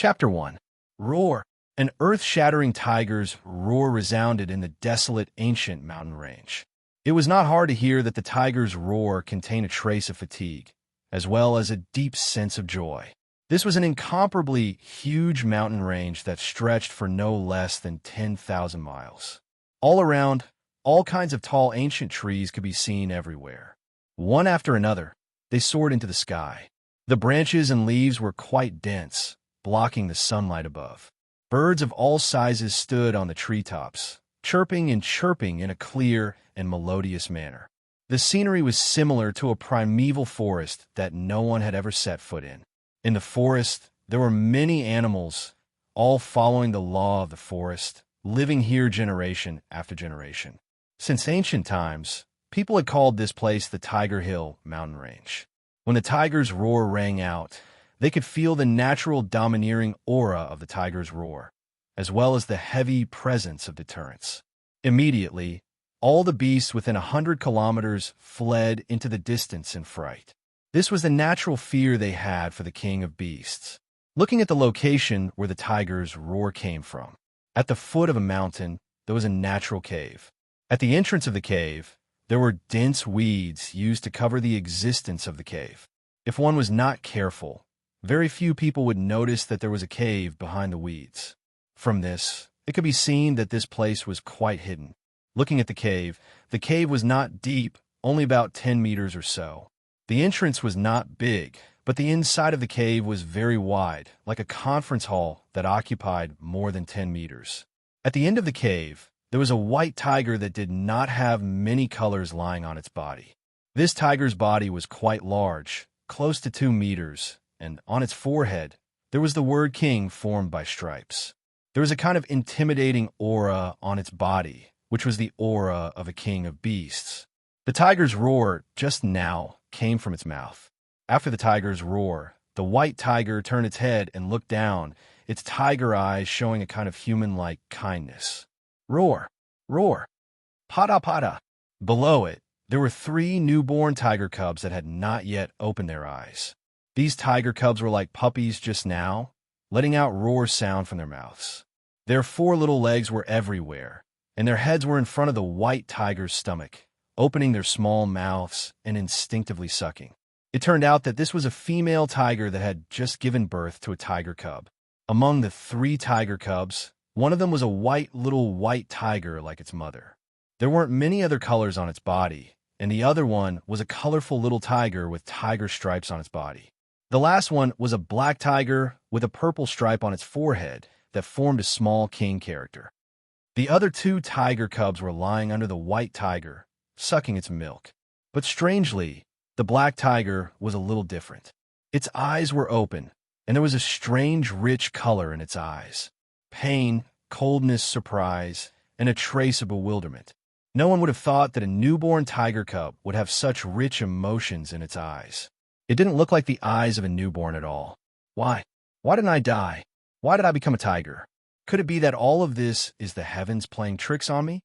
Chapter 1. Roar. An earth-shattering tiger's roar resounded in the desolate, ancient mountain range. It was not hard to hear that the tiger's roar contained a trace of fatigue, as well as a deep sense of joy. This was an incomparably huge mountain range that stretched for no less than 10,000 miles. All around, all kinds of tall ancient trees could be seen everywhere. One after another, they soared into the sky. The branches and leaves were quite dense, blocking the sunlight above. Birds of all sizes stood on the treetops, chirping and chirping in a clear and melodious manner. The scenery was similar to a primeval forest that no one had ever set foot in. In the forest, there were many animals, all following the law of the forest, living here generation after generation. Since ancient times, people had called this place the Tiger Hill mountain range. When the tiger's roar rang out, they could feel the natural domineering aura of the tiger's roar, as well as the heavy presence of deterrence. Immediately, all the beasts within 100 kilometers fled into the distance in fright. This was the natural fear they had for the king of beasts. Looking at the location where the tiger's roar came from, at the foot of a mountain, there was a natural cave. At the entrance of the cave, there were dense weeds used to cover the existence of the cave. If one was not careful, very few people would notice that there was a cave behind the weeds. From this, it could be seen that this place was quite hidden. Looking at the cave was not deep, only about 10 meters or so. The entrance was not big, but the inside of the cave was very wide, like a conference hall that occupied more than 10 meters. At the end of the cave, there was a white tiger that did not have many colors lying on its body. This tiger's body was quite large, close to 2 meters, and on its forehead, there was the word king formed by stripes. There was a kind of intimidating aura on its body, which was the aura of a king of beasts. The tiger's roar just now came from its mouth. After the tiger's roar, the white tiger turned its head and looked down, its tiger eyes showing a kind of human-like kindness. Roar, roar, pada pada. Below it, there were 3 newborn tiger cubs that had not yet opened their eyes. These tiger cubs were like puppies just now, letting out roar sound from their mouths. Their 4 little legs were everywhere, and their heads were in front of the white tiger's stomach, opening their small mouths and instinctively sucking. It turned out that this was a female tiger that had just given birth to a tiger cub. Among the 3 tiger cubs, one of them was a little white tiger like its mother. There weren't many other colors on its body, and the other one was a colorful little tiger with tiger stripes on its body. The last one was a black tiger with a purple stripe on its forehead that formed a small king character. The other 2 tiger cubs were lying under the white tiger, sucking its milk. But strangely, the black tiger was a little different. Its eyes were open, and there was a strange, rich color in its eyes. Pain, coldness, surprise, and a trace of bewilderment. No one would have thought that a newborn tiger cub would have such rich emotions in its eyes. It didn't look like the eyes of a newborn at all. Why? Why didn't I die? Why did I become a tiger? Could it be that all of this is the heavens playing tricks on me?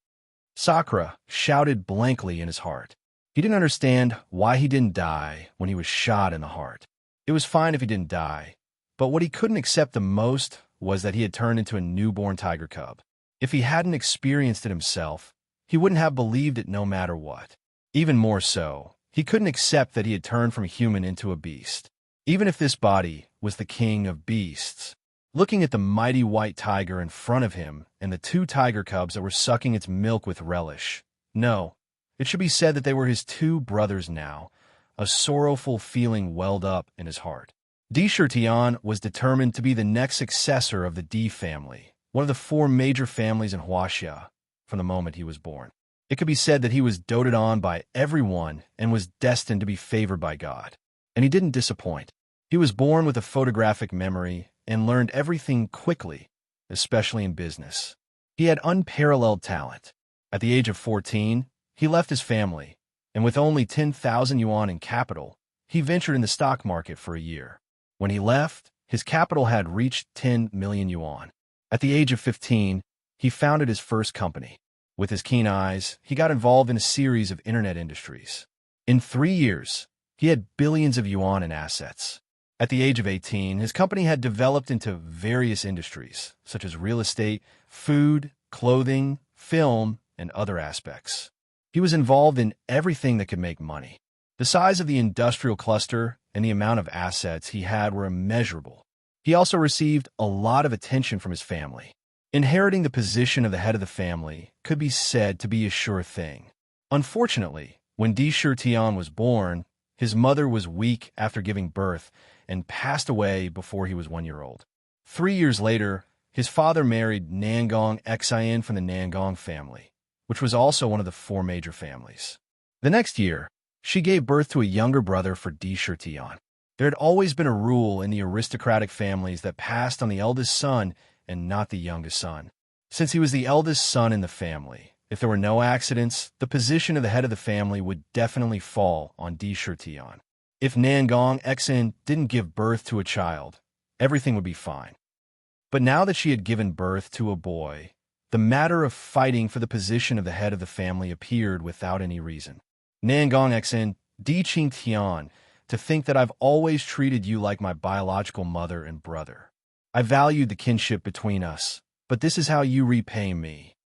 Sakura shouted blankly in his heart. He didn't understand why he didn't die when he was shot in the heart. It was fine if he didn't die, but what he couldn't accept the most was that he had turned into a newborn tiger cub. If he hadn't experienced it himself, he wouldn't have believed it no matter what. Even more so, he couldn't accept that he had turned from a human into a beast, even if this body was the king of beasts. Looking at the mighty white tiger in front of him and the 2 tiger cubs that were sucking its milk with relish. No, it should be said that they were his 2 brothers now. A sorrowful feeling welled up in his heart. Tian was determined to be the next successor of the D family, one of the 4 major families in Huaxia, from the moment he was born. It could be said that he was doted on by everyone and was destined to be favored by God. And he didn't disappoint. He was born with a photographic memory and learned everything quickly, especially in business. He had unparalleled talent. At the age of 14, he left his family, and with only 10,000 yuan in capital, he ventured in the stock market for a year. When he left, his capital had reached 10 million yuan. At the age of 15, he founded his first company. With his keen eyes, he got involved in a series of internet industries. In 3 years, he had billions of yuan in assets. At the age of 18, his company had developed into various industries, such as real estate, food, clothing, film, and other aspects. He was involved in everything that could make money. The size of the industrial cluster and the amount of assets he had were immeasurable. He also received a lot of attention from his family. Inheriting the position of the head of the family could be said to be a sure thing. Unfortunately, when Di Shirtian was born, his mother was weak after giving birth and passed away before he was 1 year old. 3 years later, his father married Nangong Xian from the Nangong family, which was also one of the 4 major families. The next year, she gave birth to a younger brother for Di Shirtian. There had always been a rule in the aristocratic families that passed on the eldest son and not the youngest son. Since he was the eldest son in the family, if there were no accidents, the position of the head of the family would definitely fall on Di Shirtian. If Nangong Xian didn't give birth to a child, everything would be fine. But now that she had given birth to a boy, the matter of fighting for the position of the head of the family appeared without any reason. Nangong Xian, Di Qingtian, to think that I've always treated you like my biological mother and brother. I valued the kinship between us, but this is how you repay me.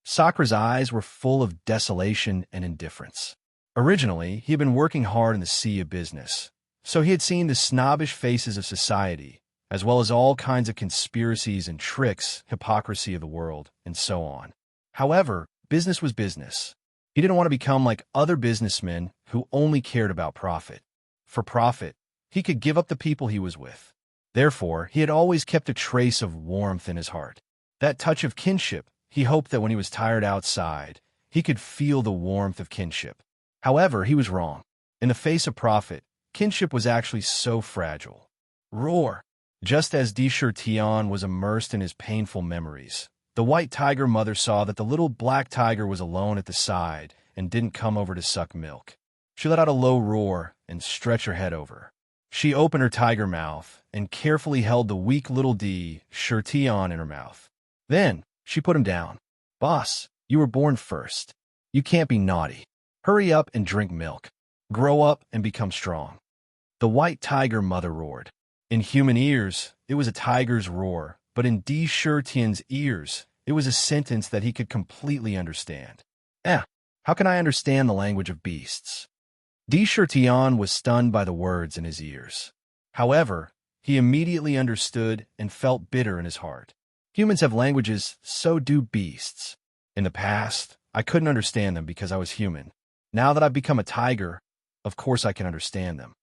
Sakra's eyes were full of desolation and indifference. Originally, he had been working hard in the sea of business, so he had seen the snobbish faces of society, as well as all kinds of conspiracies and tricks, hypocrisy of the world, and so on. However, business was business. He didn't want to become like other businessmen who only cared about profit. For profit, he could give up the people he was with. Therefore, he had always kept a trace of warmth in his heart. That touch of kinship, he hoped that when he was tired outside, he could feel the warmth of kinship. However, he was wrong. In the face of profit, kinship was actually so fragile. Roar! Just as Di Shirtian was immersed in his painful memories, the white tiger mother saw that the little black tiger was alone at the side and didn't come over to suck milk. She let out a low roar and stretched her head over. She opened her tiger mouth and carefully held the weak little Di Shirtian in her mouth. Then, she put him down. Boss, you were born first. You can't be naughty. Hurry up and drink milk. Grow up and become strong. The white tiger mother roared. In human ears, it was a tiger's roar, but in Di Shirtian's ears, it was a sentence that he could completely understand. How can I understand the language of beasts? Di Shirtian was stunned by the words in his ears. However, he immediately understood and felt bitter in his heart. Humans have languages, so do beasts. In the past, I couldn't understand them because I was human. Now that I've become a tiger, of course I can understand them.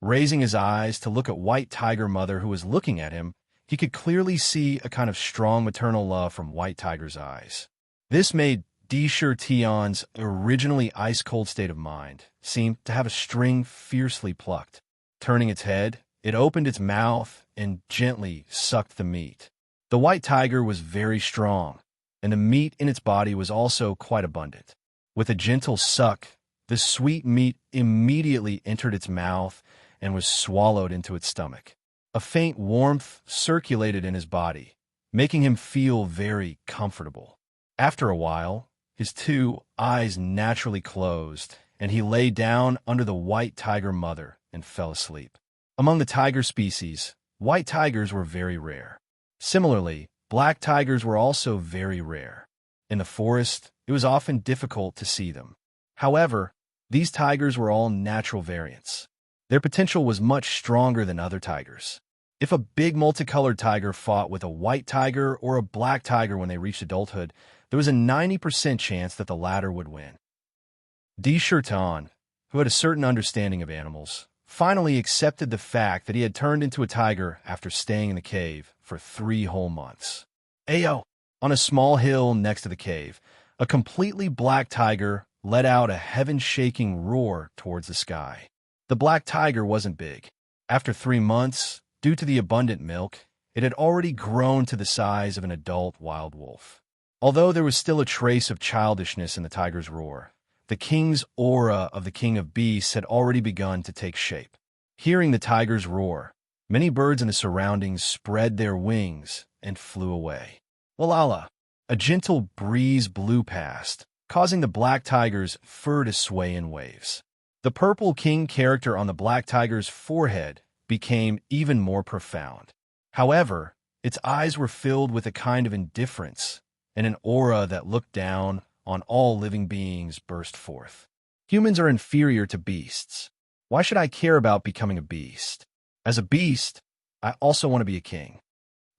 Raising his eyes to look at White Tiger Mother who was looking at him, he could clearly see a kind of strong maternal love from White Tiger's eyes. This made Di Shirtian's originally ice-cold state of mind seem to have a string fiercely plucked. Turning its head, it opened its mouth and gently sucked the meat. The white tiger was very strong, and the meat in its body was also quite abundant. With a gentle suck, the sweet meat immediately entered its mouth and was swallowed into its stomach. A faint warmth circulated in his body, making him feel very comfortable. After a while, his 2 eyes naturally closed, and he lay down under the white tiger mother and fell asleep. Among the tiger species, white tigers were very rare. Similarly, black tigers were also very rare. In the forest, it was often difficult to see them. However, these tigers were all natural variants. Their potential was much stronger than other tigers. If a big multicolored tiger fought with a white tiger or a black tiger when they reached adulthood, there was a 90% chance that the latter would win. Di Shirtian, who had a certain understanding of animals, finally accepted the fact that he had turned into a tiger after staying in the cave for 3 whole months. Ayo! On a small hill next to the cave, a completely black tiger let out a heaven-shaking roar towards the sky. The black tiger wasn't big. After 3 months, due to the abundant milk, it had already grown to the size of an adult wild wolf. Although there was still a trace of childishness in the tiger's roar, the king's aura of the king of beasts had already begun to take shape. Hearing the tiger's roar, many birds in the surroundings spread their wings and flew away. La, a gentle breeze blew past, causing the black tiger's fur to sway in waves. The purple king character on the black tiger's forehead became even more profound. However, its eyes were filled with a kind of indifference, and an aura that looked down on all living beings burst forth. Humans are inferior to beasts. Why should I care about becoming a beast? As a beast, I also want to be a king.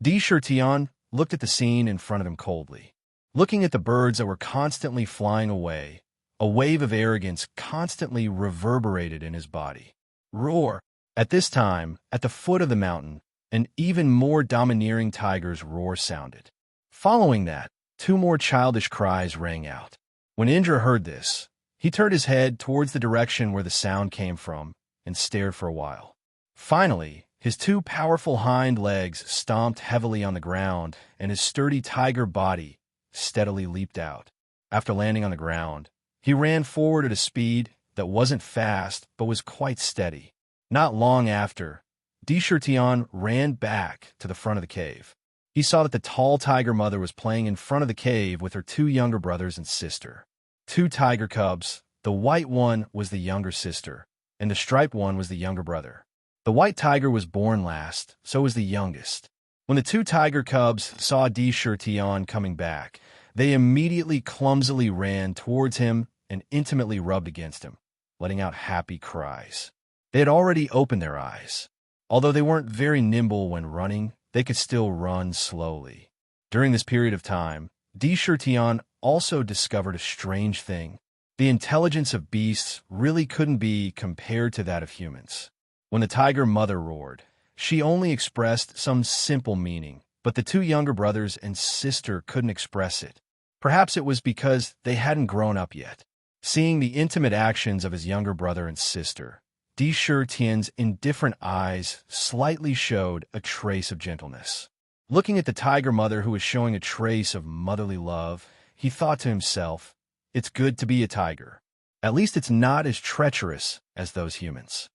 Tion looked at the scene in front of him coldly. Looking at the birds that were constantly flying away, a wave of arrogance constantly reverberated in his body. Roar! At this time, at the foot of the mountain, an even more domineering tiger's roar sounded. Following that, two more childish cries rang out. When Indra heard this, he turned his head towards the direction where the sound came from and stared for a while. Finally, his two powerful hind legs stomped heavily on the ground, and his sturdy tiger body steadily leaped out. After landing on the ground, he ran forward at a speed that wasn't fast but was quite steady. Not long after, Tion ran back to the front of the cave. He saw that the tall tiger mother was playing in front of the cave with her two younger brothers and sister. Two tiger cubs, the white one was the younger sister, and the striped one was the younger brother. The white tiger was born last, so was the youngest. When the two tiger cubs saw Tion coming back, they immediately clumsily ran towards him and intimately rubbed against him, letting out happy cries. They had already opened their eyes. Although they weren't very nimble when running, they could still run slowly. During this period of time, Tion also discovered a strange thing. The intelligence of beasts really couldn't be compared to that of humans. When the tiger mother roared, she only expressed some simple meaning, but the two younger brothers and sister couldn't express it. Perhaps it was because they hadn't grown up yet. Seeing the intimate actions of his younger brother and sister, Tian's indifferent eyes slightly showed a trace of gentleness. Looking at the tiger mother who was showing a trace of motherly love, he thought to himself, "It's good to be a tiger. At least it's not as treacherous as those humans."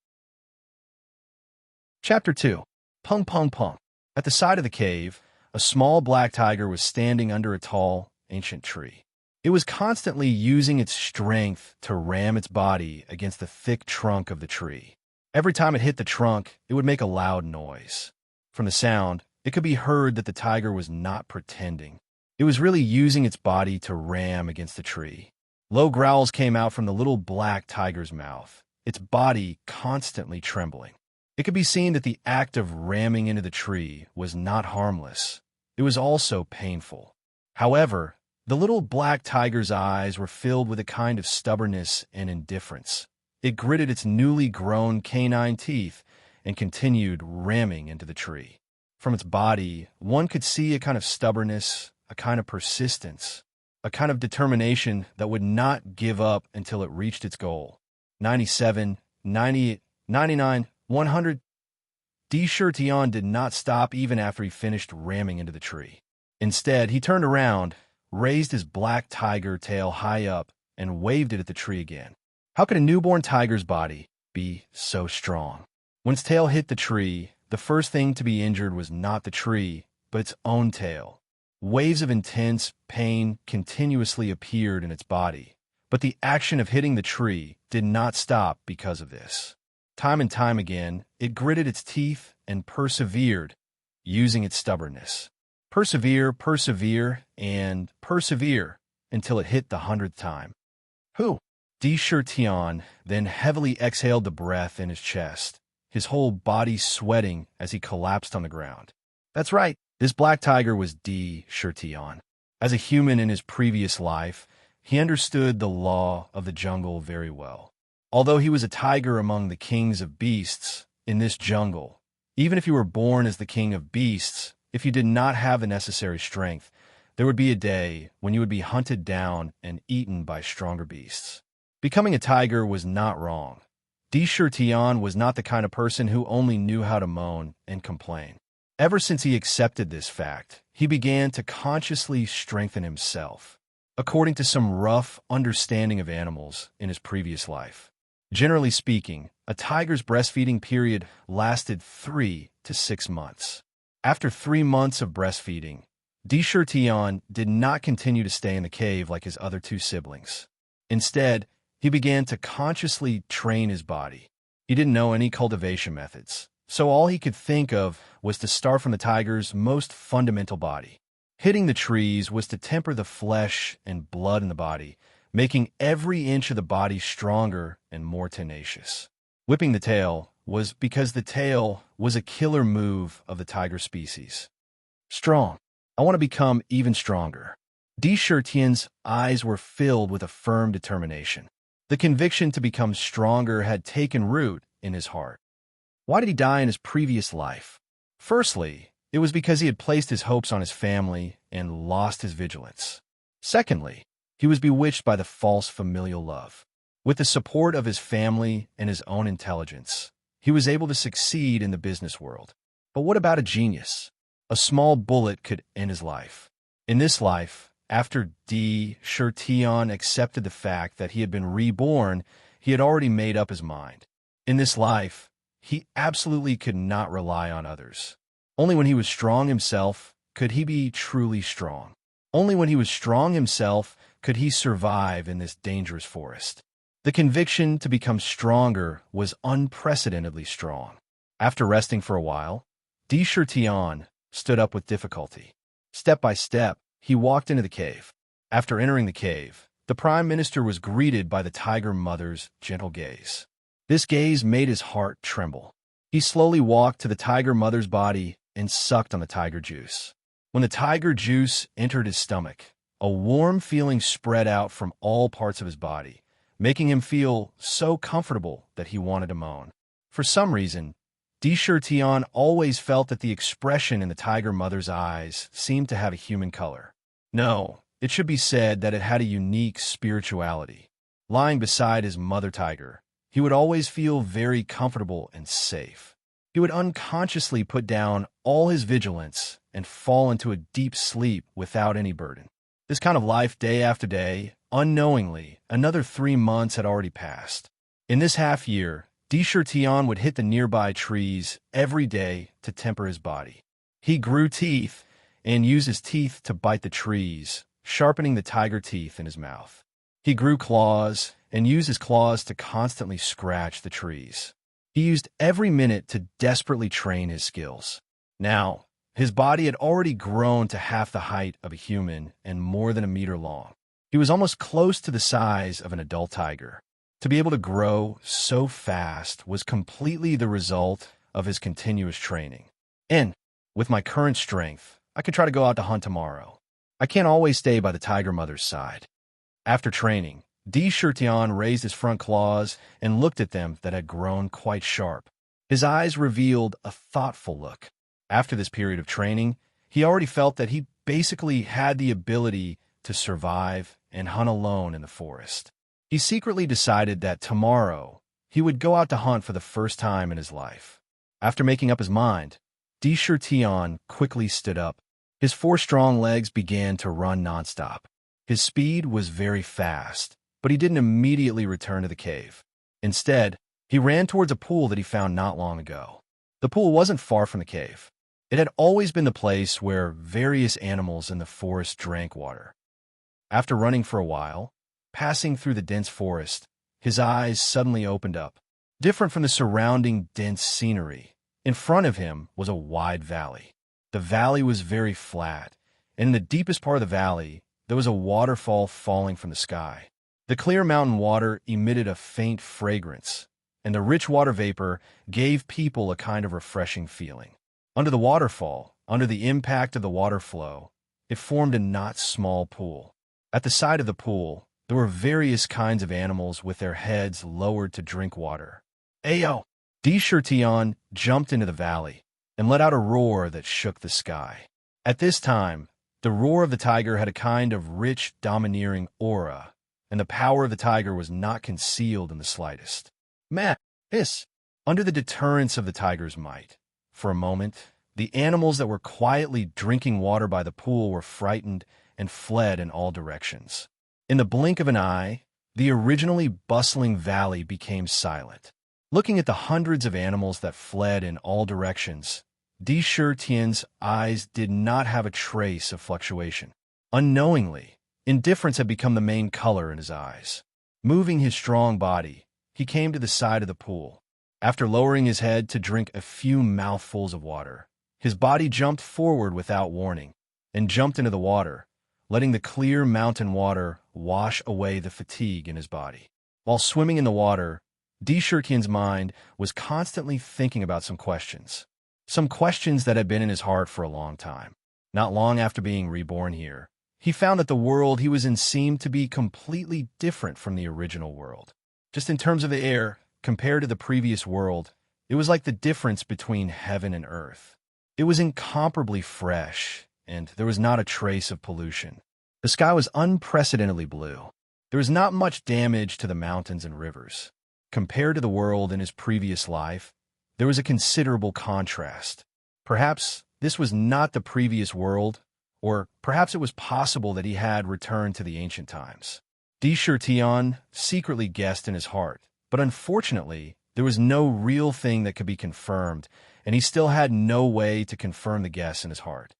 Chapter 2. Pung Pung Pung. At the side of the cave, a small black tiger was standing under a tall, ancient tree. It was constantly using its strength to ram its body against the thick trunk of the tree. Every time it hit the trunk, it would make a loud noise. From the sound, it could be heard that the tiger was not pretending. It was really using its body to ram against the tree. Low growls came out from the little black tiger's mouth, its body constantly trembling. It could be seen that the act of ramming into the tree was not harmless. It was also painful. However, the little black tiger's eyes were filled with a kind of stubbornness and indifference. It gritted its newly grown canine teeth and continued ramming into the tree. From its body, one could see a kind of stubbornness, a kind of persistence, a kind of determination that would not give up until it reached its goal. 97, 98, 99, 100. Tion did not stop even after he finished ramming into the tree. Instead, he turned around, raised his black tiger tail high up, and waved it at the tree again. How could a newborn tiger's body be so strong? When its tail hit the tree, the first thing to be injured was not the tree, but its own tail. Waves of intense pain continuously appeared in its body, but the action of hitting the tree did not stop because of this. Time and time again, it gritted its teeth and persevered, using its stubbornness. Persevere, and persevere until it hit the 100th time. Whew! Tion then heavily exhaled the breath in his chest, his whole body sweating as he collapsed on the ground. That's right, this black tiger was Tion. As a human in his previous life, he understood the law of the jungle very well. Although he was a tiger among the kings of beasts in this jungle, even if you were born as the king of beasts, if you did not have the necessary strength, there would be a day when you would be hunted down and eaten by stronger beasts. Becoming a tiger was not wrong. Tion was not the kind of person who only knew how to moan and complain. Ever since he accepted this fact, he began to consciously strengthen himself, according to some rough understanding of animals in his previous life. Generally speaking, a tiger's breastfeeding period lasted 3 to 6 months. After 3 months of breastfeeding, Tion did not continue to stay in the cave like his other two siblings. Instead, he began to consciously train his body. He didn't know any cultivation methods, So all he could think of was to start from the tiger's most fundamental body. Hitting the trees was to temper the flesh and blood in the body, making every inch of the body stronger and more tenacious. Whipping the tail was because the tail was a killer move of the tiger species. Strong. I want to become even stronger. Tian's eyes were filled with a firm determination. The conviction to become stronger had taken root in his heart. Why did he die in his previous life? Firstly, it was because he had placed his hopes on his family and lost his vigilance. Secondly, he was bewitched by the false familial love. With the support of his family and his own intelligence, he was able to succeed in the business world. But what about a genius? A small bullet could end his life. In this life, after Tian accepted the fact that he had been reborn, he had already made up his mind. In this life, he absolutely could not rely on others. Only when he was strong himself could he be truly strong. Only when he was strong himself could he survive in this dangerous forest. The conviction to become stronger was unprecedentedly strong. After resting for a while, Tian stood up with difficulty. Step by step, he walked into the cave. After entering the cave, the Prime Minister was greeted by the tiger mother's gentle gaze. This gaze made his heart tremble. He slowly walked to the tiger mother's body and sucked on the tiger juice. When the tiger juice entered his stomach, a warm feeling spread out from all parts of his body, making him feel so comfortable that he wanted to moan. For some reason, Tian always felt that the expression in the tiger mother's eyes seemed to have a human color. No, it should be said that it had a unique spirituality. Lying beside his mother tiger, he would always feel very comfortable and safe. He would unconsciously put down all his vigilance and fall into a deep sleep without any burden. This kind of life day after day, unknowingly, another 3 months had already passed. In this half year, Tian would hit the nearby trees every day to temper his body. He grew teeth and used his teeth to bite the trees, sharpening the tiger teeth in his mouth. He grew claws and used his claws to constantly scratch the trees. He used every minute to desperately train his skills. Now, his body had already grown to half the height of a human and more than a meter long. He was almost close to the size of an adult tiger. To be able to grow so fast was completely the result of his continuous training. And, with my current strength, I could try to go out to hunt tomorrow. I can't always stay by the tiger mother's side. After training, Tian raised his front claws and looked at them that had grown quite sharp. His eyes revealed a thoughtful look. After this period of training, he already felt that he basically had the ability to survive and hunt alone in the forest. He secretly decided that tomorrow he would go out to hunt for the first time in his life. After making up his mind, Tian quickly stood up. His 4 strong legs began to run nonstop. His speed was very fast, but he didn't immediately return to the cave. Instead, he ran towards a pool that he found not long ago. The pool wasn't far from the cave. It had always been the place where various animals in the forest drank water. After running for a while, passing through the dense forest, his eyes suddenly opened up. Different from the surrounding dense scenery, in front of him was a wide valley. The valley was very flat, and in the deepest part of the valley, there was a waterfall falling from the sky. The clear mountain water emitted a faint fragrance, and the rich water vapor gave people a kind of refreshing feeling. Under the waterfall, under the impact of the water flow, it formed a not small pool. At the side of the pool, there were various kinds of animals with their heads lowered to drink water. Ayo! Tian jumped into the valley and let out a roar that shook the sky. At this time, the roar of the tiger had a kind of rich, domineering aura, and the power of the tiger was not concealed in the slightest. Hiss! Under the deterrence of the tiger's might, for a moment, the animals that were quietly drinking water by the pool were frightened and fled in all directions. In the blink of an eye, the originally bustling valley became silent. Looking at the hundreds of animals that fled in all directions, Tian's eyes did not have a trace of fluctuation. Unknowingly, indifference had become the main color in his eyes. Moving his strong body, he came to the side of the pool. After lowering his head to drink a few mouthfuls of water, his body jumped forward without warning and jumped into the water, letting the clear mountain water wash away the fatigue in his body. While swimming in the water, Shurtian's mind was constantly thinking about some questions that had been in his heart for a long time. Not long after being reborn here, he found that the world he was in seemed to be completely different from the original world. Just in terms of the air, compared to the previous world, it was like the difference between heaven and earth. It was incomparably fresh, and there was not a trace of pollution. The sky was unprecedentedly blue. There was not much damage to the mountains and rivers. Compared to the world in his previous life, there was a considerable contrast. Perhaps this was not the previous world, or perhaps it was possible that he had returned to the ancient times. Shurtian secretly guessed in his heart, but unfortunately, there was no real thing that could be confirmed, and he still had no way to confirm the guess in his heart.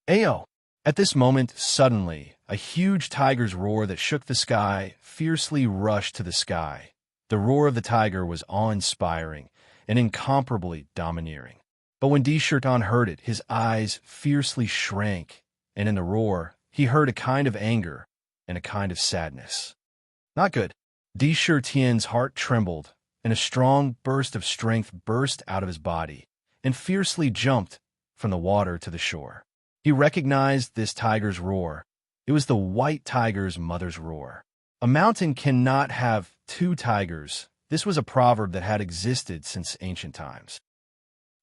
Ayo! At this moment, suddenly, a huge tiger's roar that shook the sky fiercely rushed to the sky. The roar of the tiger was awe-inspiring and incomparably domineering. But when Shurtian heard it, his eyes fiercely shrank, and in the roar, he heard a kind of anger and a kind of sadness. Not good. Shurtian's heart trembled, and a strong burst of strength burst out of his body, and fiercely jumped from the water to the shore. He recognized this tiger's roar. It was the white tiger's mother's roar. A mountain cannot have two tigers. This was a proverb that had existed since ancient times.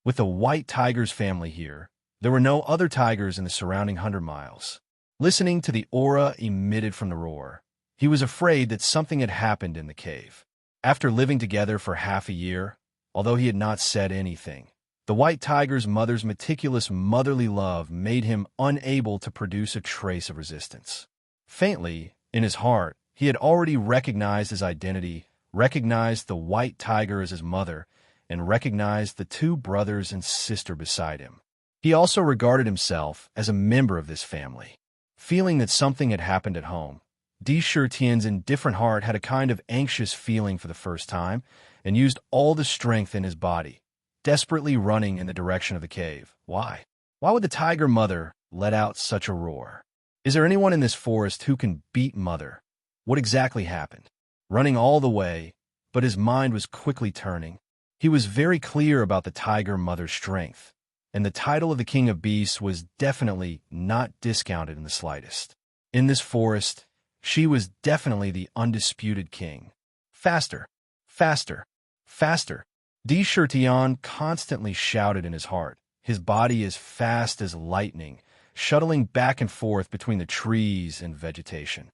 With the white tiger's family here, there were no other tigers in the surrounding 100 miles. Listening to the aura emitted from the roar, he was afraid that something had happened in the cave. After living together for half a year, although he had not said anything, the white tiger's mother's meticulous motherly love made him unable to produce a trace of resistance. Faintly, in his heart, he had already recognized his identity, recognized the white tiger as his mother, and recognized the two brothers and sister beside him. He also regarded himself as a member of this family. Feeling that something had happened at home, Shurtian's indifferent heart had a kind of anxious feeling for the first time and used all the strength in his body, desperately running in the direction of the cave. Why? Why would the tiger mother let out such a roar? Is there anyone in this forest who can beat mother? What exactly happened? Running all the way, but his mind was quickly turning. He was very clear about the tiger mother's strength, and the title of the king of beasts was definitely not discounted in the slightest. In this forest, she was definitely the undisputed king. Faster, faster, faster. Shurtian constantly shouted in his heart, his body as fast as lightning, shuttling back and forth between the trees and vegetation.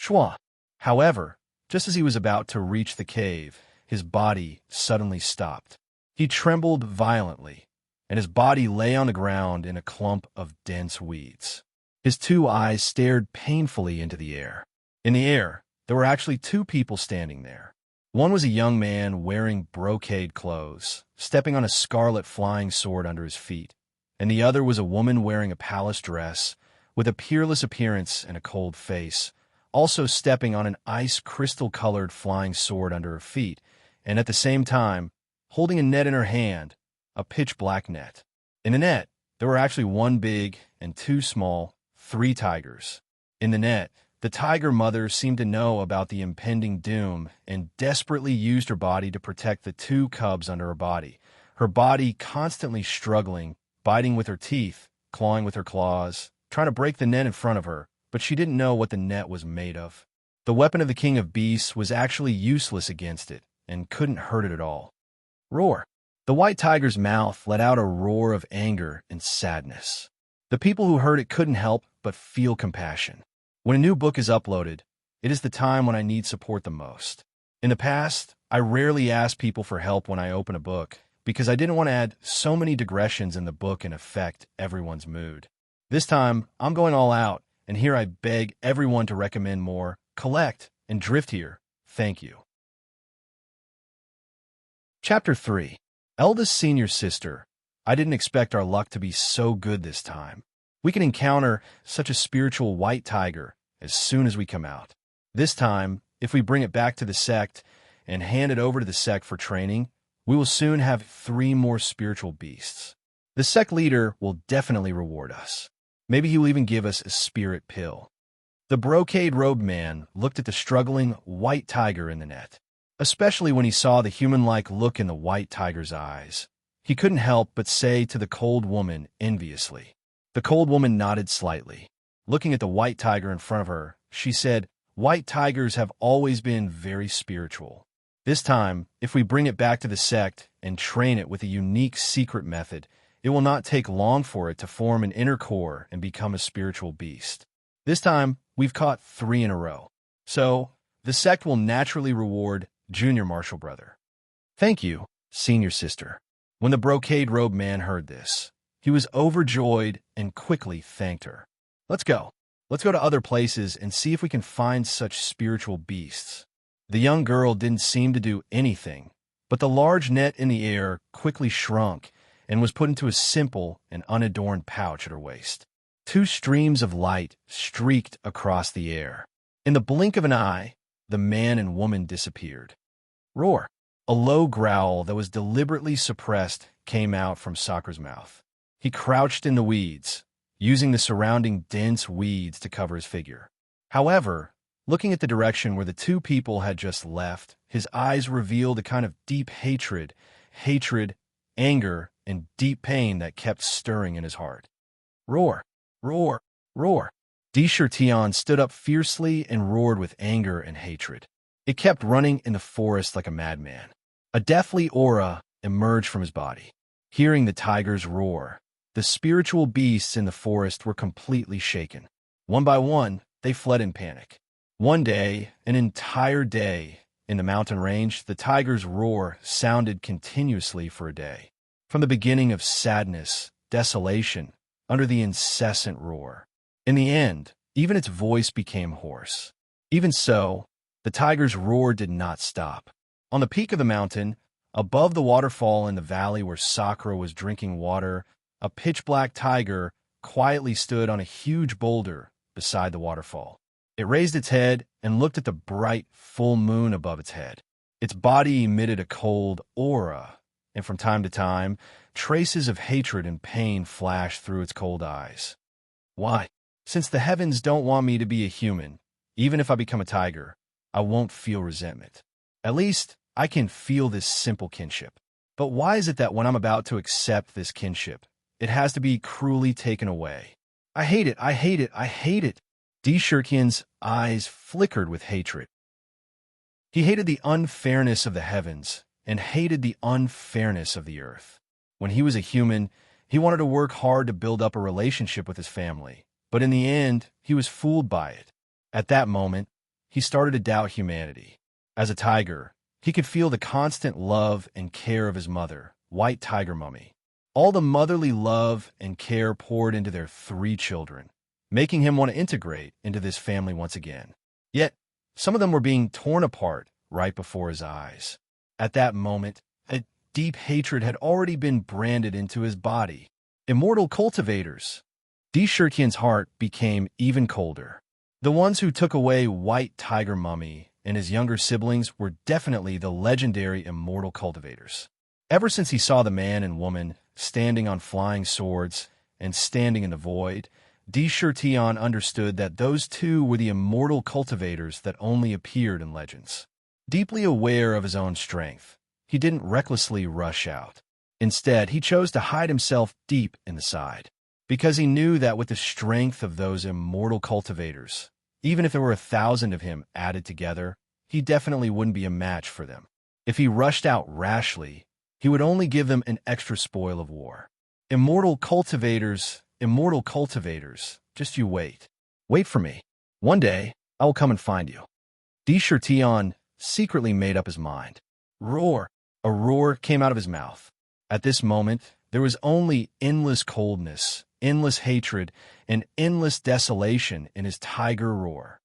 Shwa! However, just as he was about to reach the cave, his body suddenly stopped. He trembled violently, and his body lay on the ground in a clump of dense weeds. His two eyes stared painfully into the air. In the air, there were actually two people standing there. One was a young man wearing brocade clothes, stepping on a scarlet flying sword under his feet, and the other was a woman wearing a palace dress, with a peerless appearance and a cold face, also stepping on an ice crystal-colored flying sword under her feet, and at the same time, holding a net in her hand, a pitch-black net. In the net, there were actually one big and two small, 3 tigers. In the net, the tiger mother seemed to know about the impending doom and desperately used her body to protect the 2 cubs under her body constantly struggling, biting with her teeth, clawing with her claws, trying to break the net in front of her, but she didn't know what the net was made of. The weapon of the king of beasts was actually useless against it and couldn't hurt it at all. Roar! The white tiger's mouth let out a roar of anger and sadness. The people who heard it couldn't help but feel compassion. When a new book is uploaded, it is the time when I need support the most. In the past, I rarely asked people for help when I open a book because I didn't want to add so many digressions in the book and affect everyone's mood. This time, I'm going all out, and here I beg everyone to recommend more, collect, and drift here. Thank you. Chapter 3. Eldest Senior Sister. I didn't expect our luck to be so good this time. We can encounter such a spiritual white tiger as soon as we come out. This time, if we bring it back to the sect and hand it over to the sect for training, We will soon have 3 more spiritual beasts. The sect leader will definitely reward us. Maybe he will even give us a spirit pill. The brocade-robed man looked at the struggling white tiger in the net, especially when he saw the human-like look in the white tiger's eyes. He couldn't help but say to the cold woman enviously. The cold woman nodded slightly. Looking at the white tiger in front of her, she said, "White tigers have always been very spiritual. This time, if we bring it back to the sect and train it with a unique secret method, it will not take long for it to form an inner core and become a spiritual beast. This time, we've caught 3 in a row. So, the sect will naturally reward Junior Marshall Brother." "Thank you, Senior Sister." When the brocade-robed man heard this, he was overjoyed and quickly thanked her. Let's go. Let's go to other places and see if we can find such spiritual beasts." The young girl didn't seem to do anything, but the large net in the air quickly shrunk and was put into a simple and unadorned pouch at her waist. 2 streams of light streaked across the air. In the blink of an eye, the man and woman disappeared. Roar! A low growl that was deliberately suppressed came out from Sakra's mouth. He crouched in the weeds, using the surrounding dense weeds to cover his figure. However, looking at the direction where the 2 people had just left, his eyes revealed a kind of deep hatred, anger, and deep pain that kept stirring in his heart. Roar! Roar! Roar! Tion stood up fiercely and roared with anger and hatred. It kept running in the forest like a madman. A deathly aura emerged from his body. Hearing the tiger's roar, the spiritual beasts in the forest were completely shaken. One by one, they fled in panic. One day, an entire day, in the mountain range, the tiger's roar sounded continuously for a day. From the beginning of sadness, desolation, under the incessant roar. In the end, even its voice became hoarse. Even so, the tiger's roar did not stop. On the peak of the mountain, above the waterfall in the valley where Sakura was drinking water, a pitch-black tiger quietly stood on a huge boulder beside the waterfall. It raised its head and looked at the bright, full moon above its head. Its body emitted a cold aura, and from time to time, traces of hatred and pain flashed through its cold eyes. Why? Since the heavens don't want me to be a human, even if I become a tiger, I won't feel resentment. At least, I can feel this simple kinship. But why is it that when I'm about to accept this kinship, it has to be cruelly taken away? I hate it, I hate it, I hate it. Shurkin's eyes flickered with hatred. He hated the unfairness of the heavens and hated the unfairness of the earth. When he was a human, he wanted to work hard to build up a relationship with his family, but in the end, he was fooled by it. At that moment, he started to doubt humanity. As a tiger, he could feel the constant love and care of his mother, White Tiger Mummy. All the motherly love and care poured into their 3 children, making him want to integrate into this family once again. Yet, some of them were being torn apart right before his eyes. At that moment, a deep hatred had already been branded into his body. Immortal cultivators. Shurkin's heart became even colder. The ones who took away White Tiger Mummy and his younger siblings were definitely the legendary immortal cultivators. Ever since he saw the man and woman standing on flying swords and standing in the void, Shurkin understood that those 2 were the immortal cultivators that only appeared in legends. Deeply aware of his own strength, he didn't recklessly rush out. Instead, he chose to hide himself deep in the side, because he knew that with the strength of those immortal cultivators, even if there were 1,000 of him added together, he definitely wouldn't be a match for them. If he rushed out rashly, he would only give them an extra spoil of war. Immortal cultivators, just you wait. Wait for me. One day, I will come and find you. Shurkin secretly made up his mind. Roar! A roar came out of his mouth. At this moment, there was only endless coldness, endless hatred, and endless desolation in his tiger roar.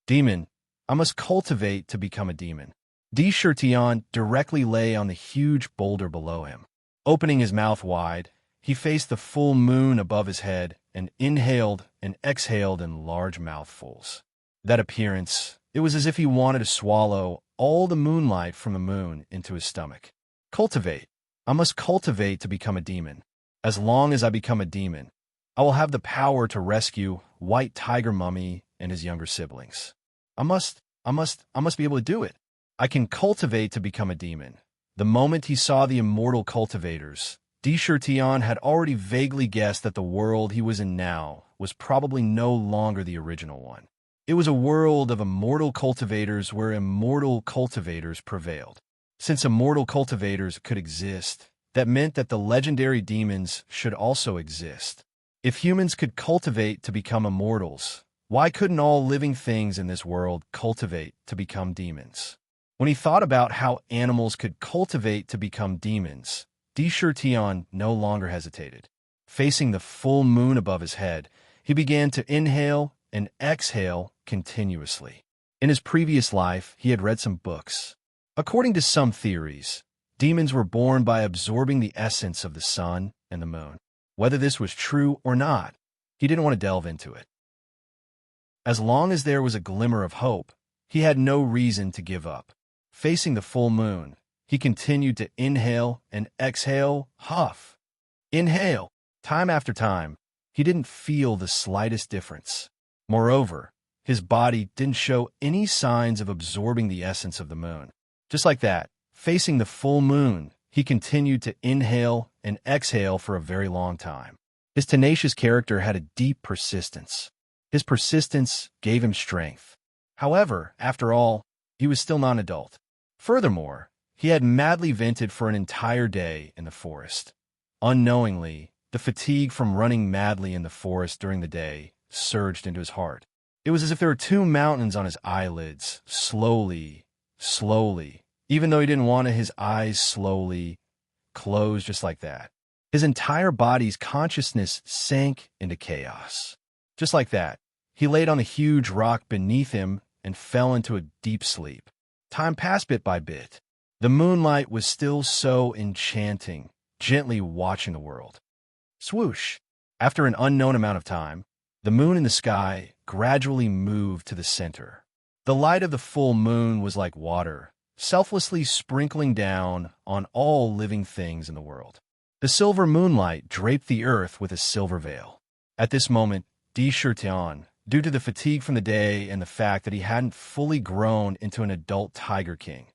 Demon, I must cultivate to become a demon. Shurkin directly lay on the huge boulder below him. Opening his mouth wide, he faced the full moon above his head and inhaled and exhaled in large mouthfuls. That appearance, it was as if he wanted to swallow all the moonlight from the moon into his stomach. Cultivate. I must cultivate to become a demon. As long as I become a demon, I will have the power to rescue White Tiger Mummy and his younger siblings. I must be able to do it. I can cultivate to become a demon. The moment he saw the immortal cultivators, Tion had already vaguely guessed that the world he was in now was probably no longer the original one. It was a world of immortal cultivators where immortal cultivators prevailed. Since immortal cultivators could exist, that meant that the legendary demons should also exist. If humans could cultivate to become immortals, why couldn't all living things in this world cultivate to become demons? When he thought about how animals could cultivate to become demons, Tion no longer hesitated. Facing the full moon above his head, he began to inhale and exhale continuously. In his previous life, he had read some books. According to some theories, demons were born by absorbing the essence of the sun and the moon. Whether this was true or not, he didn't want to delve into it. As long as there was a glimmer of hope, he had no reason to give up. Facing the full moon, he continued to inhale and exhale, huff. Inhale. Time after time, he didn't feel the slightest difference. Moreover, his body didn't show any signs of absorbing the essence of the moon. Just like that, facing the full moon, he continued to inhale and exhale for a very long time. His tenacious character had a deep persistence. His persistence gave him strength. However, after all, he was still not an adult. Furthermore, he had madly vented for an entire day in the forest. Unknowingly, the fatigue from running madly in the forest during the day surged into his heart. It was as if there were two mountains on his eyelids, slowly, even though he didn't want it, his eyes slowly closed just like that. His entire body's consciousness sank into chaos. Just like that, he laid on a huge rock beneath him and fell into a deep sleep. Time passed bit by bit. The moonlight was still so enchanting, gently watching the world. Swoosh! After an unknown amount of time, the moon in the sky gradually moved to the center. The light of the full moon was like water, selflessly sprinkling down on all living things in the world. The silver moonlight draped the earth with a silver veil. At this moment, Tion, due to the fatigue from the day and the fact that he hadn't fully grown into an adult Tiger King,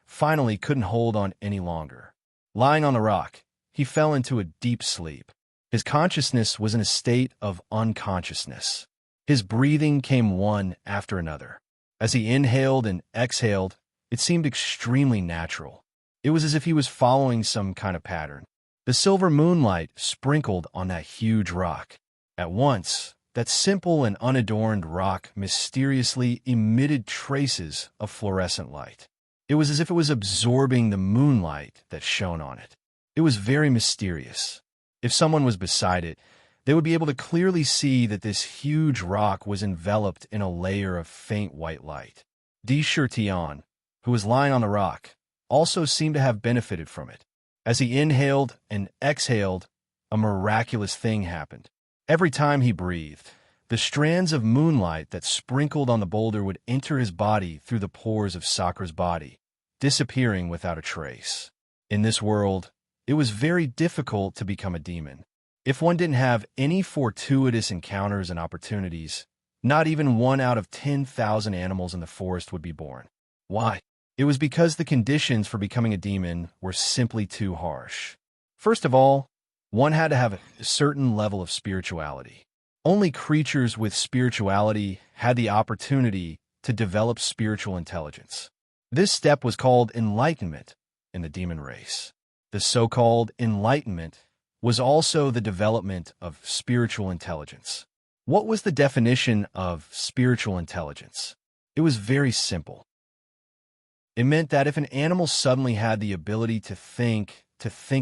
finally couldn't hold on any longer. Lying on the rock, he fell into a deep sleep. His consciousness was in a state of unconsciousness. His breathing came one after another. As he inhaled and exhaled, it seemed extremely natural. It was as if he was following some kind of pattern. The silver moonlight sprinkled on that huge rock. At once, that simple and unadorned rock mysteriously emitted traces of fluorescent light. It was as if it was absorbing the moonlight that shone on it. It was very mysterious. If someone was beside it, they would be able to clearly see that this huge rock was enveloped in a layer of faint white light. Tion, who was lying on the rock, also seemed to have benefited from it. As he inhaled and exhaled, a miraculous thing happened. Every time he breathed, the strands of moonlight that sprinkled on the boulder would enter his body through the pores of Sakura's body, disappearing without a trace. In this world, it was very difficult to become a demon. If one didn't have any fortuitous encounters and opportunities, not even 1 out of 10,000 animals in the forest would be born. Why? It was because the conditions for becoming a demon were simply too harsh. First of all, one had to have a certain level of spirituality. Only creatures with spirituality had the opportunity to develop spiritual intelligence. This step was called enlightenment in the demon race. The so-called enlightenment was also the development of spiritual intelligence. What was the definition of spiritual intelligence? It was very simple. It meant that if an animal suddenly had the ability to think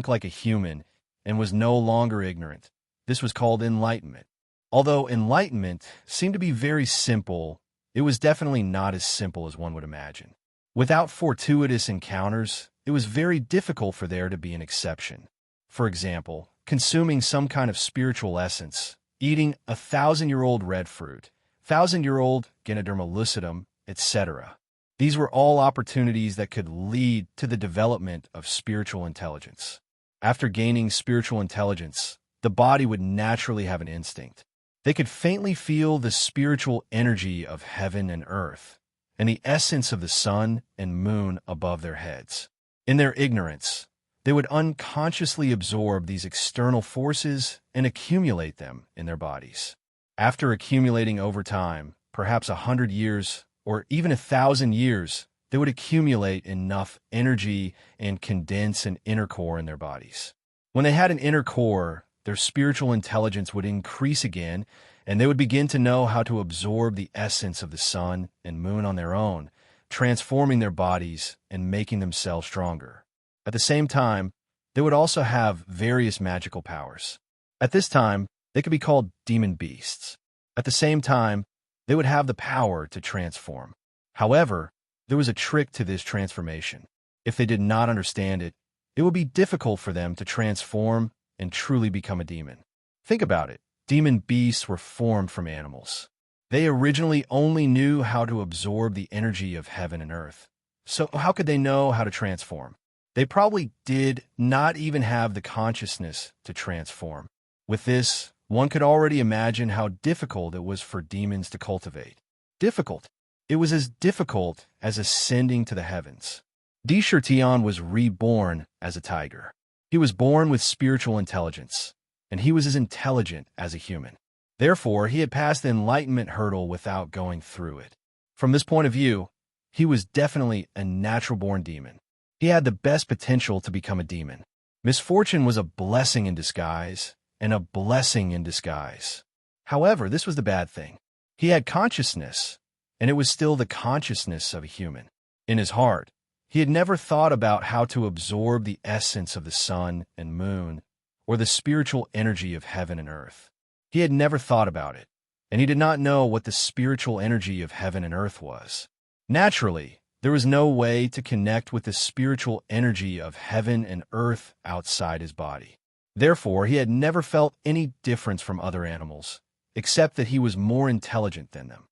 like a human, and was no longer ignorant, this was called enlightenment. Although enlightenment seemed to be very simple, it was definitely not as simple as one would imagine. Without fortuitous encounters, it was very difficult for there to be an exception. For example, consuming some kind of spiritual essence, eating 1,000-year-old red fruit, 1,000-year-old Ganoderma lucidum, etc. These were all opportunities that could lead to the development of spiritual intelligence. After gaining spiritual intelligence, the body would naturally have an instinct. They could faintly feel the spiritual energy of heaven and earth, and the essence of the sun and moon above their heads. In their ignorance, they would unconsciously absorb these external forces and accumulate them in their bodies. After accumulating over time, perhaps 100 years or even 1,000 years, they would accumulate enough energy and condense an inner core in their bodies. When they had an inner core, their spiritual intelligence would increase again, and they would begin to know how to absorb the essence of the sun and moon on their own, transforming their bodies and making themselves stronger. At the same time, they would also have various magical powers. At this time, they could be called demon beasts. At the same time, they would have the power to transform. However, there was a trick to this transformation. If they did not understand it, it would be difficult for them to transform and truly become a demon. Think about it. Demon beasts were formed from animals. They originally only knew how to absorb the energy of heaven and earth. So how could they know how to transform? They probably did not even have the consciousness to transform. With this, one could already imagine how difficult it was for demons to cultivate. Difficult. It was as difficult as ascending to the heavens. Tion was reborn as a tiger. He was born with spiritual intelligence, and he was as intelligent as a human. Therefore, he had passed the enlightenment hurdle without going through it. From this point of view, he was definitely a natural-born demon. He had the best potential to become a demon. Misfortune was a blessing in disguise, and a blessing in disguise. However, this was the bad thing. He had consciousness, and it was still the consciousness of a human. In his heart, he had never thought about how to absorb the essence of the sun and moon, or the spiritual energy of heaven and earth. He had never thought about it, and he did not know what the spiritual energy of heaven and earth was. Naturally, there was no way to connect with the spiritual energy of heaven and earth outside his body. Therefore, he had never felt any difference from other animals, except that he was more intelligent than them.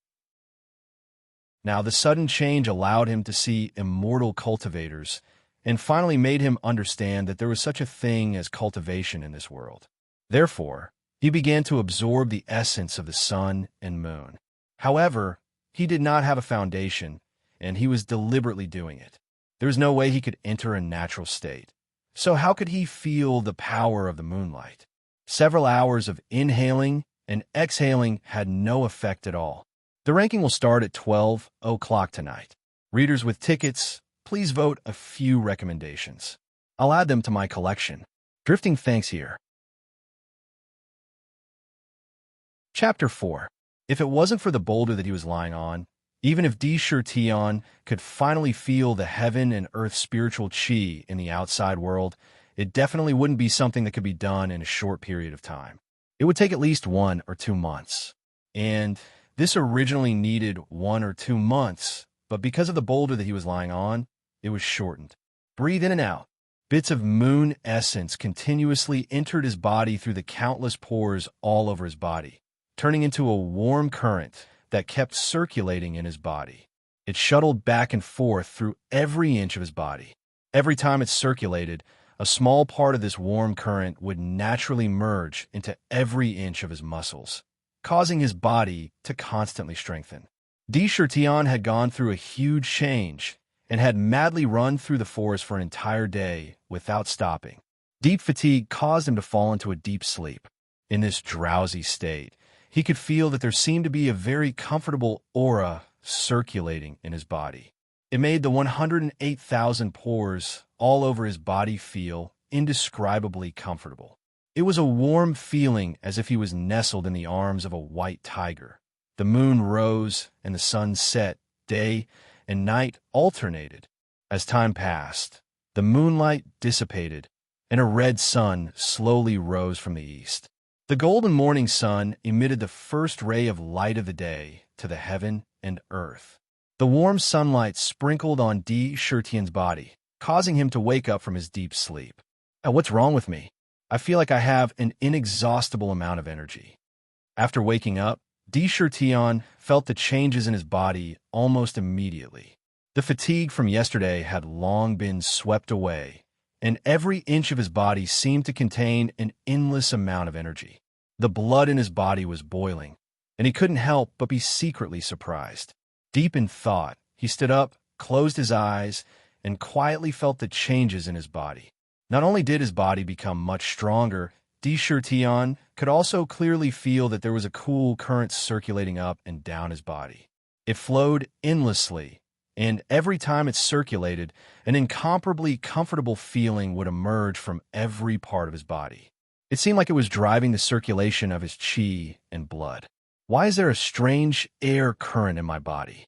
Now, the sudden change allowed him to see immortal cultivators and finally made him understand that there was such a thing as cultivation in this world. Therefore, he began to absorb the essence of the sun and moon. However, he did not have a foundation, and he was deliberately doing it. There was no way he could enter a natural state. So how could he feel the power of the moonlight? Several hours of inhaling and exhaling had no effect at all. The ranking will start at 12 o'clock tonight. Readers with tickets, please vote a few recommendations. I'll add them to my collection. Drifting thanks here. Chapter 4. If it wasn't for the boulder that he was lying on, even if Tion could finally feel the heaven and earth spiritual chi in the outside world, it definitely wouldn't be something that could be done in a short period of time. It would take at least 1 or 2 months. And this originally needed 1 or 2 months, but because of the boulder that he was lying on, it was shortened. Breathe in and out. Bits of moon essence continuously entered his body through the countless pores all over his body, turning into a warm current that kept circulating in his body. It shuttled back and forth through every inch of his body. Every time it circulated, a small part of this warm current would naturally merge into every inch of his muscles, causing his body to constantly strengthen. Tion had gone through a huge change and had madly run through the forest for an entire day without stopping. Deep fatigue caused him to fall into a deep sleep. In this drowsy state, he could feel that there seemed to be a very comfortable aura circulating in his body. It made the 108,000 pores all over his body feel indescribably comfortable. It was a warm feeling as if he was nestled in the arms of a white tiger. The moon rose and the sun set, day and night alternated. As time passed, the moonlight dissipated, and a red sun slowly rose from the east. The golden morning sun emitted the first ray of light of the day to the heaven and earth. The warm sunlight sprinkled on Tion's body, causing him to wake up from his deep sleep. What's wrong with me? I feel like I have an inexhaustible amount of energy. After waking up, Tion felt the changes in his body almost immediately. The fatigue from yesterday had long been swept away, and every inch of his body seemed to contain an endless amount of energy. The blood in his body was boiling, and he couldn't help but be secretly surprised. Deep in thought, he stood up, closed his eyes, and quietly felt the changes in his body. Not only did his body become much stronger, Tion could also clearly feel that there was a cool current circulating up and down his body. It flowed endlessly, and every time it circulated, an incomparably comfortable feeling would emerge from every part of his body. It seemed like it was driving the circulation of his chi and blood. Why is there a strange air current in my body?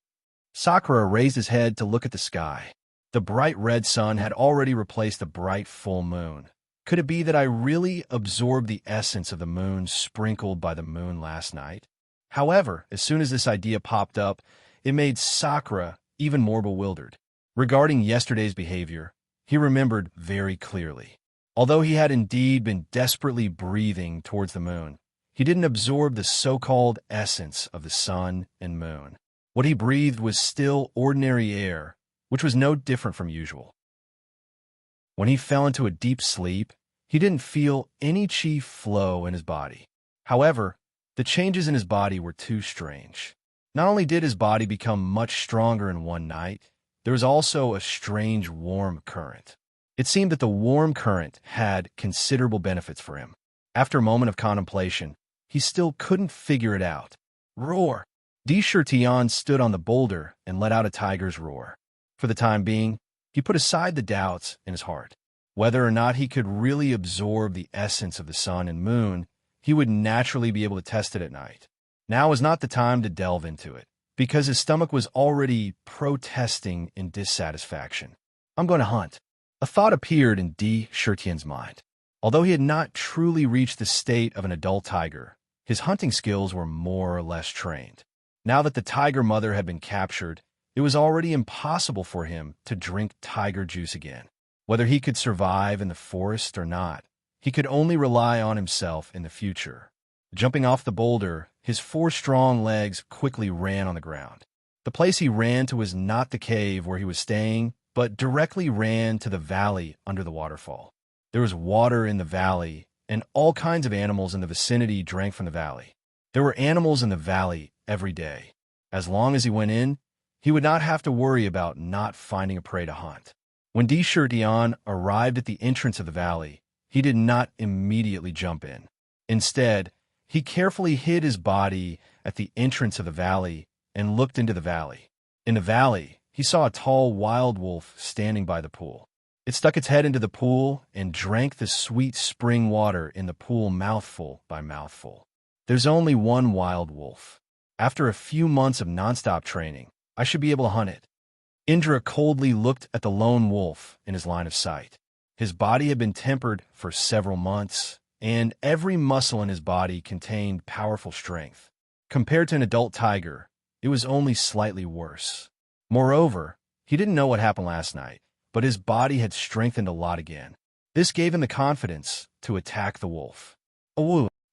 Sakura raised his head to look at the sky. The bright red sun had already replaced the bright full moon. Could it be that I really absorbed the essence of the moon sprinkled by the moon last night? However, as soon as this idea popped up, it made Sakura even more bewildered. Regarding yesterday's behavior, he remembered very clearly. Although he had indeed been desperately breathing towards the moon, he didn't absorb the so-called essence of the sun and moon. What he breathed was still ordinary air, which was no different from usual. When he fell into a deep sleep, he didn't feel any chi flow in his body. However, the changes in his body were too strange. Not only did his body become much stronger in one night, there was also a strange warm current. It seemed that the warm current had considerable benefits for him. After a moment of contemplation, he still couldn't figure it out. Roar! Tion stood on the boulder and let out a tiger's roar. For the time being, he put aside the doubts in his heart. Whether or not he could really absorb the essence of the sun and moon, he would naturally be able to test it at night. Now was not the time to delve into it, because his stomach was already protesting in dissatisfaction. I'm going to hunt. A thought appeared in Tian's mind. Although he had not truly reached the state of an adult tiger, his hunting skills were more or less trained. Now that the tiger mother had been captured, it was already impossible for him to drink tiger juice again. Whether he could survive in the forest or not, he could only rely on himself in the future. Jumping off the boulder, his 4 strong legs quickly ran on the ground. The place he ran to was not the cave where he was staying, but directly ran to the valley under the waterfall. There was water in the valley, and all kinds of animals in the vicinity drank from the valley. There were animals in the valley every day. As long as he went in, he would not have to worry about not finding a prey to hunt. When Tian arrived at the entrance of the valley, he did not immediately jump in. Instead, he carefully hid his body at the entrance of the valley and looked into the valley. In the valley, he saw a tall wild wolf standing by the pool. It stuck its head into the pool and drank the sweet spring water in the pool mouthful by mouthful. There's only one wild wolf. After a few months of nonstop training, I should be able to hunt it. Indra coldly looked at the lone wolf in his line of sight. His body had been tempered for several months, and every muscle in his body contained powerful strength. Compared to an adult tiger, it was only slightly worse. Moreover, he didn't know what happened last night, but his body had strengthened a lot again. This gave him the confidence to attack the wolf.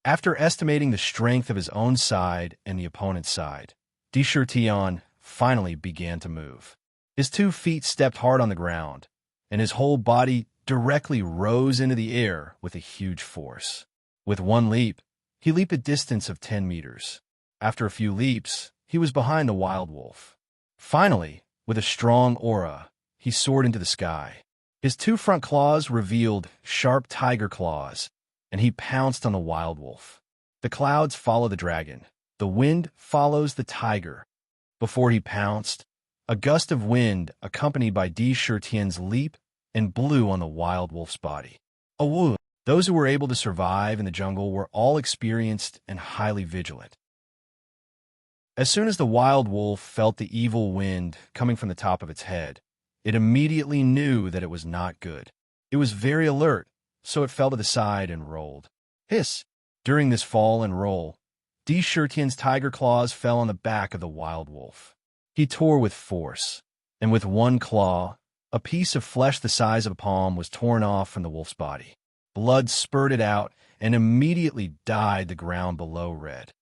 After estimating the strength of his own side and the opponent's side, Tian finally began to move. His 2 feet stepped hard on the ground, and his whole body directly rose into the air with a huge force. With one leap, he leaped a distance of 10 meters. After a few leaps, he was behind the wild wolf. Finally, with a strong aura, he soared into the sky. His 2 front claws revealed sharp tiger claws, and he pounced on the wild wolf. The clouds follow the dragon. The wind follows the tiger. Before he pounced, a gust of wind accompanied by Tian's leap and blew on the wild wolf's body. Those who were able to survive in the jungle were all experienced and highly vigilant. As soon as the wild wolf felt the evil wind coming from the top of its head, it immediately knew that it was not good. It was very alert, so it fell to the side and rolled. Hiss! During this fall and roll, Tian's tiger claws fell on the back of the wild wolf. He tore with force, and with one claw, a piece of flesh the size of a palm was torn off from the wolf's body. Blood spurted out and immediately dyed the ground below red.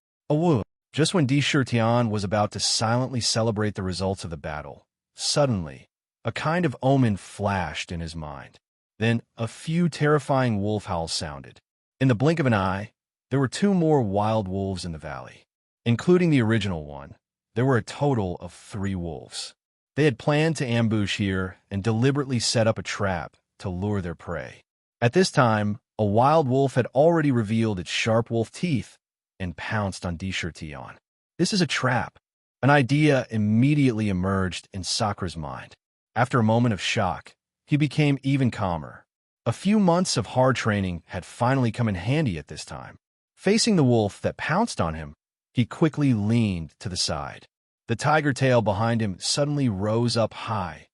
Just when Tian was about to silently celebrate the results of the battle, Suddenly, a kind of omen flashed in his mind. Then a few terrifying wolf howls sounded. In the blink of an eye, there were 2 more wild wolves in the valley. Including the original one, there were a total of 3 wolves. They had planned to ambush here and deliberately set up a trap to lure their prey. At this time, a wild wolf had already revealed its sharp wolf teeth and pounced on Dishurtion. This is a trap. An idea immediately emerged in Sakra's mind. After a moment of shock, he became even calmer. A few months of hard training had finally come in handy at this time. Facing the wolf that pounced on him, he quickly leaned to the side. The tiger tail behind him suddenly rose up high,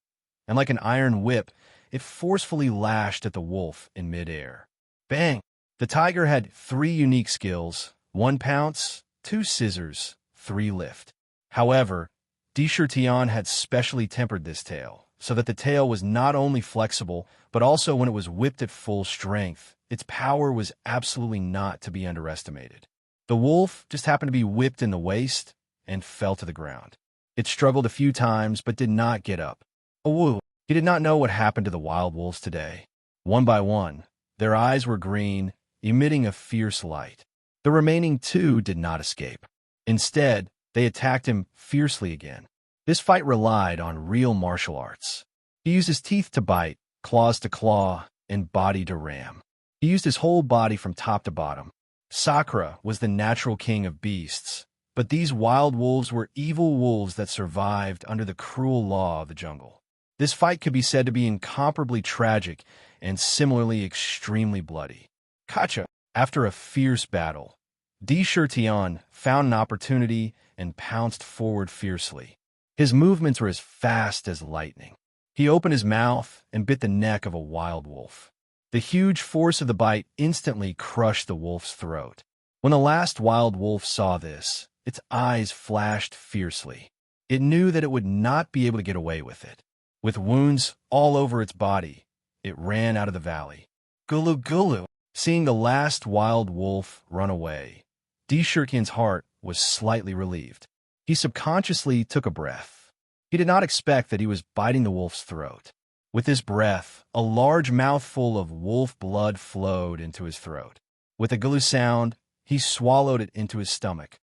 and like an iron whip, it forcefully lashed at the wolf in midair. Bang! The tiger had 3 unique skills: 1 pounce, 2 scissors, 3 lift. However, Dishurtion had specially tempered this tail, so that the tail was not only flexible, but also when it was whipped at full strength, its power was absolutely not to be underestimated. The wolf just happened to be whipped in the waist and fell to the ground. It struggled a few times, but did not get up. Awoo! He did not know what happened to the wild wolves today. One by one, their eyes were green, emitting a fierce light. The remaining 2 did not escape. Instead, they attacked him fiercely again. This fight relied on real martial arts. He used his teeth to bite, claws to claw, and body to ram. He used his whole body from top to bottom. Sakra was the natural king of beasts, but these wild wolves were evil wolves that survived under the cruel law of the jungle. This fight could be said to be incomparably tragic and similarly extremely bloody. Kacha, after a fierce battle, Dishurtion found an opportunity and pounced forward fiercely. His movements were as fast as lightning. He opened his mouth and bit the neck of a wild wolf. The huge force of the bite instantly crushed the wolf's throat. When the last wild wolf saw this, its eyes flashed fiercely. It knew that it would not be able to get away with it. With wounds all over its body, it ran out of the valley. Gulu gulu! Seeing the last wild wolf run away, Dishurtion's heart was slightly relieved. He subconsciously took a breath. He did not expect that he was biting the wolf's throat. With this breath, a large mouthful of wolf blood flowed into his throat. With a gulu sound, he swallowed it into his stomach.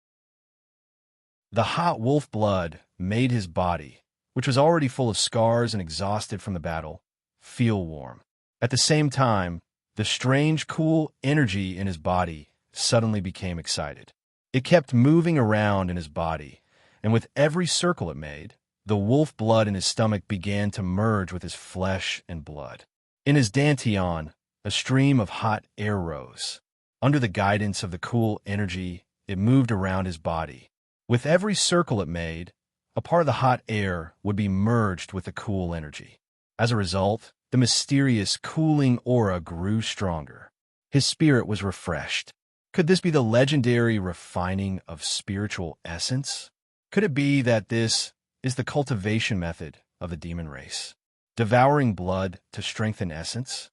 The hot wolf blood made his body, which was already full of scars and exhausted from the battle, feel warm. At the same time, the strange, cool energy in his body suddenly became excited. It kept moving around in his body, and with every circle it made, the wolf blood in his stomach began to merge with his flesh and blood. In his dantian, a stream of hot air rose. Under the guidance of the cool energy, it moved around his body. With every circle it made, a part of the hot air would be merged with the cool energy. As a result, the mysterious, cooling aura grew stronger. His spirit was refreshed. Could this be the legendary refining of spiritual essence? Could it be that this is the cultivation method of the demon race, devouring blood to strengthen essence?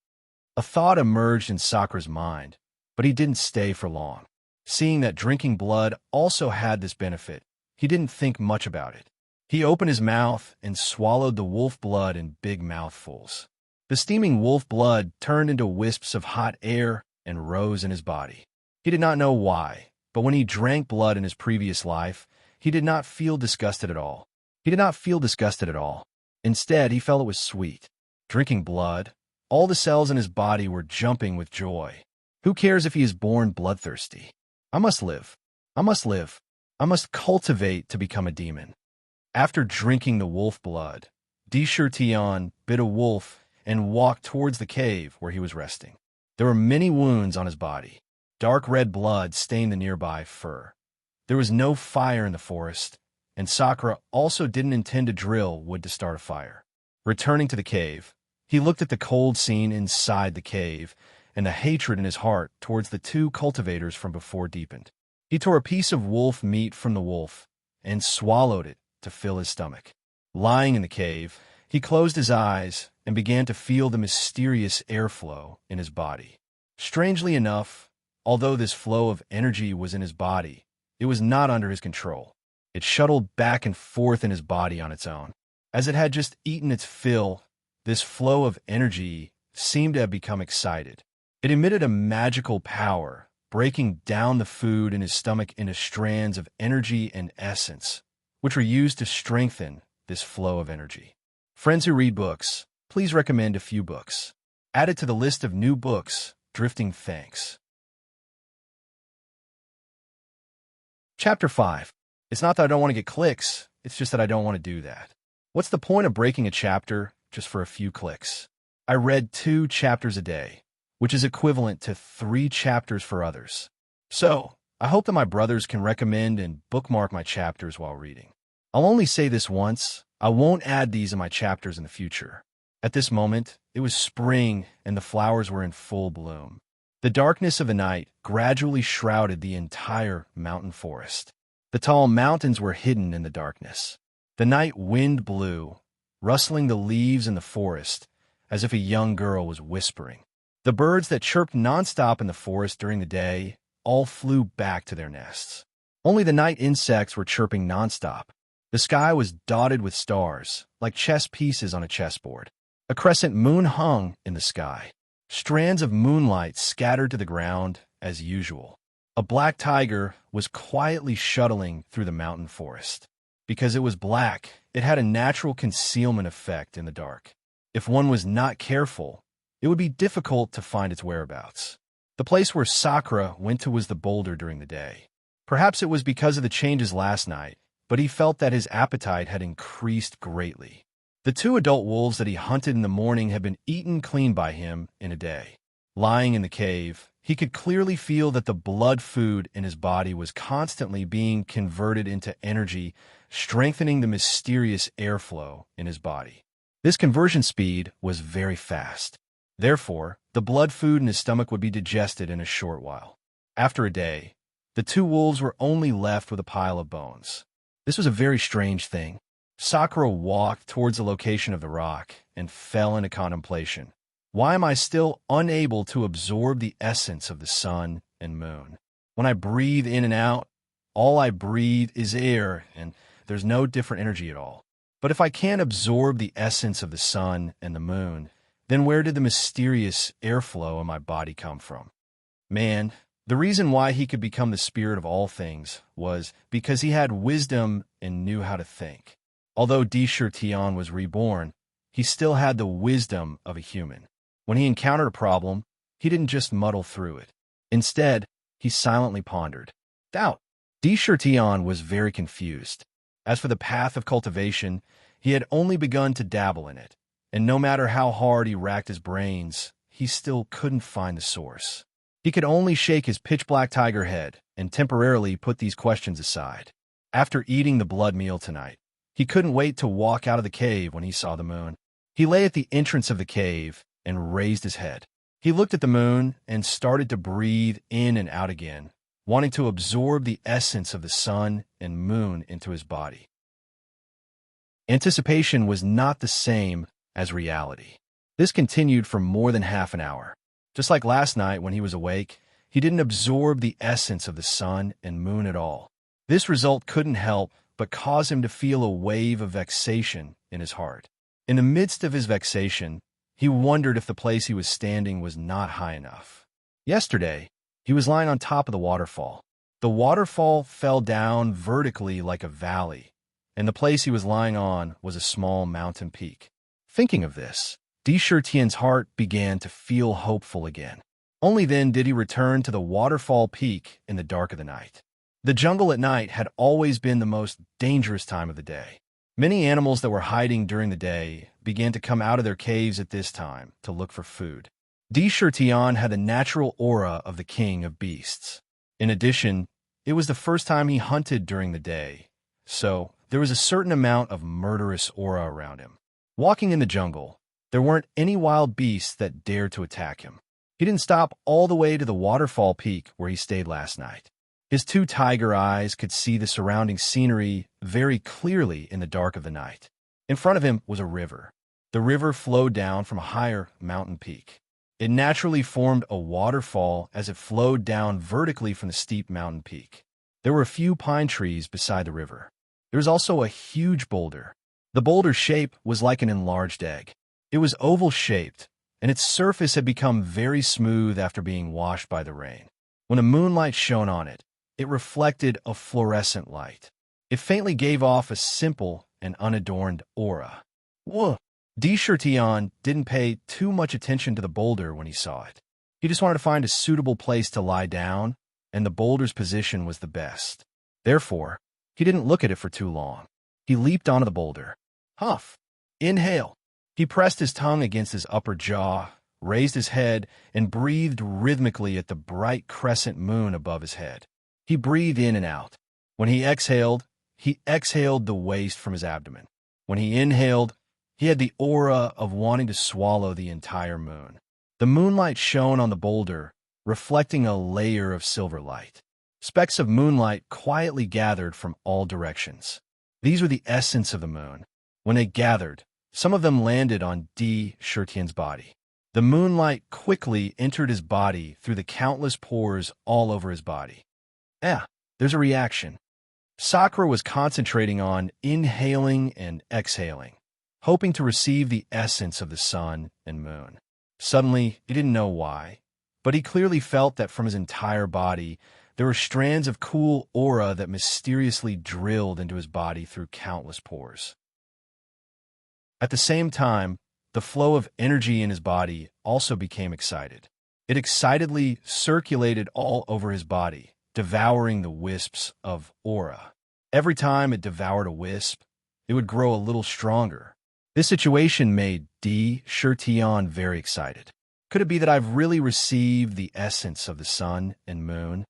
A thought emerged in Sakra's mind, but he didn't stay for long. Seeing that drinking blood also had this benefit, he didn't think much about it. He opened his mouth and swallowed the wolf blood in big mouthfuls. The steaming wolf blood turned into wisps of hot air and rose in his body. He did not know why, but when he drank blood in his previous life, he did not feel disgusted at all. Instead, he felt it was sweet. Drinking blood, all the cells in his body were jumping with joy. Who cares if he is born bloodthirsty? I must live. I must cultivate to become a demon. After drinking the wolf blood, Dishurtion bit a wolf and walked towards the cave where he was resting. There were many wounds on his body. Dark red blood stained the nearby fur. There was no fire in the forest, and Sakra also didn't intend to drill wood to start a fire. Returning to the cave, he looked at the cold scene inside the cave, and the hatred in his heart towards the 2 cultivators from before deepened. He tore a piece of wolf meat from the wolf and swallowed it to fill his stomach. Lying in the cave, he closed his eyes and began to feel the mysterious airflow in his body. Strangely enough, although this flow of energy was in his body, it was not under his control. It shuttled back and forth in his body on its own. As it had just eaten its fill, this flow of energy seemed to have become excited. It emitted a magical power, breaking down the food in his stomach into strands of energy and essence, which were used to strengthen this flow of energy. Friends who read books, please recommend a few books. Add it to the list of new books, drifting thanks. Chapter 5. It's not that I don't want to get clicks, it's just that I don't want to do that. What's the point of breaking a chapter just for a few clicks? I read 2 chapters a day, which is equivalent to 3 chapters for others. So, I hope that my brothers can recommend and bookmark my chapters while reading. I'll only say this once, I won't add these in my chapters in the future. At this moment, it was spring and the flowers were in full bloom. The darkness of the night gradually shrouded the entire mountain forest. The tall mountains were hidden in the darkness. The night wind blew, rustling the leaves in the forest as if a young girl was whispering. The birds that chirped nonstop in the forest during the day all flew back to their nests. Only the night insects were chirping nonstop. The sky was dotted with stars, like chess pieces on a chessboard. A crescent moon hung in the sky. Strands of moonlight scattered to the ground as usual. A black tiger was quietly shuttling through the mountain forest. Because it was black, it had a natural concealment effect in the dark. If one was not careful, it would be difficult to find its whereabouts. The place where Sakura went to was the boulder during the day. Perhaps it was because of the changes last night, but he felt that his appetite had increased greatly. The 2 adult wolves that he hunted in the morning had been eaten clean by him in a day. Lying in the cave, he could clearly feel that the blood food in his body was constantly being converted into energy, strengthening the mysterious airflow in his body. This conversion speed was very fast. Therefore, the blood food in his stomach would be digested in a short while. After a day, the 2 wolves were only left with a pile of bones. This was a very strange thing. Sakura walked towards the location of the rock and fell into contemplation. Why am I still unable to absorb the essence of the sun and moon? When I breathe in and out, all I breathe is air, and there's no different energy at all. But if I can't absorb the essence of the sun and the moon, then where did the mysterious airflow in my body come from? Man, the reason why he could become the spirit of all things was because he had wisdom and knew how to think. Although Tian was reborn, he still had the wisdom of a human. When he encountered a problem, he didn't just muddle through it. Instead, he silently pondered. Doubt. Tian was very confused. As for the path of cultivation, he had only begun to dabble in it, and no matter how hard he racked his brains, he still couldn't find the source. He could only shake his pitch-black tiger head and temporarily put these questions aside. After eating the blood meal tonight, he couldn't wait to walk out of the cave when he saw the moon. He lay at the entrance of the cave and raised his head. He looked at the moon and started to breathe in and out again, wanting to absorb the essence of the sun and moon into his body. Anticipation was not the same as reality. This continued for more than half an hour. Just like last night when he was awake, he didn't absorb the essence of the sun and moon at all. This result couldn't help but cause him to feel a wave of vexation in his heart. In the midst of his vexation, he wondered if the place he was standing was not high enough. Yesterday, he was lying on top of the waterfall. The waterfall fell down vertically like a valley, and the place he was lying on was a small mountain peak. Thinking of this, Tian's heart began to feel hopeful again. Only then did he return to the waterfall peak in the dark of the night. The jungle at night had always been the most dangerous time of the day. Many animals that were hiding during the day began to come out of their caves at this time to look for food. Tian had the natural aura of the king of beasts. In addition, it was the first time he hunted during the day, so there was a certain amount of murderous aura around him. Walking in the jungle, there weren't any wild beasts that dared to attack him. He didn't stop all the way to the waterfall peak where he stayed last night. His 2 tiger eyes could see the surrounding scenery very clearly in the dark of the night. In front of him was a river. The river flowed down from a higher mountain peak. It naturally formed a waterfall as it flowed down vertically from the steep mountain peak. There were a few pine trees beside the river. There was also a huge boulder. The boulder's shape was like an enlarged egg. It was oval-shaped, and its surface had become very smooth after being washed by the rain. When the moonlight shone on it, it reflected a fluorescent light. It faintly gave off a simple and unadorned aura. Whoa! Tion didn't pay too much attention to the boulder when he saw it. He just wanted to find a suitable place to lie down, and the boulder's position was the best. Therefore, he didn't look at it for too long. He leaped onto the boulder. Huff! Inhale! He pressed his tongue against his upper jaw, raised his head, and breathed rhythmically at the bright crescent moon above his head. He breathed in and out. When he exhaled the waste from his abdomen. When he inhaled, he had the aura of wanting to swallow the entire moon. The moonlight shone on the boulder, reflecting a layer of silver light. Specks of moonlight quietly gathered from all directions. These were the essence of the moon. When they gathered, some of them landed on Tian's body. The moonlight quickly entered his body through the countless pores all over his body. There's a reaction. Sakura was concentrating on inhaling and exhaling, hoping to receive the essence of the sun and moon. Suddenly, he didn't know why, but he clearly felt that from his entire body, there were strands of cool aura that mysteriously drilled into his body through countless pores. At the same time, the flow of energy in his body also became excited. It excitedly circulated all over his body, devouring the wisps of aura. Every time it devoured a wisp, it would grow a little stronger. This situation made Tian very excited. Could it be that I've really received the essence of the sun and moon?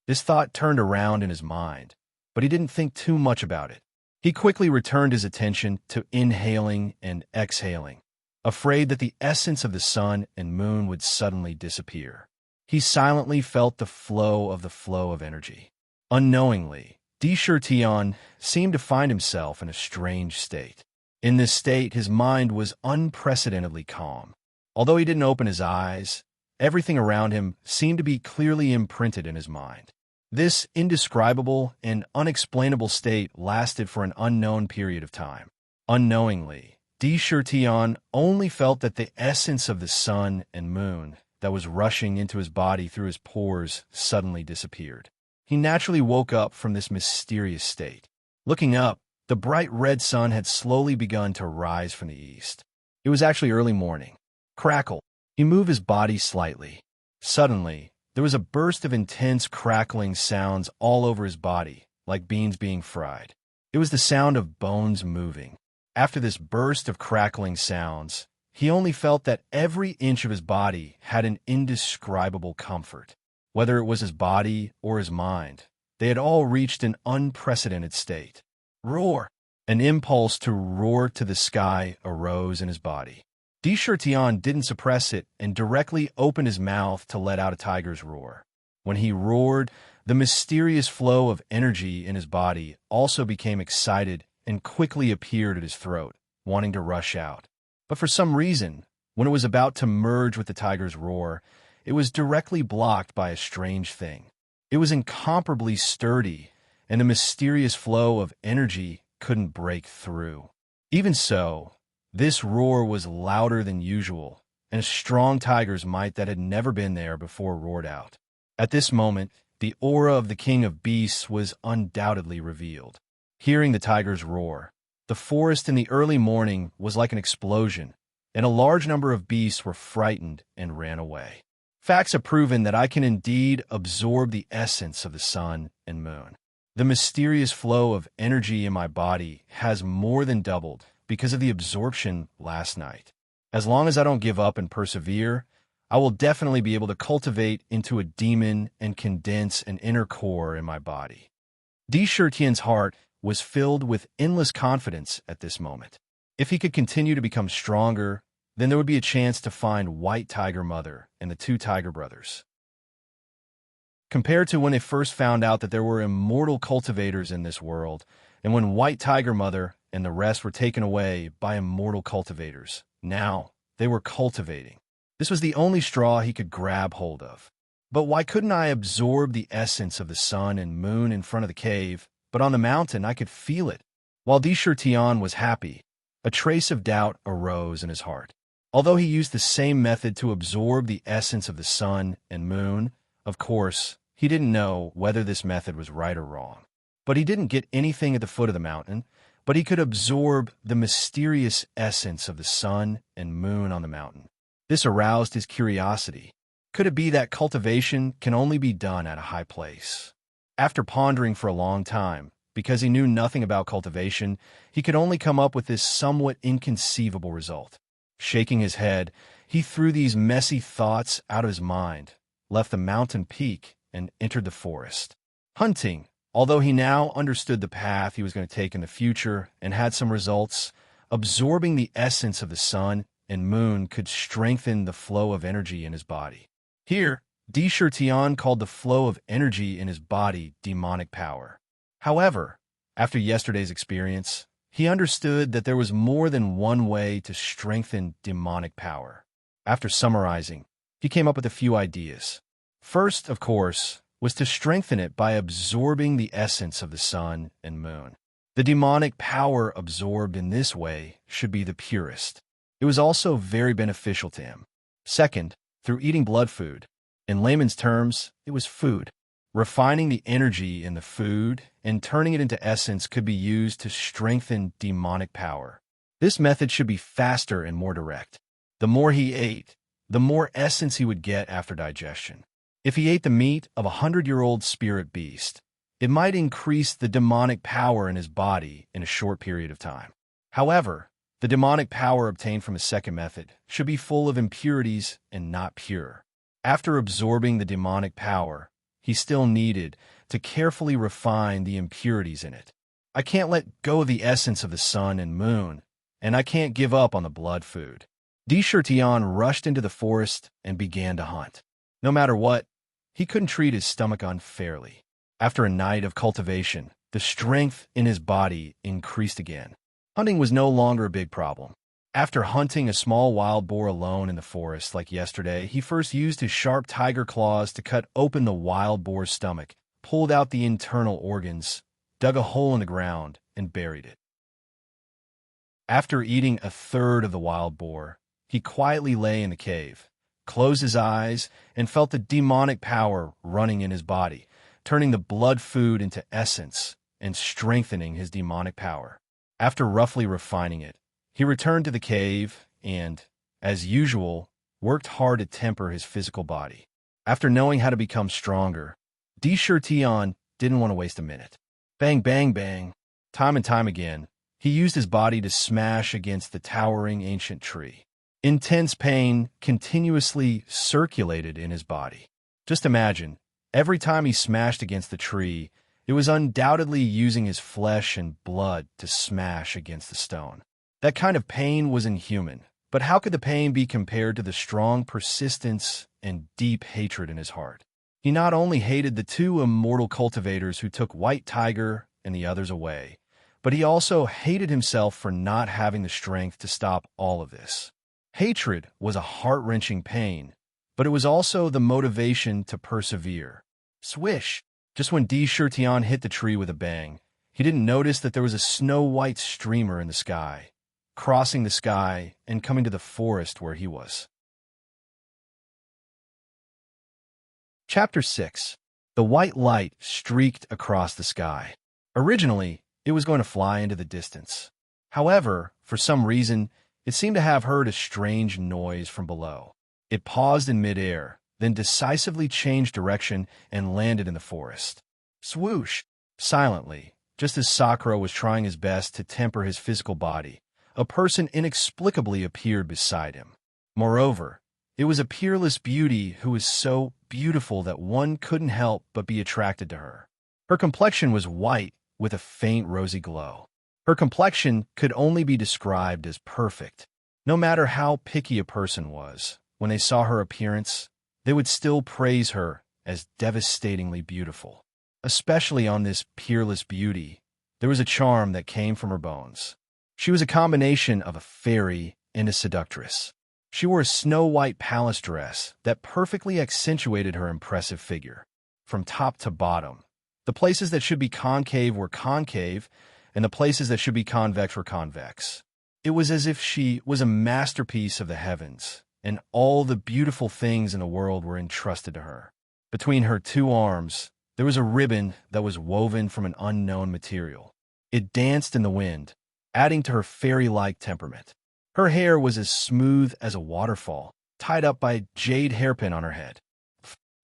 This thought turned around in his mind, but he didn't think too much about it. He quickly returned his attention to inhaling and exhaling, afraid that the essence of the sun and moon would suddenly disappear. He silently felt the flow of energy. Unknowingly, Tian seemed to find himself in a strange state. In this state, his mind was unprecedentedly calm. Although he didn't open his eyes, everything around him seemed to be clearly imprinted in his mind. This indescribable and unexplainable state lasted for an unknown period of time. Unknowingly, Tian only felt that the essence of the sun and moon that was rushing into his body through his pores suddenly disappeared. He naturally woke up from this mysterious state. Looking up, the bright red sun had slowly begun to rise from the east. It was actually early morning. Crackle. He moved his body slightly. Suddenly, there was a burst of intense crackling sounds all over his body, like beans being fried. It was the sound of bones moving. After this burst of crackling sounds, he only felt that every inch of his body had an indescribable comfort. Whether it was his body or his mind, they had all reached an unprecedented state. Roar! An impulse to roar to the sky arose in his body. Tian didn't suppress it and directly opened his mouth to let out a tiger's roar. When he roared, the mysterious flow of energy in his body also became excited and quickly appeared at his throat, wanting to rush out. But for some reason, when it was about to merge with the tiger's roar, it was directly blocked by a strange thing. It was incomparably sturdy, and the mysterious flow of energy couldn't break through. Even so, this roar was louder than usual, and a strong tiger's might that had never been there before roared out. At this moment, the aura of the king of beasts was undoubtedly revealed. Hearing the tiger's roar, the forest in the early morning was like an explosion, and a large number of beasts were frightened and ran away. Facts have proven that I can indeed absorb the essence of the sun and moon. The mysterious flow of energy in my body has more than doubled because of the absorption last night. As long as I don't give up and persevere, I will definitely be able to cultivate into a demon and condense an inner core in my body. Tian's heart was filled with endless confidence at this moment. If he could continue to become stronger, then there would be a chance to find White Tiger Mother and the two Tiger Brothers. Compared to when they first found out that there were immortal cultivators in this world, and when White Tiger Mother and the rest were taken away by immortal cultivators, now they were cultivating. This was the only straw he could grab hold of. But why couldn't I absorb the essence of the sun and moon in front of the cave, but on the mountain I could feel it? While Tian was happy, a trace of doubt arose in his heart. Although he used the same method to absorb the essence of the sun and moon, of course, he didn't know whether this method was right or wrong. But he didn't get anything at the foot of the mountain, but he could absorb the mysterious essence of the sun and moon on the mountain. This aroused his curiosity. Could it be that cultivation can only be done at a high place? After pondering for a long time, because he knew nothing about cultivation, he could only come up with this somewhat inconceivable result. Shaking his head, he threw these messy thoughts out of his mind, left the mountain peak, and entered the forest. Hunting, although he now understood the path he was going to take in the future and had some results, absorbing the essence of the sun and moon could strengthen the flow of energy in his body. Here, Tian called the flow of energy in his body demonic power. However, after yesterday's experience, he understood that there was more than one way to strengthen demonic power. After summarizing, he came up with a few ideas. First, of course, was to strengthen it by absorbing the essence of the sun and moon. The demonic power absorbed in this way should be the purest. It was also very beneficial to him. Second, through eating blood food. In layman's terms, it was food. Refining the energy in the food and turning it into essence could be used to strengthen demonic power. This method should be faster and more direct. The more he ate, the more essence he would get after digestion. If he ate the meat of a 100-year-old spirit beast, it might increase the demonic power in his body in a short period of time. However, the demonic power obtained from a second method should be full of impurities and not pure. After absorbing the demonic power, he still needed to carefully refine the impurities in it. I can't let go of the essence of the sun and moon, and I can't give up on the blood food. Tian rushed into the forest and began to hunt. No matter what, he couldn't treat his stomach unfairly. After a night of cultivation, the strength in his body increased again. Hunting was no longer a big problem. After hunting a small wild boar alone in the forest like yesterday, he first used his sharp tiger claws to cut open the wild boar's stomach, pulled out the internal organs, dug a hole in the ground, and buried it. After eating a third of the wild boar, he quietly lay in the cave, closed his eyes, and felt the demonic power running in his body, turning the blood food into essence and strengthening his demonic power. After roughly refining it, he returned to the cave and, as usual, worked hard to temper his physical body. After knowing how to become stronger, Tian didn't want to waste a minute. Bang, bang, bang. Time and time again, he used his body to smash against the towering ancient tree. Intense pain continuously circulated in his body. Just imagine, every time he smashed against the tree, it was undoubtedly using his flesh and blood to smash against the stone. That kind of pain was inhuman, but how could the pain be compared to the strong persistence and deep hatred in his heart? He not only hated the two immortal cultivators who took White Tiger and the others away, but he also hated himself for not having the strength to stop all of this. Hatred was a heart-wrenching pain, but it was also the motivation to persevere. Swish! Just when Tian hit the tree with a bang, he didn't notice that there was a snow-white streamer in the sky, crossing the sky and coming to the forest where he was. Chapter 6. The white light streaked across the sky. Originally, it was going to fly into the distance. However, for some reason, it seemed to have heard a strange noise from below. It paused in midair, then decisively changed direction and landed in the forest. Swoosh! Silently, just as Sakura was trying his best to temper his physical body, a person inexplicably appeared beside him. Moreover, it was a peerless beauty who was so beautiful that one couldn't help but be attracted to her. Her complexion was white with a faint rosy glow. Her complexion could only be described as perfect. No matter how picky a person was, when they saw her appearance, they would still praise her as devastatingly beautiful. Especially on this peerless beauty, there was a charm that came from her bones. She was a combination of a fairy and a seductress. She wore a snow-white palace dress that perfectly accentuated her impressive figure. From top to bottom, the places that should be concave were concave, and the places that should be convex were convex. It was as if she was a masterpiece of the heavens, and all the beautiful things in the world were entrusted to her. Between her two arms, there was a ribbon that was woven from an unknown material. It danced in the wind, adding to her fairy-like temperament. Her hair was as smooth as a waterfall, tied up by a jade hairpin on her head.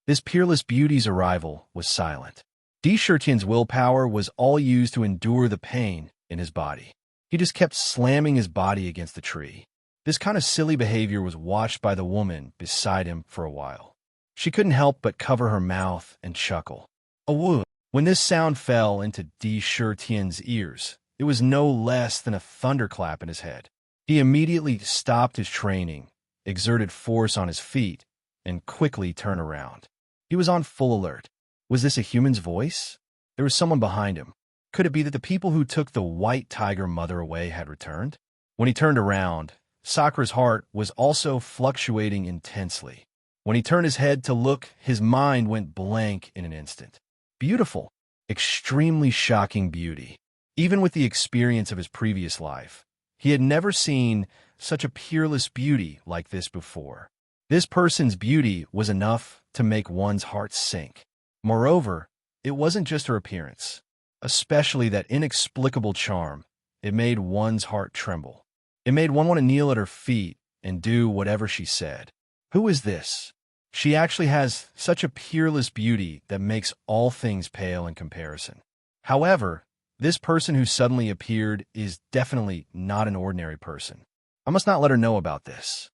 This peerless beauty's arrival was silent. Shurtian's willpower was all used to endure the pain in his body. He just kept slamming his body against the tree. This kind of silly behavior was watched by the woman beside him for a while. She couldn't help but cover her mouth and chuckle. A woo! When this sound fell into Shurtian's ears, it was no less than a thunderclap in his head. He immediately stopped his training, exerted force on his feet, and quickly turned around. He was on full alert. Was this a human's voice? There was someone behind him. Could it be that the people who took the white tiger mother away had returned? When he turned around, Sakura's heart was also fluctuating intensely. When he turned his head to look, his mind went blank in an instant. Beautiful, extremely shocking beauty. Even with the experience of his previous life, he had never seen such a peerless beauty like this before. This person's beauty was enough to make one's heart sink. Moreover, it wasn't just her appearance, especially that inexplicable charm. It made one's heart tremble. It made one want to kneel at her feet and do whatever she said. Who is this? She actually has such a peerless beauty that makes all things pale in comparison. However, this person who suddenly appeared is definitely not an ordinary person. I must not let her know about this.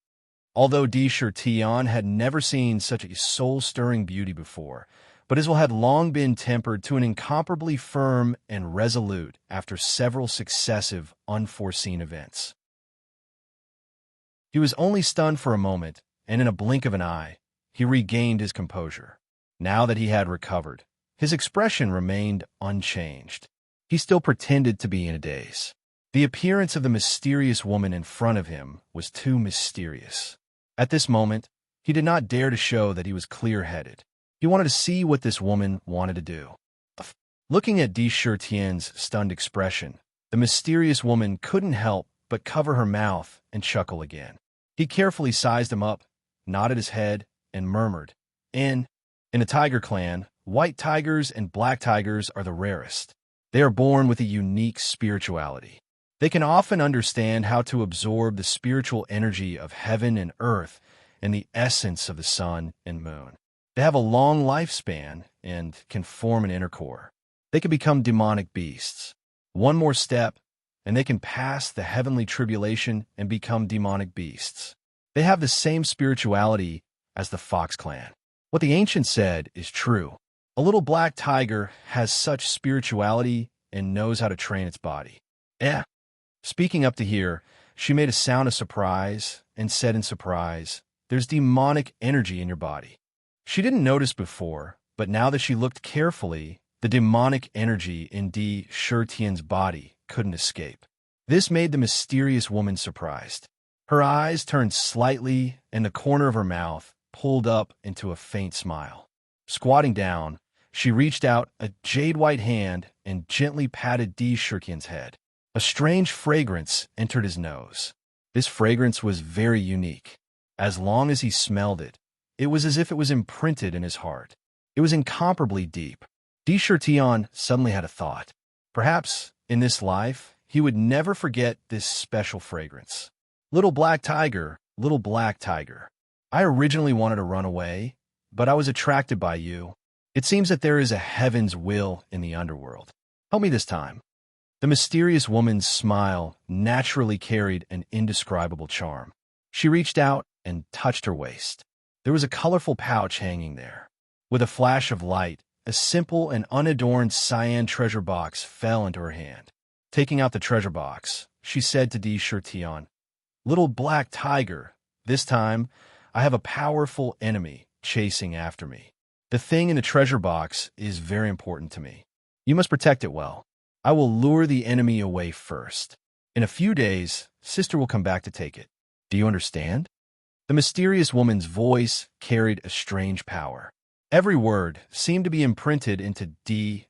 Although Shurtian had never seen such a soul-stirring beauty before, but Iswell had long been tempered to an incomparably firm and resolute after several successive, unforeseen events. He was only stunned for a moment, and in a blink of an eye, he regained his composure. Now that he had recovered, his expression remained unchanged. He still pretended to be in a daze. The appearance of the mysterious woman in front of him was too mysterious. At this moment, he did not dare to show that he was clear-headed. He wanted to see what this woman wanted to do. Looking at Shurtian's stunned expression, the mysterious woman couldn't help but cover her mouth and chuckle again. He carefully sized him up, nodded his head, and murmured, In a tiger clan, white tigers and black tigers are the rarest. They are born with a unique spirituality. They can often understand how to absorb the spiritual energy of heaven and earth and the essence of the sun and moon. They have a long lifespan and can form an inner core. They can become demonic beasts. One more step, and they can pass the heavenly tribulation and become demonic beasts. They have the same spirituality as the Fox clan. What the ancient said is true. A little black tiger has such spirituality and knows how to train its body. Speaking up to here, she made a sound of surprise and said in surprise, There's demonic energy in your body. She didn't notice before, but now that she looked carefully, the demonic energy in Shurtian's body couldn't escape. This made the mysterious woman surprised. Her eyes turned slightly, and the corner of her mouth pulled up into a faint smile. Squatting down, she reached out a jade-white hand and gently patted Shurtian's head. A strange fragrance entered his nose. This fragrance was very unique. As long as he smelled it, it was as if it was imprinted in his heart. It was incomparably deep. Shurtian suddenly had a thought. Perhaps, in this life, he would never forget this special fragrance. Little black tiger, little black tiger. I originally wanted to run away, but I was attracted by you. It seems that there is a heaven's will in the underworld. Help me this time. The mysterious woman's smile naturally carried an indescribable charm. She reached out and touched her waist. There was a colorful pouch hanging there. With a flash of light, a simple and unadorned cyan treasure box fell into her hand. Taking out the treasure box, she said to Shurtian, Little black tiger, this time I have a powerful enemy chasing after me. The thing in the treasure box is very important to me. You must protect it well. I will lure the enemy away first. In a few days, Sister will come back to take it. Do you understand? The mysterious woman's voice carried a strange power. Every word seemed to be imprinted into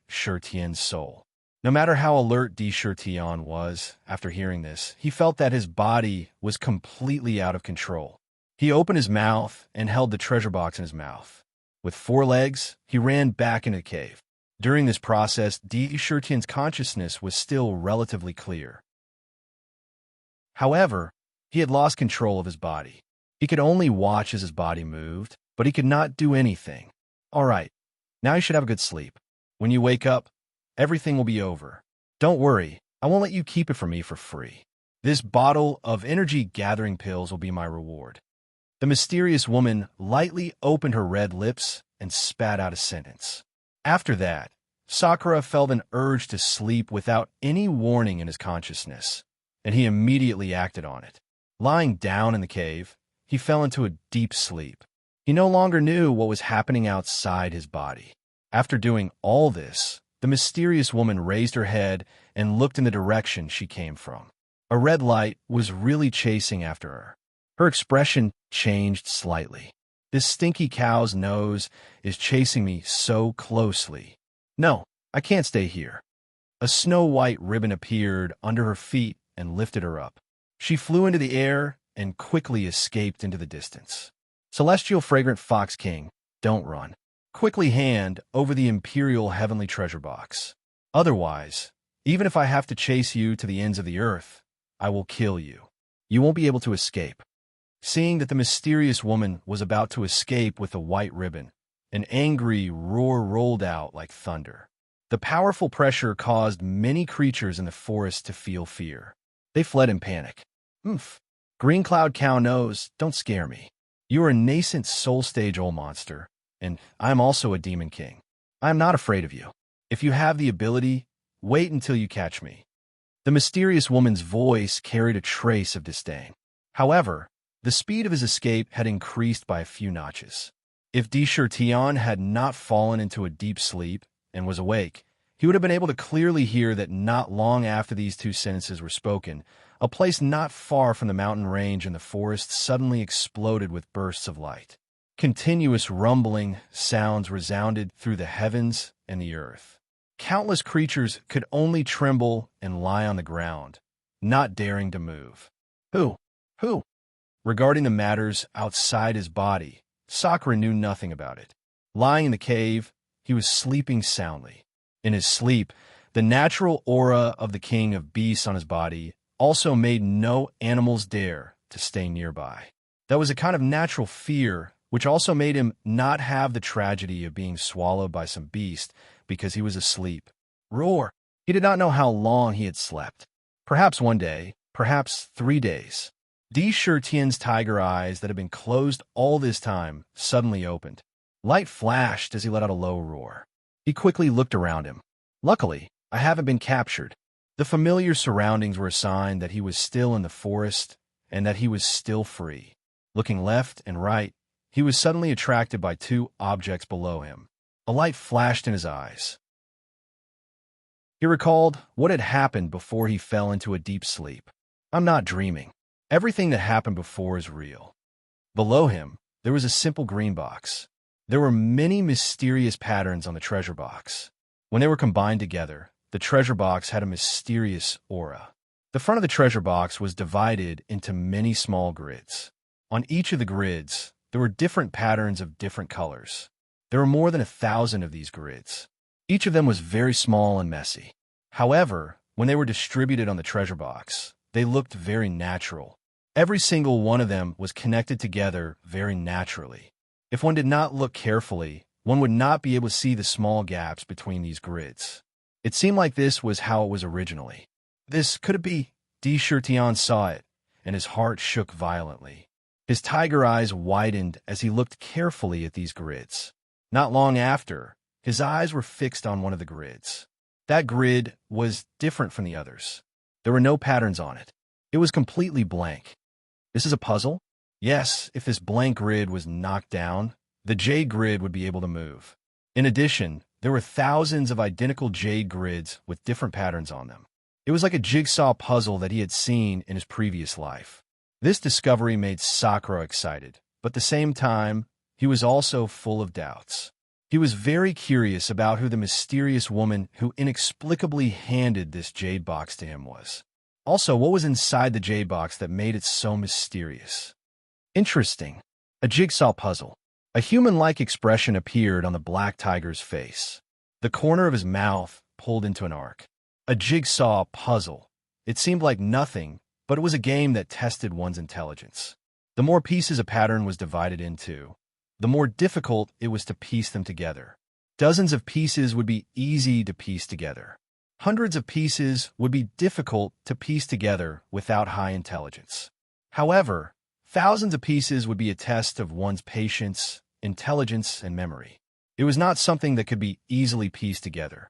Shurtian's soul. No matter how alert Tion was after hearing this, he felt that his body was completely out of control. He opened his mouth and held the treasure box in his mouth. With 4 legs, he ran back into the cave. During this process, Tian's consciousness was still relatively clear. However, he had lost control of his body. He could only watch as his body moved, but he could not do anything. All right, now you should have a good sleep. When you wake up, everything will be over. Don't worry, I won't let you keep it from me for free. This bottle of energy-gathering pills will be my reward. The mysterious woman lightly opened her red lips and spat out a sentence. After that, Sakura felt an urge to sleep without any warning in his consciousness, and he immediately acted on it. Lying down in the cave, he fell into a deep sleep. He no longer knew what was happening outside his body. After doing all this, the mysterious woman raised her head and looked in the direction she came from. A red light was really chasing after her. Her expression changed slightly. This stinky cow's nose is chasing me so closely. No, I can't stay here. A snow-white ribbon appeared under her feet and lifted her up. She flew into the air and quickly escaped into the distance. Celestial Fragrant Fox King, don't run. Quickly hand over the Imperial Heavenly Treasure Box. Otherwise, even if I have to chase you to the ends of the earth, I will kill you. You won't be able to escape. Seeing that the mysterious woman was about to escape with the white ribbon, an angry roar rolled out like thunder. The powerful pressure caused many creatures in the forest to feel fear. They fled in panic. Oomph. Green Cloud Cow Nose, don't scare me. You are a nascent soul stage old monster, and I am also a demon king. I am not afraid of you. If you have the ability, wait until you catch me. The mysterious woman's voice carried a trace of disdain. However, the speed of his escape had increased by a few notches. If Tion had not fallen into a deep sleep and was awake, he would have been able to clearly hear that not long after these 2 sentences were spoken, a place not far from the mountain range in the forest suddenly exploded with bursts of light. Continuous rumbling sounds resounded through the heavens and the earth. Countless creatures could only tremble and lie on the ground, not daring to move. Who? Regarding the matters outside his body, Sakura knew nothing about it. Lying in the cave, he was sleeping soundly. In his sleep, the natural aura of the king of beasts on his body also made no animals dare to stay nearby. That was a kind of natural fear, which also made him not have the tragedy of being swallowed by some beast because he was asleep. Roar! He did not know how long he had slept. Perhaps 1 day, perhaps 3 days. Tian's tiger eyes that had been closed all this time suddenly opened. Light flashed as he let out a low roar. He quickly looked around him. Luckily, I haven't been captured. The familiar surroundings were a sign that he was still in the forest and that he was still free. Looking left and right, he was suddenly attracted by 2 objects below him. A light flashed in his eyes. He recalled what had happened before he fell into a deep sleep. I'm not dreaming. Everything that happened before is real. Below him, there was a simple green box. There were many mysterious patterns on the treasure box. When they were combined together, the treasure box had a mysterious aura. The front of the treasure box was divided into many small grids. On each of the grids, there were different patterns of different colors. There were more than 1,000 of these grids. Each of them was very small and messy. However, when they were distributed on the treasure box, they looked very natural. Every single one of them was connected together very naturally. If one did not look carefully, one would not be able to see the small gaps between these grids. It seemed like this was how it was originally. This could it be? Tian saw it, and his heart shook violently. His tiger eyes widened as he looked carefully at these grids. Not long after, his eyes were fixed on one of the grids. That grid was different from the others. There were no patterns on it. It was completely blank. This is a puzzle? Yes, if this blank grid was knocked down, the jade grid would be able to move. In addition, there were thousands of identical jade grids with different patterns on them. It was like a jigsaw puzzle that he had seen in his previous life. This discovery made Sakura excited, but at the same time, he was also full of doubts. He was very curious about who the mysterious woman who inexplicably handed this jade box to him was. Also, what was inside the jade box that made it so mysterious? Interesting. A jigsaw puzzle. A human-like expression appeared on the black tiger's face. The corner of his mouth pulled into an arc. A jigsaw puzzle. It seemed like nothing, but it was a game that tested one's intelligence. The more pieces a pattern was divided into, the more difficult it was to piece them together. Dozens of pieces would be easy to piece together. Hundreds of pieces would be difficult to piece together without high intelligence. However, thousands of pieces would be a test of one's patience, intelligence, and memory. It was not something that could be easily pieced together.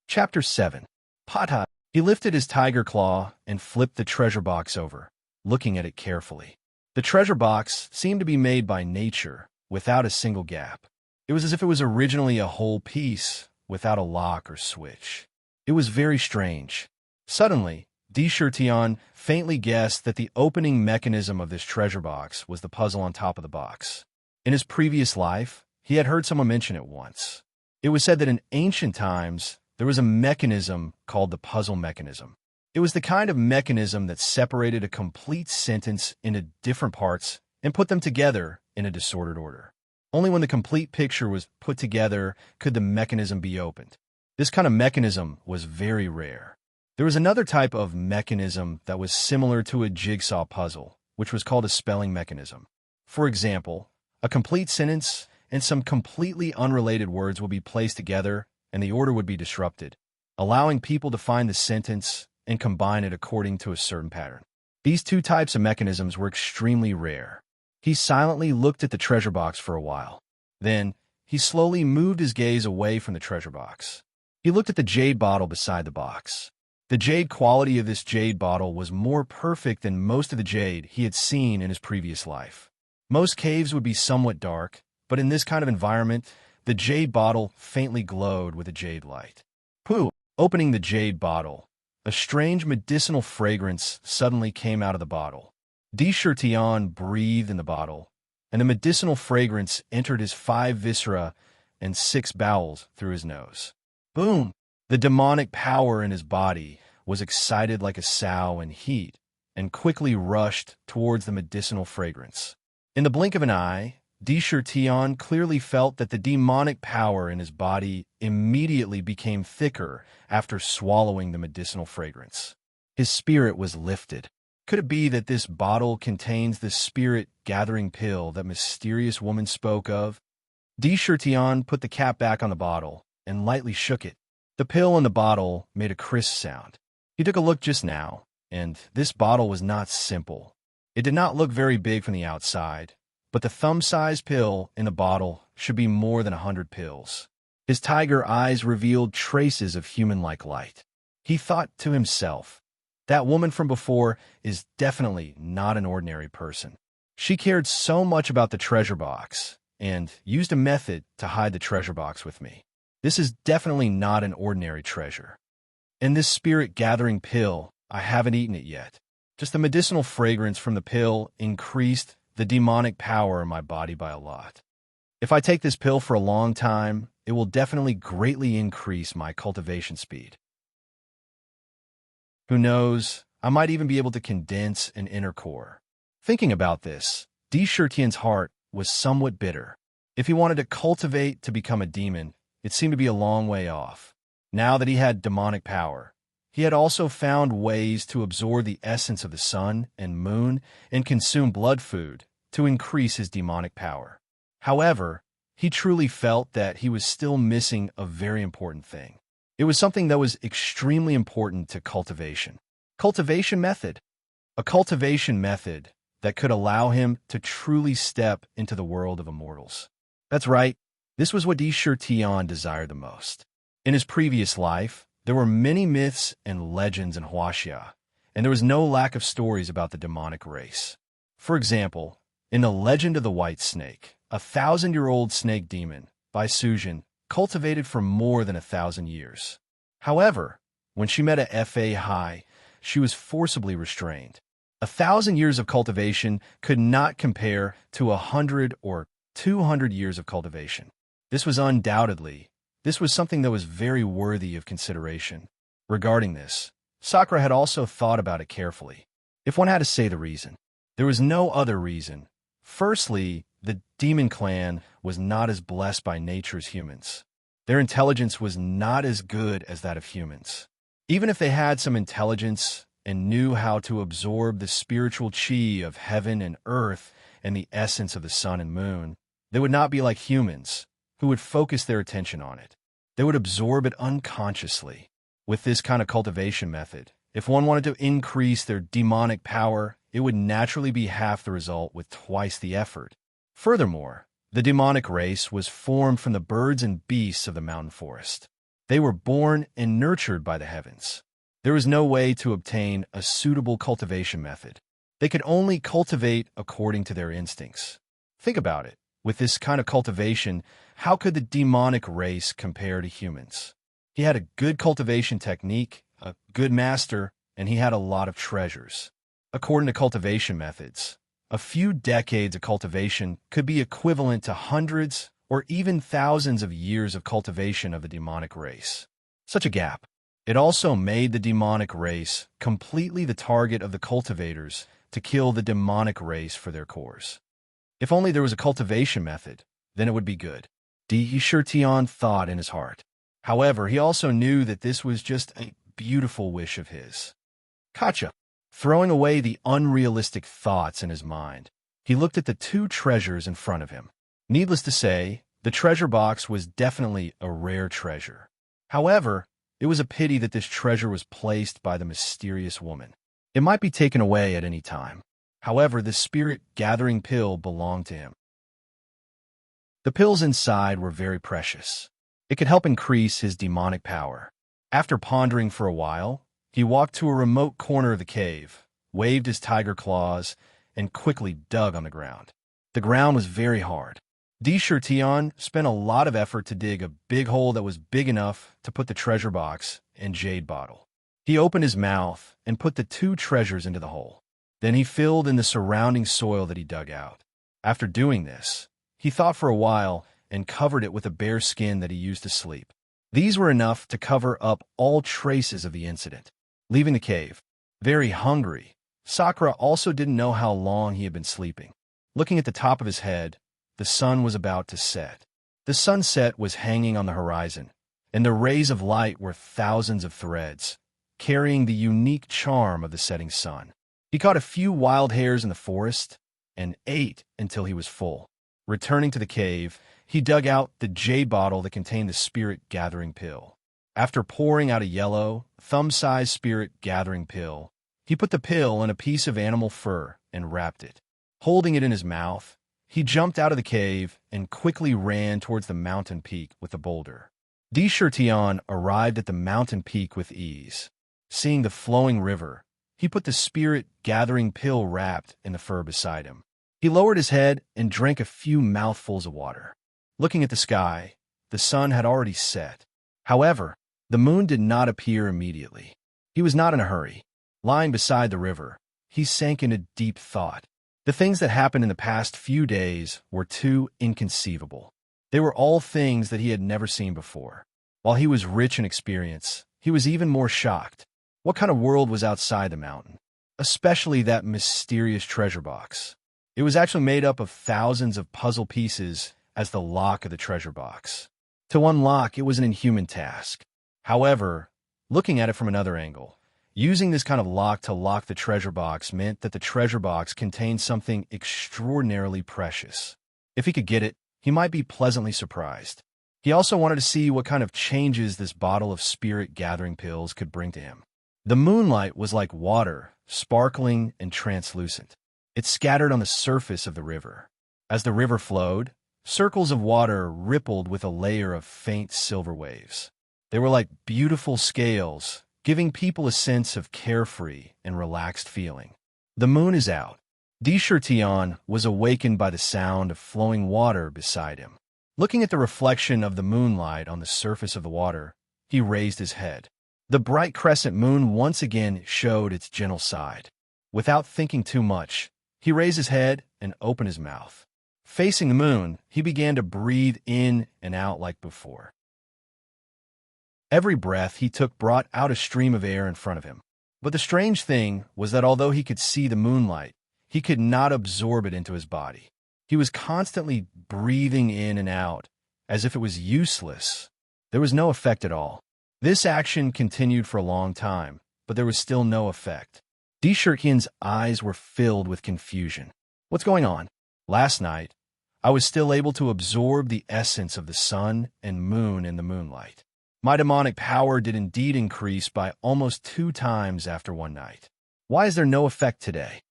Chapter 7. Pata. He lifted his tiger claw and flipped the treasure box over, looking at it carefully. The treasure box seemed to be made by nature, without a single gap. It was as if it was originally a whole piece, without a lock or switch. It was very strange. Suddenly, Tion faintly guessed that the opening mechanism of this treasure box was the puzzle on top of the box. In his previous life, he had heard someone mention it once. It was said that in ancient times, there was a mechanism called the puzzle mechanism. It was the kind of mechanism that separated a complete sentence into different parts and put them together in a disordered order. Only when the complete picture was put together could the mechanism be opened. This kind of mechanism was very rare. There was another type of mechanism that was similar to a jigsaw puzzle, which was called a spelling mechanism. For example, a complete sentence and some completely unrelated words would be placed together and the order would be disrupted, allowing people to find the sentence and combine it according to a certain pattern. These two types of mechanisms were extremely rare. He silently looked at the treasure box for a while. Then, he slowly moved his gaze away from the treasure box. He looked at the jade bottle beside the box. The jade quality of this jade bottle was more perfect than most of the jade he had seen in his previous life. Most caves would be somewhat dark, but in this kind of environment, the jade bottle faintly glowed with a jade light. Pooh! Opening the jade bottle, a strange medicinal fragrance suddenly came out of the bottle. Tion breathed in the bottle, and the medicinal fragrance entered his 5 viscera and 6 bowels through his nose. Boom! The demonic power in his body was excited like a sow in heat and quickly rushed towards the medicinal fragrance. In the blink of an eye, Tion clearly felt that the demonic power in his body immediately became thicker after swallowing the medicinal fragrance. His spirit was lifted. Could it be that this bottle contains the spirit-gathering pill that mysterious woman spoke of? Tion put the cap back on the bottle and lightly shook it. The pill in the bottle made a crisp sound. He took a look just now, and this bottle was not simple. It did not look very big from the outside, but the thumb-sized pill in the bottle should be more than 100 pills. His tiger eyes revealed traces of human-like light. He thought to himself, that woman from before is definitely not an ordinary person. She cared so much about the treasure box and used a method to hide the treasure box with me. This is definitely not an ordinary treasure. And this spirit-gathering pill, I haven't eaten it yet. Just the medicinal fragrance from the pill increased the demonic power in my body by a lot. If I take this pill for a long time, it will definitely greatly increase my cultivation speed. Who knows, I might even be able to condense an inner core. Thinking about this, Tion's heart was somewhat bitter. If he wanted to cultivate to become a demon, it seemed to be a long way off. Now that he had demonic power, he had also found ways to absorb the essence of the sun and moon and consume blood food to increase his demonic power. However, he truly felt that he was still missing a very important thing. It was something that was extremely important to cultivation. Cultivation method. A cultivation method that could allow him to truly step into the world of immortals. That's right, this was what Tion desired the most. In his previous life, there were many myths and legends in Huaxia, and there was no lack of stories about the demonic race. For example, in the legend of the White Snake, a 1,000-year-old snake demon, by Sujin, cultivated for more than 1,000 years. However, when she met a Fa High, she was forcibly restrained. 1,000 years of cultivation could not compare to 100 or 200 years of cultivation. This was something that was very worthy of consideration. Regarding this, Sakura had also thought about it carefully. If one had to say the reason, there was no other reason. Firstly, the demon clan was not as blessed by nature as humans. Their intelligence was not as good as that of humans. Even if they had some intelligence and knew how to absorb the spiritual chi of heaven and earth and the essence of the sun and moon, they would not be like humans, who would focus their attention on it. They would absorb it unconsciously. With this kind of cultivation method, if one wanted to increase their demonic power, it would naturally be half the result with twice the effort. Furthermore, the demonic race was formed from the birds and beasts of the mountain forest. They were born and nurtured by the heavens. There was no way to obtain a suitable cultivation method. They could only cultivate according to their instincts. Think about it. With this kind of cultivation, how could the demonic race compare to humans? He had a good cultivation technique, a good master, and he had a lot of treasures. According to cultivation methods, a few decades of cultivation could be equivalent to hundreds or even thousands of years of cultivation of the demonic race. Such a gap. It also made the demonic race completely the target of the cultivators to kill the demonic race for their cores. If only there was a cultivation method, then it would be good. Shurtion thought in his heart. However, he also knew that this was just a beautiful wish of his. Kacha. Throwing away the unrealistic thoughts in his mind, he looked at the two treasures in front of him. Needless to say, the treasure box was definitely a rare treasure. However, it was a pity that this treasure was placed by the mysterious woman. It might be taken away at any time. However, the spirit-gathering pill belonged to him. The pills inside were very precious. It could help increase his demonic power. After pondering for a while, he walked to a remote corner of the cave, waved his tiger claws, and quickly dug on the ground. The ground was very hard. Shurtion spent a lot of effort to dig a big hole that was big enough to put the treasure box and jade bottle. He opened his mouth and put the two treasures into the hole. Then he filled in the surrounding soil that he dug out. After doing this, he thought for a while and covered it with a bear skin that he used to sleep. These were enough to cover up all traces of the incident. Leaving the cave, very hungry, Sakura also didn't know how long he had been sleeping. Looking at the top of his head, the sun was about to set. The sunset was hanging on the horizon, and the rays of light were thousands of threads, carrying the unique charm of the setting sun. He caught a few wild hares in the forest and ate until he was full. Returning to the cave, he dug out the jade bottle that contained the spirit-gathering pill. After pouring out a yellow, thumb-sized spirit-gathering pill, he put the pill in a piece of animal fur and wrapped it. Holding it in his mouth, he jumped out of the cave and quickly ran towards the mountain peak with the boulder. Shurtion arrived at the mountain peak with ease. Seeing the flowing river, he put the spirit-gathering pill wrapped in the fur beside him. He lowered his head and drank a few mouthfuls of water. Looking at the sky, the sun had already set. However, the moon did not appear immediately. He was not in a hurry. Lying beside the river, he sank into deep thought. The things that happened in the past few days were too inconceivable. They were all things that he had never seen before. While he was rich in experience, he was even more shocked. What kind of world was outside the mountain? Especially that mysterious treasure box. It was actually made up of thousands of puzzle pieces as the lock of the treasure box. To unlock, it was an inhuman task. However, looking at it from another angle, using this kind of lock to lock the treasure box meant that the treasure box contained something extraordinarily precious. If he could get it, he might be pleasantly surprised. He also wanted to see what kind of changes this bottle of spirit-gathering pills could bring to him. The moonlight was like water, sparkling and translucent. It scattered on the surface of the river. As the river flowed, circles of water rippled with a layer of faint silver waves. They were like beautiful scales, giving people a sense of carefree and relaxed feeling. The moon is out. Shurtion was awakened by the sound of flowing water beside him. Looking at the reflection of the moonlight on the surface of the water, he raised his head. The bright crescent moon once again showed its gentle side. Without thinking too much, he raised his head and opened his mouth. Facing the moon, he began to breathe in and out like before. Every breath he took brought out a stream of air in front of him. But the strange thing was that although he could see the moonlight, he could not absorb it into his body. He was constantly breathing in and out, as if it was useless. There was no effect at all. This action continued for a long time, but there was still no effect. Shirtian's eyes were filled with confusion. What's going on? Last night, I was still able to absorb the essence of the sun and moon in the moonlight. My demonic power did indeed increase by almost 2 times after one night. Why is there no effect today?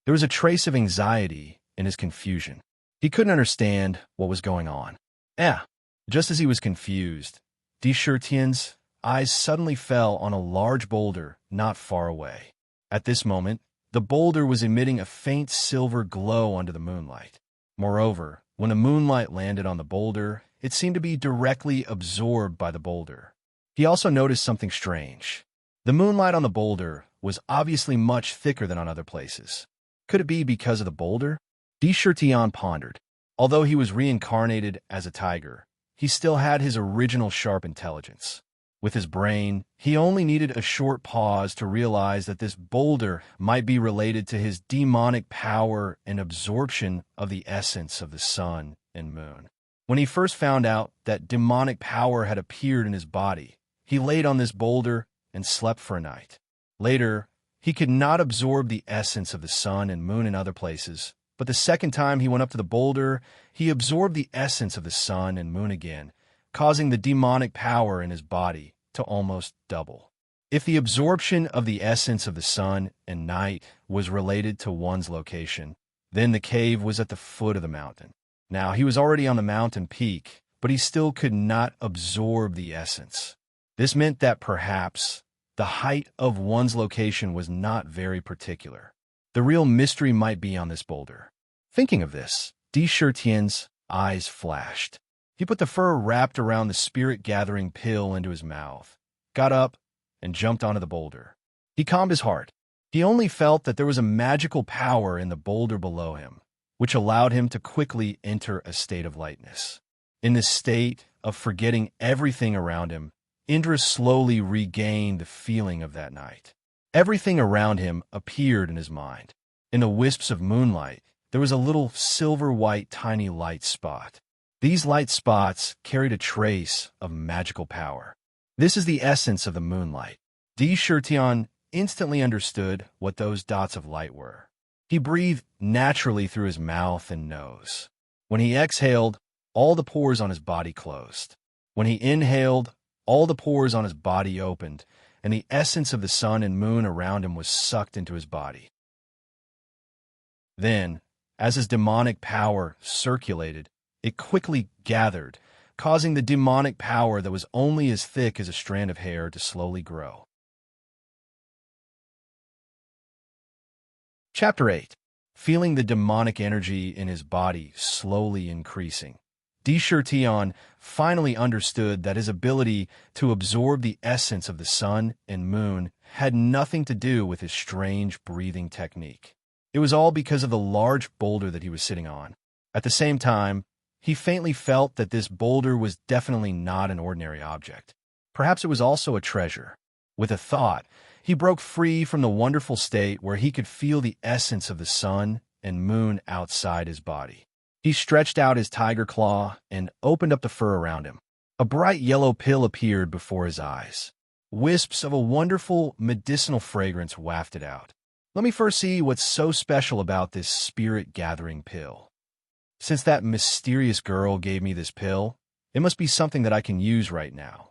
There was a trace of anxiety in his confusion. He couldn't understand what was going on. Just as he was confused, Shirtian's eyes suddenly fell on a large boulder not far away. At this moment, the boulder was emitting a faint silver glow under the moonlight. Moreover, when the moonlight landed on the boulder, it seemed to be directly absorbed by the boulder. He also noticed something strange. The moonlight on the boulder was obviously much thicker than on other places. Could it be because of the boulder? Shirtian pondered. Although he was reincarnated as a tiger, he still had his original sharp intelligence. With his brain, he only needed a short pause to realize that this boulder might be related to his demonic power and absorption of the essence of the sun and moon. When he first found out that demonic power had appeared in his body, he laid on this boulder and slept for a night. Later, he could not absorb the essence of the sun and moon in other places, but the second time he went up to the boulder, he absorbed the essence of the sun and moon again, causing the demonic power in his body to almost double. If the absorption of the essence of the sun and night was related to one's location, then the cave was at the foot of the mountain. Now, he was already on the mountain peak, but he still could not absorb the essence. This meant that perhaps the height of one's location was not very particular. The real mystery might be on this boulder. Thinking of this, Shirtian's eyes flashed. He put the fur wrapped around the spirit-gathering pill into his mouth, got up, and jumped onto the boulder. He calmed his heart. He only felt that there was a magical power in the boulder below him, which allowed him to quickly enter a state of lightness. In this state of forgetting everything around him, Indra slowly regained the feeling of that night. Everything around him appeared in his mind. In the wisps of moonlight, there was a little silver-white tiny light spot. These light spots carried a trace of magical power. This is the essence of the moonlight. Shirtian instantly understood what those dots of light were. He breathed naturally through his mouth and nose. When he exhaled, all the pores on his body closed. When he inhaled, all the pores on his body opened, and the essence of the sun and moon around him was sucked into his body. Then, as his demonic power circulated, it quickly gathered, causing the demonic power that was only as thick as a strand of hair to slowly grow. Chapter 8. Feeling the demonic energy in his body slowly increasing, Shirtian finally understood that his ability to absorb the essence of the sun and moon had nothing to do with his strange breathing technique. It was all because of the large boulder that he was sitting on. At the same time, he faintly felt that this boulder was definitely not an ordinary object. Perhaps it was also a treasure. With a thought, he broke free from the wonderful state where he could feel the essence of the sun and moon outside his body. He stretched out his tiger claw and opened up the fur around him. A bright yellow pill appeared before his eyes. Wisps of a wonderful medicinal fragrance wafted out. Let me first see what's so special about this spirit-gathering pill. Since that mysterious girl gave me this pill, it must be something that I can use right now.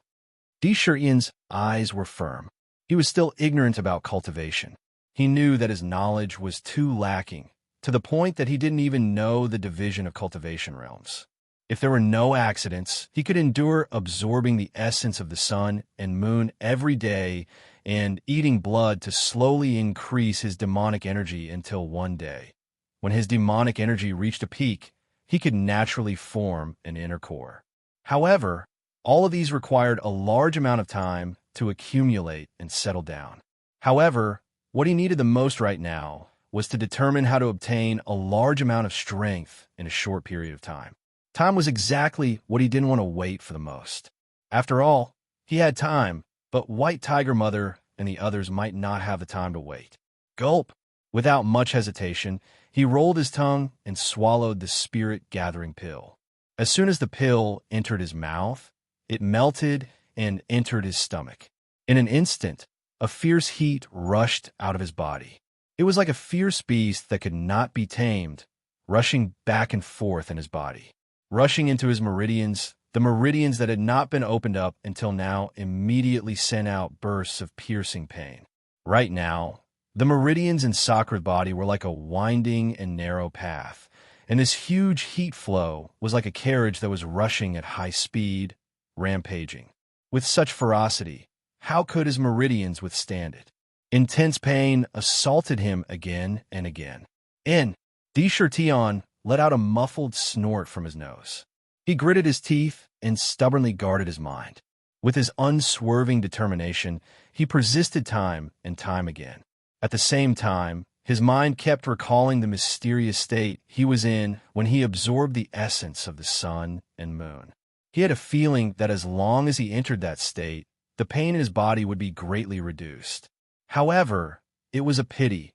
Shirtian's eyes were firm. He was still ignorant about cultivation. He knew that his knowledge was too lacking, to the point that he didn't even know the division of cultivation realms. If there were no accidents, he could endure absorbing the essence of the sun and moon every day and eating blood to slowly increase his demonic energy until one day, when his demonic energy reached a peak, he could naturally form an inner core. However, all of these required a large amount of time to accumulate and settle down. However, What he needed the most right now was to determine how to obtain a large amount of strength in a short period of time. Time was exactly what he didn't want to wait for the most. After all, he had time, but White Tiger Mother and the others might not have the time to wait. Gulp! Without much hesitation, he rolled his tongue and swallowed the spirit-gathering pill. As soon as the pill entered his mouth, it melted and entered his stomach. In an instant, a fierce heat rushed out of his body. It was like a fierce beast that could not be tamed, rushing back and forth in his body. Rushing into his meridians, the meridians that had not been opened up until now immediately sent out bursts of piercing pain. Right now, the meridians in Sakura's body were like a winding and narrow path, and this huge heat flow was like a carriage that was rushing at high speed, rampaging. With such ferocity, how could his meridians withstand it? Intense pain assaulted him again and again. Tion let out a muffled snort from his nose. He gritted his teeth and stubbornly guarded his mind. With his unswerving determination, he persisted time and time again. At the same time, his mind kept recalling the mysterious state he was in when he absorbed the essence of the sun and moon. He had a feeling that as long as he entered that state, the pain in his body would be greatly reduced. However, it was a pity.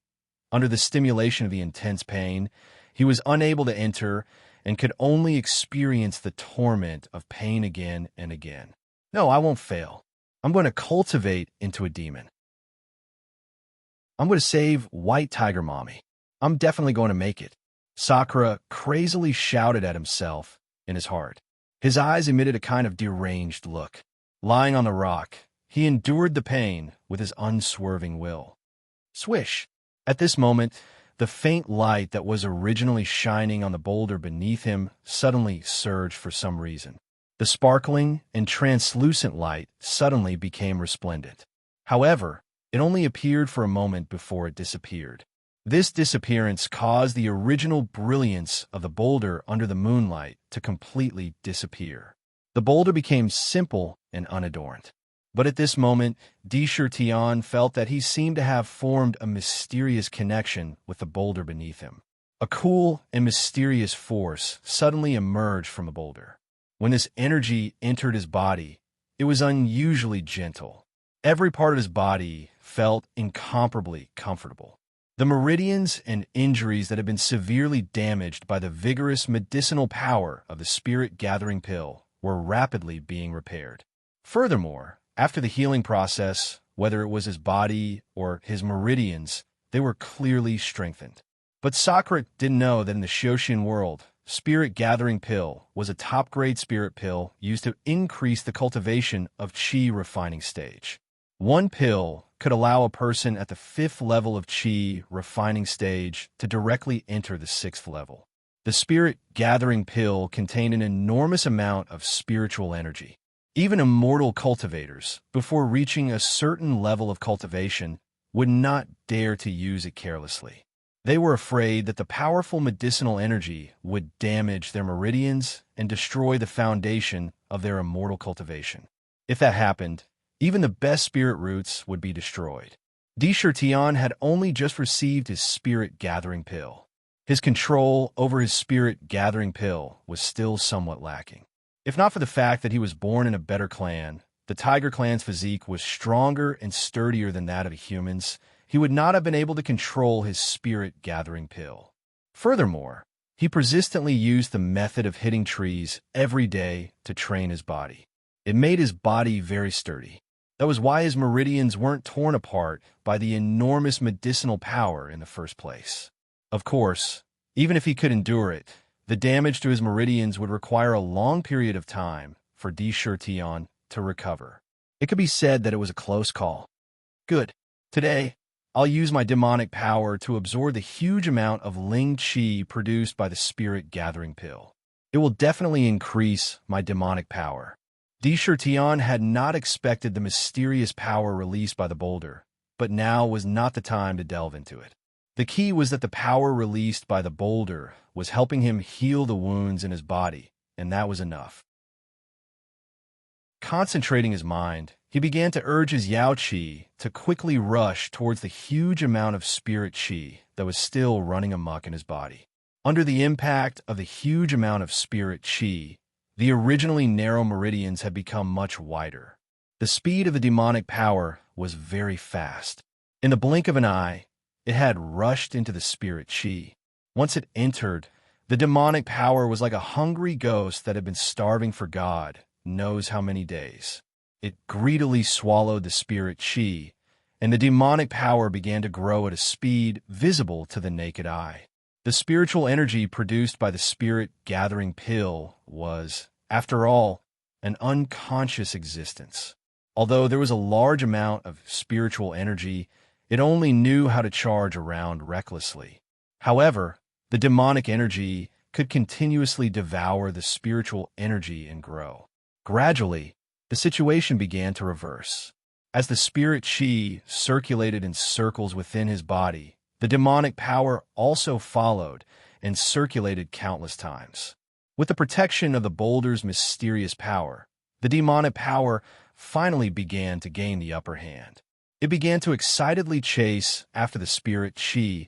Under the stimulation of the intense pain, he was unable to enter and could only experience the torment of pain again and again. No, I won't fail. I'm going to cultivate into a demon. I'm going to save White Tiger Mommy. I'm definitely going to make it. Sakura crazily shouted at himself in his heart. His eyes emitted a kind of deranged look. Lying on the rock, he endured the pain with his unswerving will. Swish! At this moment, the faint light that was originally shining on the boulder beneath him suddenly surged for some reason. The sparkling and translucent light suddenly became resplendent. However, it only appeared for a moment before it disappeared. This disappearance caused the original brilliance of the boulder under the moonlight to completely disappear. The boulder became simple and unadorned. But at this moment, Tion felt that he seemed to have formed a mysterious connection with the boulder beneath him. A cool and mysterious force suddenly emerged from the boulder. When this energy entered his body, it was unusually gentle. Every part of his body felt incomparably comfortable. The meridians and injuries that had been severely damaged by the vigorous medicinal power of the spirit-gathering pill were rapidly being repaired. Furthermore, after the healing process, whether it was his body or his meridians, they were clearly strengthened. But Sakura didn't know that in the Shoshin world, spirit-gathering pill was a top-grade spirit pill used to increase the cultivation of chi refining stage. One pill could allow a person at the 5th level of chi refining stage to directly enter the 6th level. The spirit-gathering pill contained an enormous amount of spiritual energy. Even immortal cultivators, before reaching a certain level of cultivation, would not dare to use it carelessly. They were afraid that the powerful medicinal energy would damage their meridians and destroy the foundation of their immortal cultivation. If that happened, even the best spirit roots would be destroyed. Tion had only just received his spirit-gathering pill. His control over his spirit-gathering pill was still somewhat lacking. If not for the fact that he was born in a better clan, the Tiger clan's physique was stronger and sturdier than that of humans, he would not have been able to control his spirit-gathering pill. Furthermore, he persistently used the method of hitting trees every day to train his body. It made his body very sturdy. That was why his meridians weren't torn apart by the enormous medicinal power in the first place. Of course, even if he could endure it, the damage to his meridians would require a long period of time for Tion to recover. It could be said that it was a close call. Good. Today, I'll use my demonic power to absorb the huge amount of Ling Chi produced by the spirit-gathering pill. It will definitely increase my demonic power. Tion had not expected the mysterious power released by the boulder, but now was not the time to delve into it. The key was that the power released by the boulder was helping him heal the wounds in his body, and that was enough. Concentrating his mind, He began to urge his Yao Qi to quickly rush towards the huge amount of spirit Qi that was still running amok in his body. Under the impact of the huge amount of spirit Qi, the originally narrow meridians had become much wider. The speed of the demonic power was very fast. In the blink of an eye, it had rushed into the spirit Qi. Once it entered, the demonic power was like a hungry ghost that had been starving for God knows how many days. It greedily swallowed the spirit Qi, and the demonic power began to grow at a speed visible to the naked eye. The spiritual energy produced by the spirit-gathering pill was, after all, an unconscious existence. Although there was a large amount of spiritual energy, it only knew how to charge around recklessly. However, the demonic energy could continuously devour the spiritual energy and grow. Gradually, the situation began to reverse. As the spirit Qi circulated in circles within his body, the demonic power also followed and circulated countless times. With the protection of the boulder's mysterious power, the demonic power finally began to gain the upper hand. It began to excitedly chase after the spirit Qi,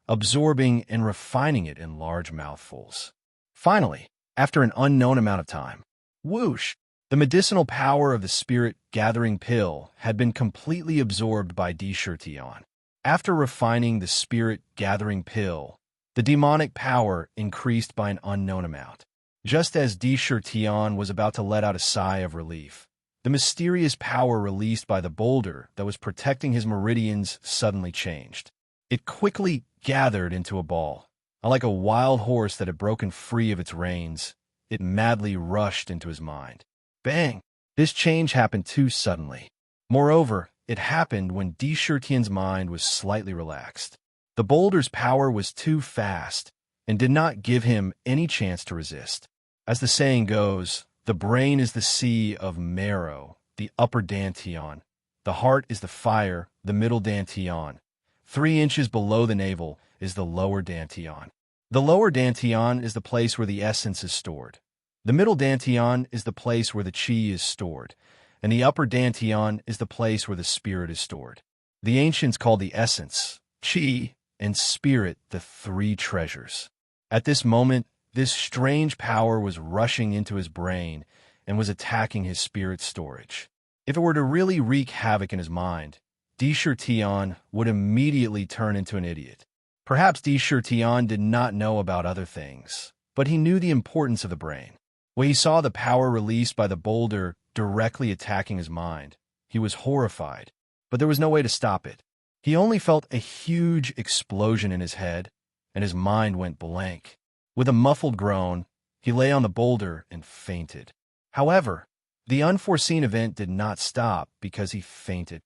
absorbing and refining it in large mouthfuls. Finally, after an unknown amount of time, whoosh! The medicinal power of the spirit-gathering pill had been completely absorbed by Dishurtian. After refining the spirit-gathering pill, the demonic power increased by an unknown amount. Just as Dishurtian was about to let out a sigh of relief, the mysterious power released by the boulder that was protecting his meridians suddenly changed. It quickly gathered into a ball. Like a wild horse that had broken free of its reins, it madly rushed into his mind. Bang! This change happened too suddenly. Moreover, it happened when Dishurtian's mind was slightly relaxed. The boulder's power was too fast and did not give him any chance to resist. As the saying goes, the brain is the sea of marrow, the upper dantian. The heart is the fire, the middle dantian. 3 inches below the navel is the lower dantian. The lower dantian is the place where the essence is stored. The middle dantian is the place where the Qi is stored, and the upper dantian is the place where the spirit is stored. The ancients called the essence, Qi, and spirit the 3 treasures. At this moment, this strange power was rushing into his brain and was attacking his spirit storage. If it were to really wreak havoc in his mind, Dishurtian would immediately turn into an idiot. Perhaps Dishurtian did not know about other things, but he knew the importance of the brain. When he saw the power released by the boulder directly attacking his mind, he was horrified, but there was no way to stop it. He only felt a huge explosion in his head, and his mind went blank. With a muffled groan, he lay on the boulder and fainted. However, the unforeseen event did not stop because he fainted.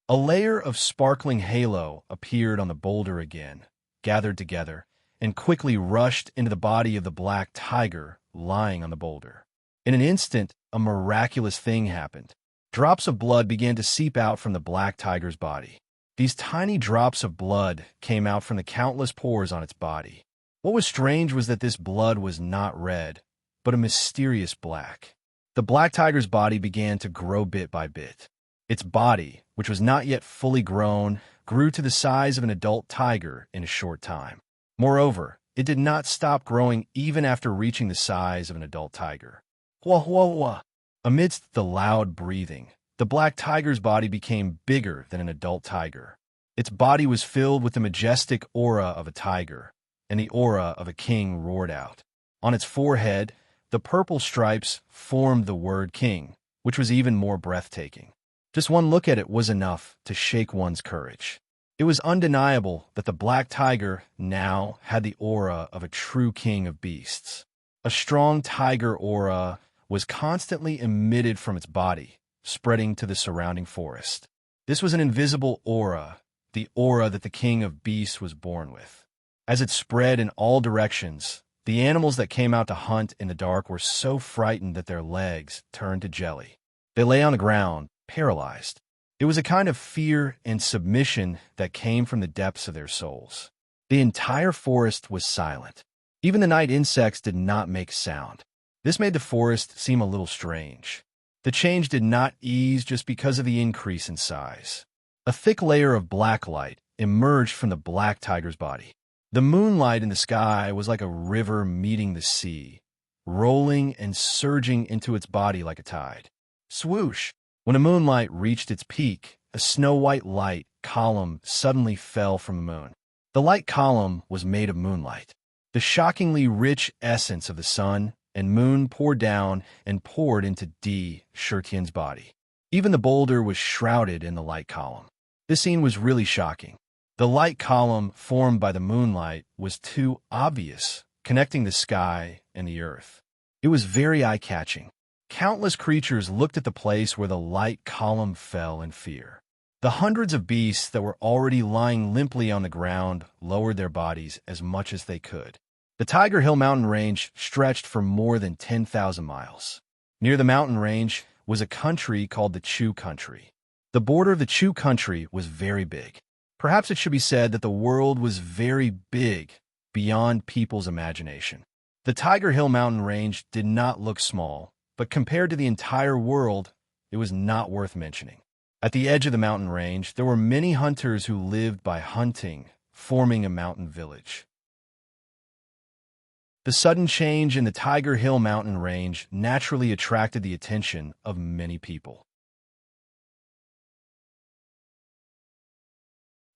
A layer of sparkling halo appeared on the boulder again, gathered together, and quickly rushed into the body of the black tiger lying on the boulder. In an instant, a miraculous thing happened. Drops of blood began to seep out from the black tiger's body. These tiny drops of blood came out from the countless pores on its body. What was strange was that this blood was not red, but a mysterious black. The black tiger's body began to grow bit by bit. Its body, which was not yet fully grown, grew to the size of an adult tiger in a short time. Moreover, it did not stop growing even after reaching the size of an adult tiger. Wah, wah, wah. Amidst the loud breathing, the black tiger's body became bigger than an adult tiger. Its body was filled with the majestic aura of a tiger, and the aura of a king roared out. On its forehead, the purple stripes formed the word king, which was even more breathtaking. Just one look at it was enough to shake one's courage. It was undeniable that the black tiger now had the aura of a true king of beasts. A strong tiger aura was constantly emitted from its body, spreading to the surrounding forest. This was an invisible aura, the aura that the king of beasts was born with. As it spread in all directions, the animals that came out to hunt in the dark were so frightened that their legs turned to jelly. They lay on the ground, paralyzed. It was a kind of fear and submission that came from the depths of their souls. The entire forest was silent. Even the night insects did not make sound. This made the forest seem a little strange. The change did not ease just because of the increase in size. A thick layer of black light emerged from the black tiger's body. The moonlight in the sky was like a river meeting the sea, rolling and surging into its body like a tide. Swoosh! When the moonlight reached its peak, a snow-white light column suddenly fell from the moon. The light column was made of moonlight. The shockingly rich essence of the sun and moon poured down and poured into D. Shirtian's body. Even the boulder was shrouded in the light column. This scene was really shocking. The light column formed by the moonlight was too obvious, connecting the sky and the earth. It was very eye-catching. Countless creatures looked at the place where the light column fell in fear. The hundreds of beasts that were already lying limply on the ground lowered their bodies as much as they could. The Tiger Hill mountain range stretched for more than 10,000 miles. Near the mountain range was a country called the Chu country. The border of the Chu country was very big. Perhaps it should be said that the world was very big, beyond people's imagination. The Tiger Hill mountain range did not look small, but compared to the entire world, it was not worth mentioning. At the edge of the mountain range, there were many hunters who lived by hunting, forming a mountain village. The sudden change in the Tiger Hill mountain range naturally attracted the attention of many people.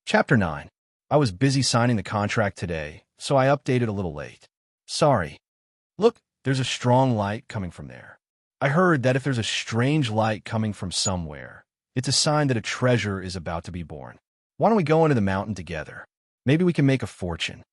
Chapter 9. I was busy signing the contract today, so I updated a little late. Sorry. Look, there's a strong light coming from there. I heard that if there's a strange light coming from somewhere, it's a sign that a treasure is about to be born. Why don't we go into the mountain together? Maybe we can make a fortune.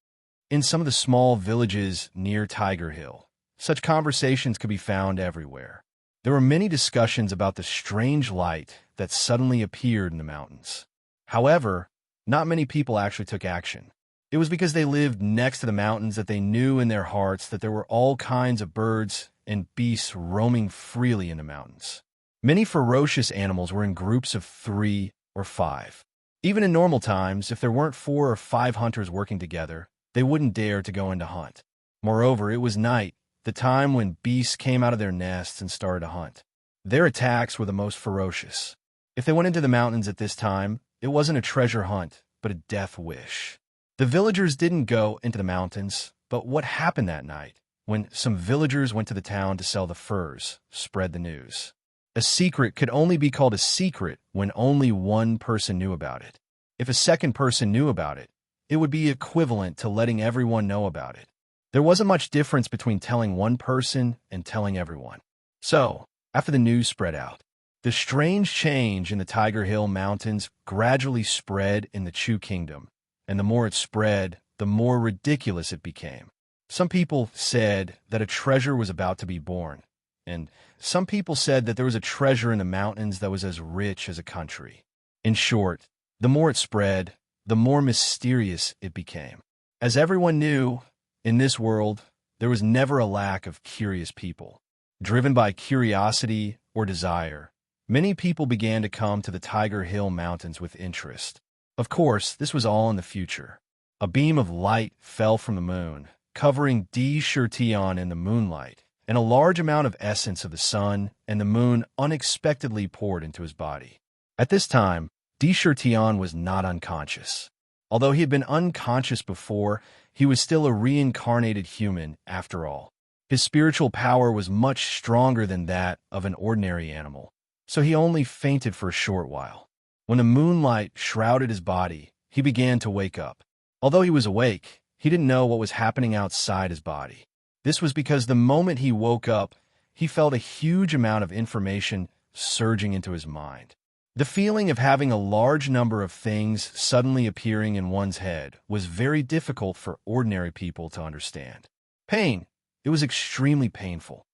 In some of the small villages near Tiger Hill, such conversations could be found everywhere. There were many discussions about the strange light that suddenly appeared in the mountains. However, not many people actually took action. It was because they lived next to the mountains that they knew in their hearts that there were all kinds of birds and beasts roaming freely in the mountains. Many ferocious animals were in groups of 3 or 5. Even in normal times, if there weren't 4 or 5 hunters working together, they wouldn't dare to go in to hunt. Moreover, it was night, the time when beasts came out of their nests and started to hunt. Their attacks were the most ferocious. If they went into the mountains at this time, it wasn't a treasure hunt, but a death wish. The villagers didn't go into the mountains, but what happened that night, when some villagers went to the town to sell the furs, spread the news. A secret could only be called a secret when only one person knew about it. If a second person knew about it, it would be equivalent to letting everyone know about it. There wasn't much difference between telling one person and telling everyone. So, after the news spread out, the strange change in the Tiger Hill Mountains gradually spread in the Chu Kingdom, and the more it spread, the more ridiculous it became. Some people said that a treasure was about to be born, and some people said that there was a treasure in the mountains that was as rich as a country. In short, the more it spread, the more mysterious it became. As everyone knew, in this world, there was never a lack of curious people. Driven by curiosity or desire, many people began to come to the Tiger Hill Mountains with interest. Of course, this was all in the future. A beam of light fell from the moon, covering D. Shirtian in the moonlight, and a large amount of essence of the sun and the moon unexpectedly poured into his body. At this time, D. Shirtian was not unconscious. Although he had been unconscious before, he was still a reincarnated human after all. His spiritual power was much stronger than that of an ordinary animal, so he only fainted for a short while. When the moonlight shrouded his body, he began to wake up. Although he was awake, he didn't know what was happening outside his body. This was because the moment he woke up, he felt a huge amount of information surging into his mind. The feeling of having a large number of things suddenly appearing in one's head was very difficult for ordinary people to understand. Pain. It was extremely painful.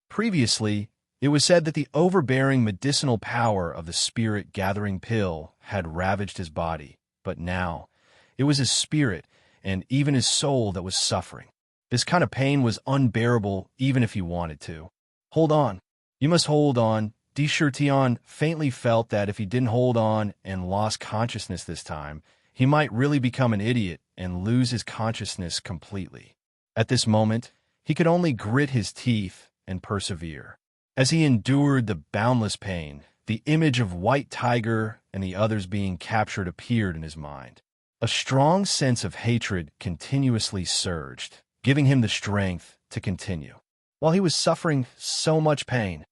Previously, it was said that the overbearing medicinal power of the spirit-gathering pill had ravaged his body, but now, it was his spirit and even his soul that was suffering. This kind of pain was unbearable even if he wanted to. Hold on. You must hold on. D. Shirtian faintly felt that if he didn't hold on and lost consciousness this time, he might really become an idiot and lose his consciousness completely. At this moment, he could only grit his teeth and persevere. As he endured the boundless pain, the image of White Tiger and the others being captured appeared in his mind. A strong sense of hatred continuously surged, giving him the strength to continue. While he was suffering so much pain,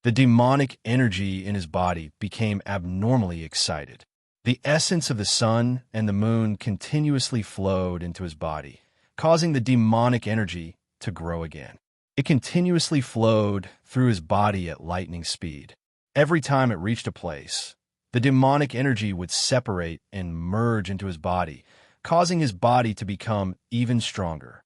the demonic energy in his body became abnormally excited. The essence of the sun and the moon continuously flowed into his body, causing the demonic energy to grow again. It continuously flowed through his body at lightning speed. Every time it reached a place, the demonic energy would separate and merge into his body, causing his body to become even stronger.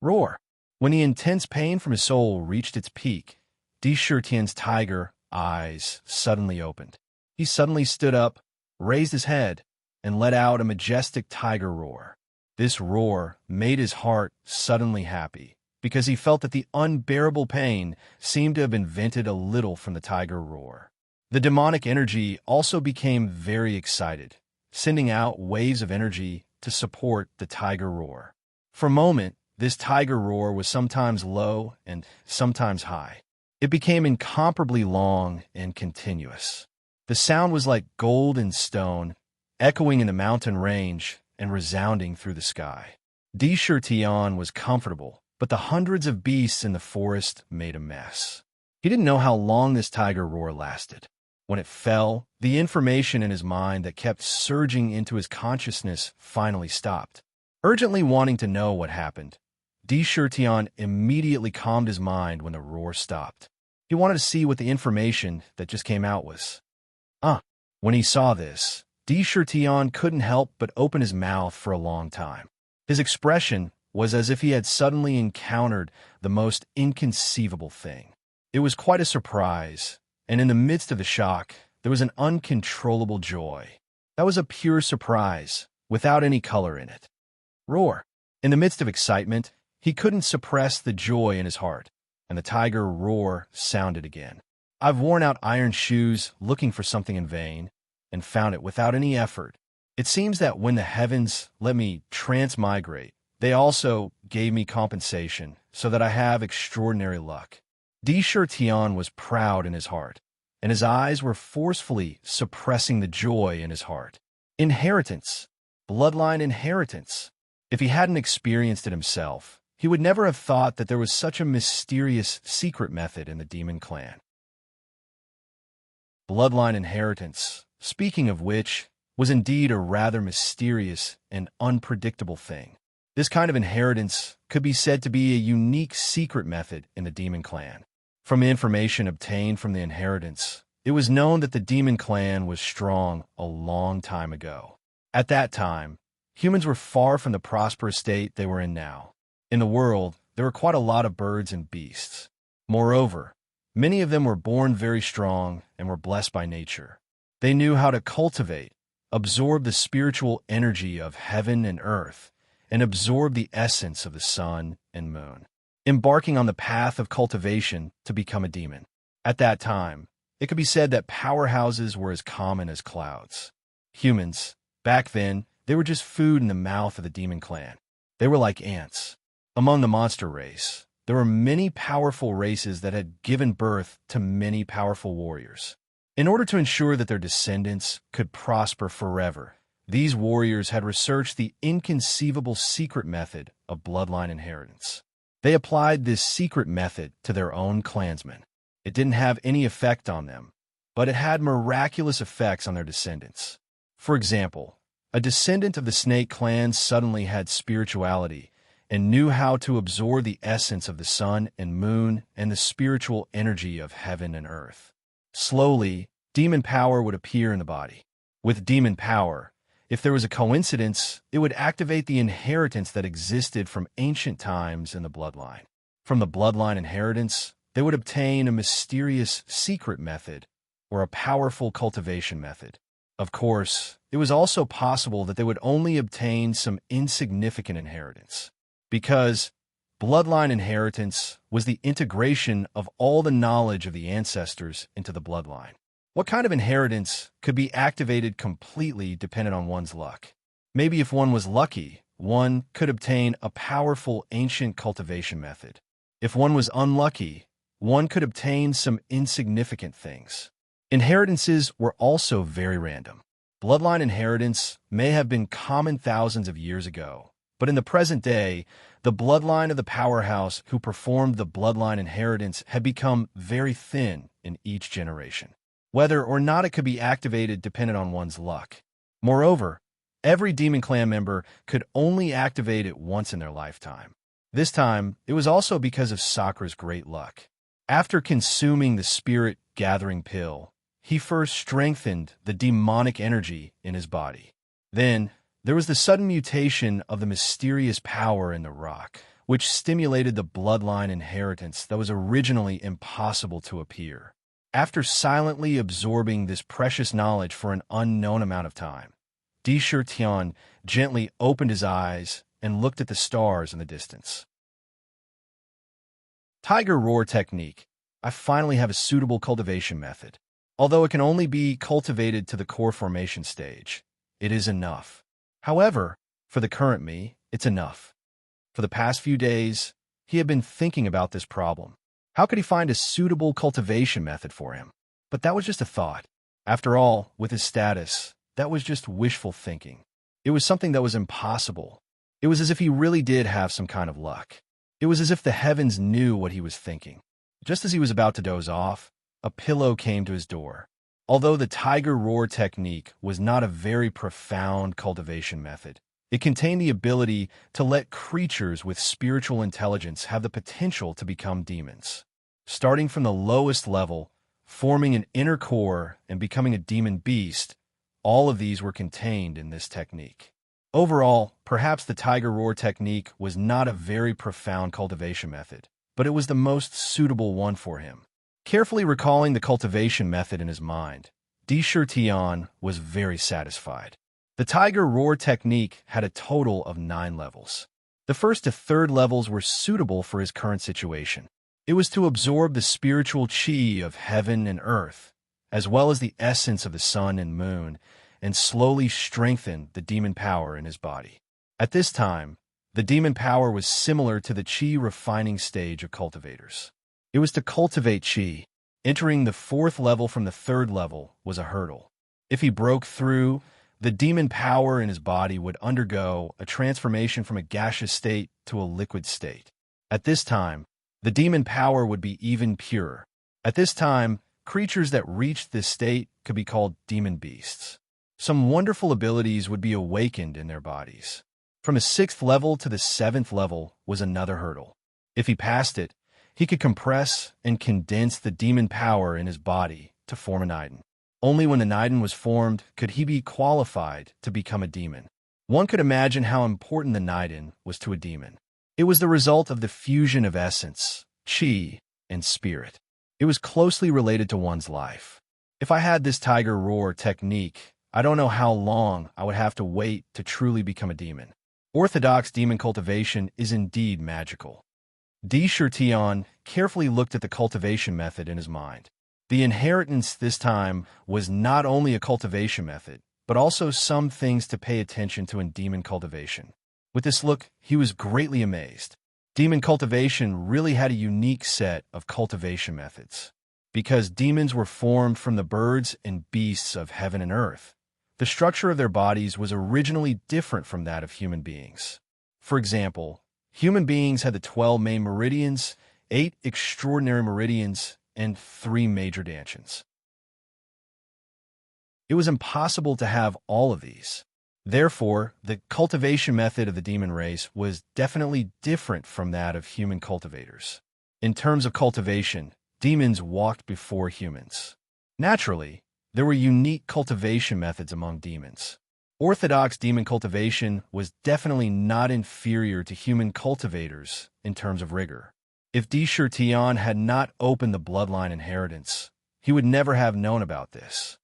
Roar. When the intense pain from his soul reached its peak, Dishurtian's tiger eyes suddenly opened. He suddenly stood up, raised his head, and let out a majestic tiger roar. This roar made his heart suddenly happy, because he felt that the unbearable pain seemed to have been vented a little from the tiger roar. The demonic energy also became very excited, sending out waves of energy to support the tiger roar. For a moment, this tiger roar was sometimes low and sometimes high. It became incomparably long and continuous. The sound was like gold and stone, echoing in the mountain range and resounding through the sky. Dishurtian was comfortable, but the hundreds of beasts in the forest made a mess. He didn't know how long this tiger roar lasted. When it fell, the information in his mind that kept surging into his consciousness finally stopped. Urgently wanting to know what happened, Dishurtian immediately calmed his mind when the roar stopped. He wanted to see what the information that just came out was. When he saw this, Dishurtian couldn't help but open his mouth for a long time. His expression was as if he had suddenly encountered the most inconceivable thing. It was quite a surprise, and in the midst of the shock, there was an uncontrollable joy. That was a pure surprise, without any color in it. Roar. In the midst of excitement, he couldn't suppress the joy in his heart, and the tiger roar sounded again. I've worn out iron shoes looking for something in vain, and found it without any effort. It seems that when the heavens let me transmigrate, they also gave me compensation, so that I have extraordinary luck. Dishurtian was proud in his heart, and his eyes were forcefully suppressing the joy in his heart. Inheritance. Bloodline inheritance. If he hadn't experienced it himself, he would never have thought that there was such a mysterious secret method in the demon clan. Bloodline inheritance, speaking of which, was indeed a rather mysterious and unpredictable thing. This kind of inheritance could be said to be a unique secret method in the demon clan. From the information obtained from the inheritance, it was known that the demon clan was strong a long time ago. At that time, humans were far from the prosperous state they were in now. In the world, there were quite a lot of birds and beasts. Moreover, many of them were born very strong and were blessed by nature. They knew how to cultivate, absorb the spiritual energy of heaven and earth, and absorb the essence of the sun and moon, embarking on the path of cultivation to become a demon. At that time, it could be said that powerhouses were as common as clouds. Humans, back then, they were just food in the mouth of the demon clan. They were like ants. Among the monster race, there were many powerful races that had given birth to many powerful warriors. In order to ensure that their descendants could prosper forever, these warriors had researched the inconceivable secret method of bloodline inheritance. They applied this secret method to their own clansmen. It didn't have any effect on them, but it had miraculous effects on their descendants. For example, a descendant of the snake clan suddenly had spirituality and knew how to absorb the essence of the sun and moon and the spiritual energy of heaven and earth. Slowly, demon power would appear in the body. With demon power, if there was a coincidence, it would activate the inheritance that existed from ancient times in the bloodline. From the bloodline inheritance, they would obtain a mysterious secret method or a powerful cultivation method. Of course, it was also possible that they would only obtain some insignificant inheritance, because bloodline inheritance was the integration of all the knowledge of the ancestors into the bloodline. What kind of inheritance could be activated completely depended on one's luck? Maybe if one was lucky, one could obtain a powerful ancient cultivation method. If one was unlucky, one could obtain some insignificant things. Inheritances were also very random. Bloodline inheritance may have been common thousands of years ago, but in the present day, the bloodline of the powerhouse who performed the bloodline inheritance had become very thin in each generation. Whether or not it could be activated depended on one's luck. Moreover, every Demon Clan member could only activate it once in their lifetime. This time, it was also because of Sakura's great luck. After consuming the spirit gathering pill, he first strengthened the demonic energy in his body. Then, there was the sudden mutation of the mysterious power in the rock, which stimulated the bloodline inheritance that was originally impossible to appear. After silently absorbing this precious knowledge for an unknown amount of time, Tian gently opened his eyes and looked at the stars in the distance. Tiger Roar Technique. I finally have a suitable cultivation method. Although it can only be cultivated to the core formation stage, it is enough. However, for the current me, it's enough. For the past few days, he had been thinking about this problem. How could he find a suitable cultivation method for him? But that was just a thought. After all, with his status, that was just wishful thinking. It was something that was impossible. It was as if he really did have some kind of luck. It was as if the heavens knew what he was thinking. Just as he was about to doze off, a pillow came to his door. Although the Tiger Roar technique was not a very profound cultivation method, it contained the ability to let creatures with spiritual intelligence have the potential to become demons. Starting from the lowest level, forming an inner core and becoming a demon beast, all of these were contained in this technique. Overall, perhaps the Tiger Roar technique was not a very profound cultivation method, but it was the most suitable one for him. Carefully recalling the cultivation method in his mind, Tian was very satisfied. The Tiger Roar technique had a total of 9 levels. The first to third levels were suitable for his current situation. It was to absorb the spiritual chi of heaven and earth, as well as the essence of the sun and moon, and slowly strengthen the demon power in his body. At this time, the demon power was similar to the chi refining stage of cultivators. It was to cultivate chi. Entering the 4th level from the 3rd level was a hurdle. If he broke through, the demon power in his body would undergo a transformation from a gaseous state to a liquid state. At this time, the demon power would be even purer. At this time, creatures that reached this state could be called demon beasts. Some wonderful abilities would be awakened in their bodies. From the 6th level to the 7th level was another hurdle. If he passed it, he could compress and condense the demon power in his body to form a Niden. Only when the Niden was formed could he be qualified to become a demon. One could imagine how important the Niden was to a demon. It was the result of the fusion of essence, chi, and spirit. It was closely related to one's life. If I had this Tiger Roar technique, I don't know how long I would have to wait to truly become a demon. Orthodox demon cultivation is indeed magical. Tian carefully looked at the cultivation method in his mind. The inheritance this time was not only a cultivation method, but also some things to pay attention to in demon cultivation. With this look, he was greatly amazed. Demon cultivation really had a unique set of cultivation methods. Because demons were formed from the birds and beasts of heaven and earth, the structure of their bodies was originally different from that of human beings. For example, human beings had the 12 main meridians, 8 extraordinary meridians, and 3 major dantians. It was impossible to have all of these. Therefore, the cultivation method of the demon race was definitely different from that of human cultivators. In terms of cultivation, demons walked before humans. Naturally, there were unique cultivation methods among demons. Orthodox demon cultivation was definitely not inferior to human cultivators in terms of rigor. If Tian had not opened the bloodline inheritance, he would never have known about this.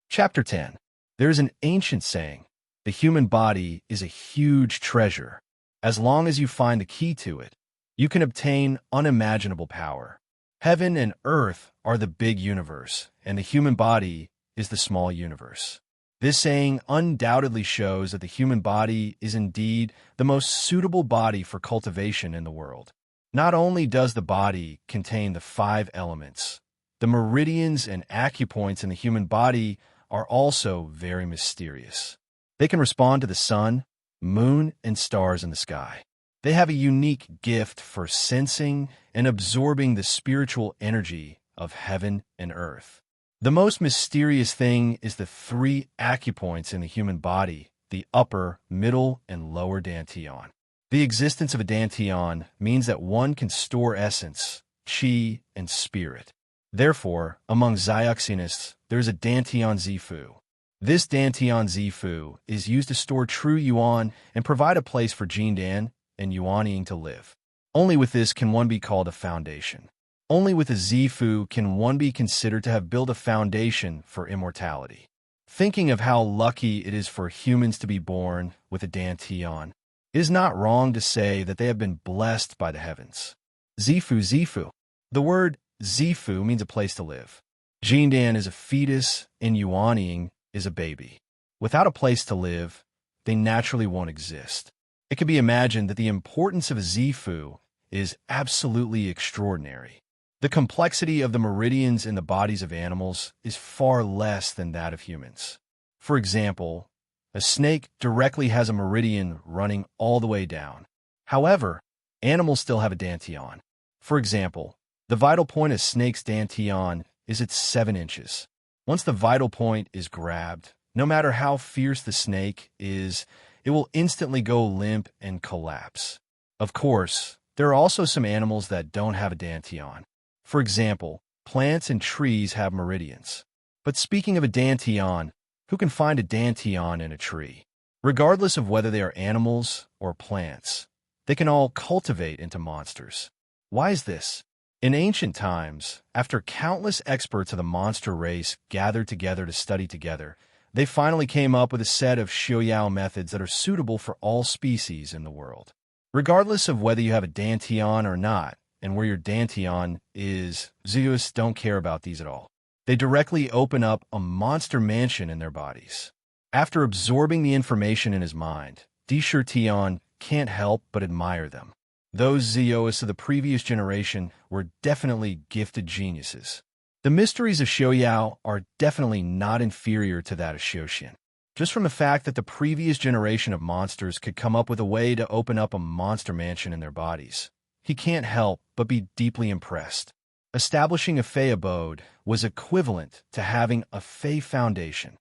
Chapter 10. There is an ancient saying, the human body is a huge treasure. As long as you find the key to it, you can obtain unimaginable power. Heaven and earth are the big universe, and the human body is the small universe. This saying undoubtedly shows that the human body is indeed the most suitable body for cultivation in the world. Not only does the body contain the 5 elements, the meridians and acupoints in the human body are also very mysterious. They can respond to the sun, moon, and stars in the sky. They have a unique gift for sensing and absorbing the spiritual energy of heaven and earth. The most mysterious thing is the 3 acupoints in the human body, the upper, middle, and lower dantian. The existence of a dantian means that one can store essence, chi, and spirit. Therefore, among Zyuxinists, there is a dantian zifu. This dantian zifu is used to store true yuan and provide a place for jindan and yuanying to live. Only with this can one be called a foundation. Only with a zifu can one be considered to have built a foundation for immortality. Thinking of how lucky it is for humans to be born with a dantian, it is not wrong to say that they have been blessed by the heavens. Zifu. The word zifu means a place to live. Jindan is a fetus and yuanying is a baby. Without a place to live, they naturally won't exist. It can be imagined that the importance of a zifu is absolutely extraordinary. The complexity of the meridians in the bodies of animals is far less than that of humans. For example, a snake directly has a meridian running all the way down. However, animals still have a dantian. For example, the vital point of snake's dantian is at 7 inches. Once the vital point is grabbed, no matter how fierce the snake is, it will instantly go limp and collapse. Of course, there are also some animals that don't have a dantian. For example, plants and trees have meridians. But speaking of a dantian, who can find a dantian in a tree? Regardless of whether they are animals or plants, they can all cultivate into monsters. Why is this? In ancient times, after countless experts of the monster race gathered together to study together, they finally came up with a set of Xiaoyao methods that are suitable for all species in the world. Regardless of whether you have a dantian or not, and where your dantian is, Zeus don't care about these at all. They directly open up a monster mansion in their bodies. After absorbing the information in his mind, Dishurtion can't help but admire them. Those Zeoists of the previous generation were definitely gifted geniuses. The mysteries of Xiaoyao are definitely not inferior to that of Xiuxian. Just from the fact that the previous generation of monsters could come up with a way to open up a monster mansion in their bodies, he can't help but be deeply impressed. Establishing a Fey abode was equivalent to having a Fey foundation.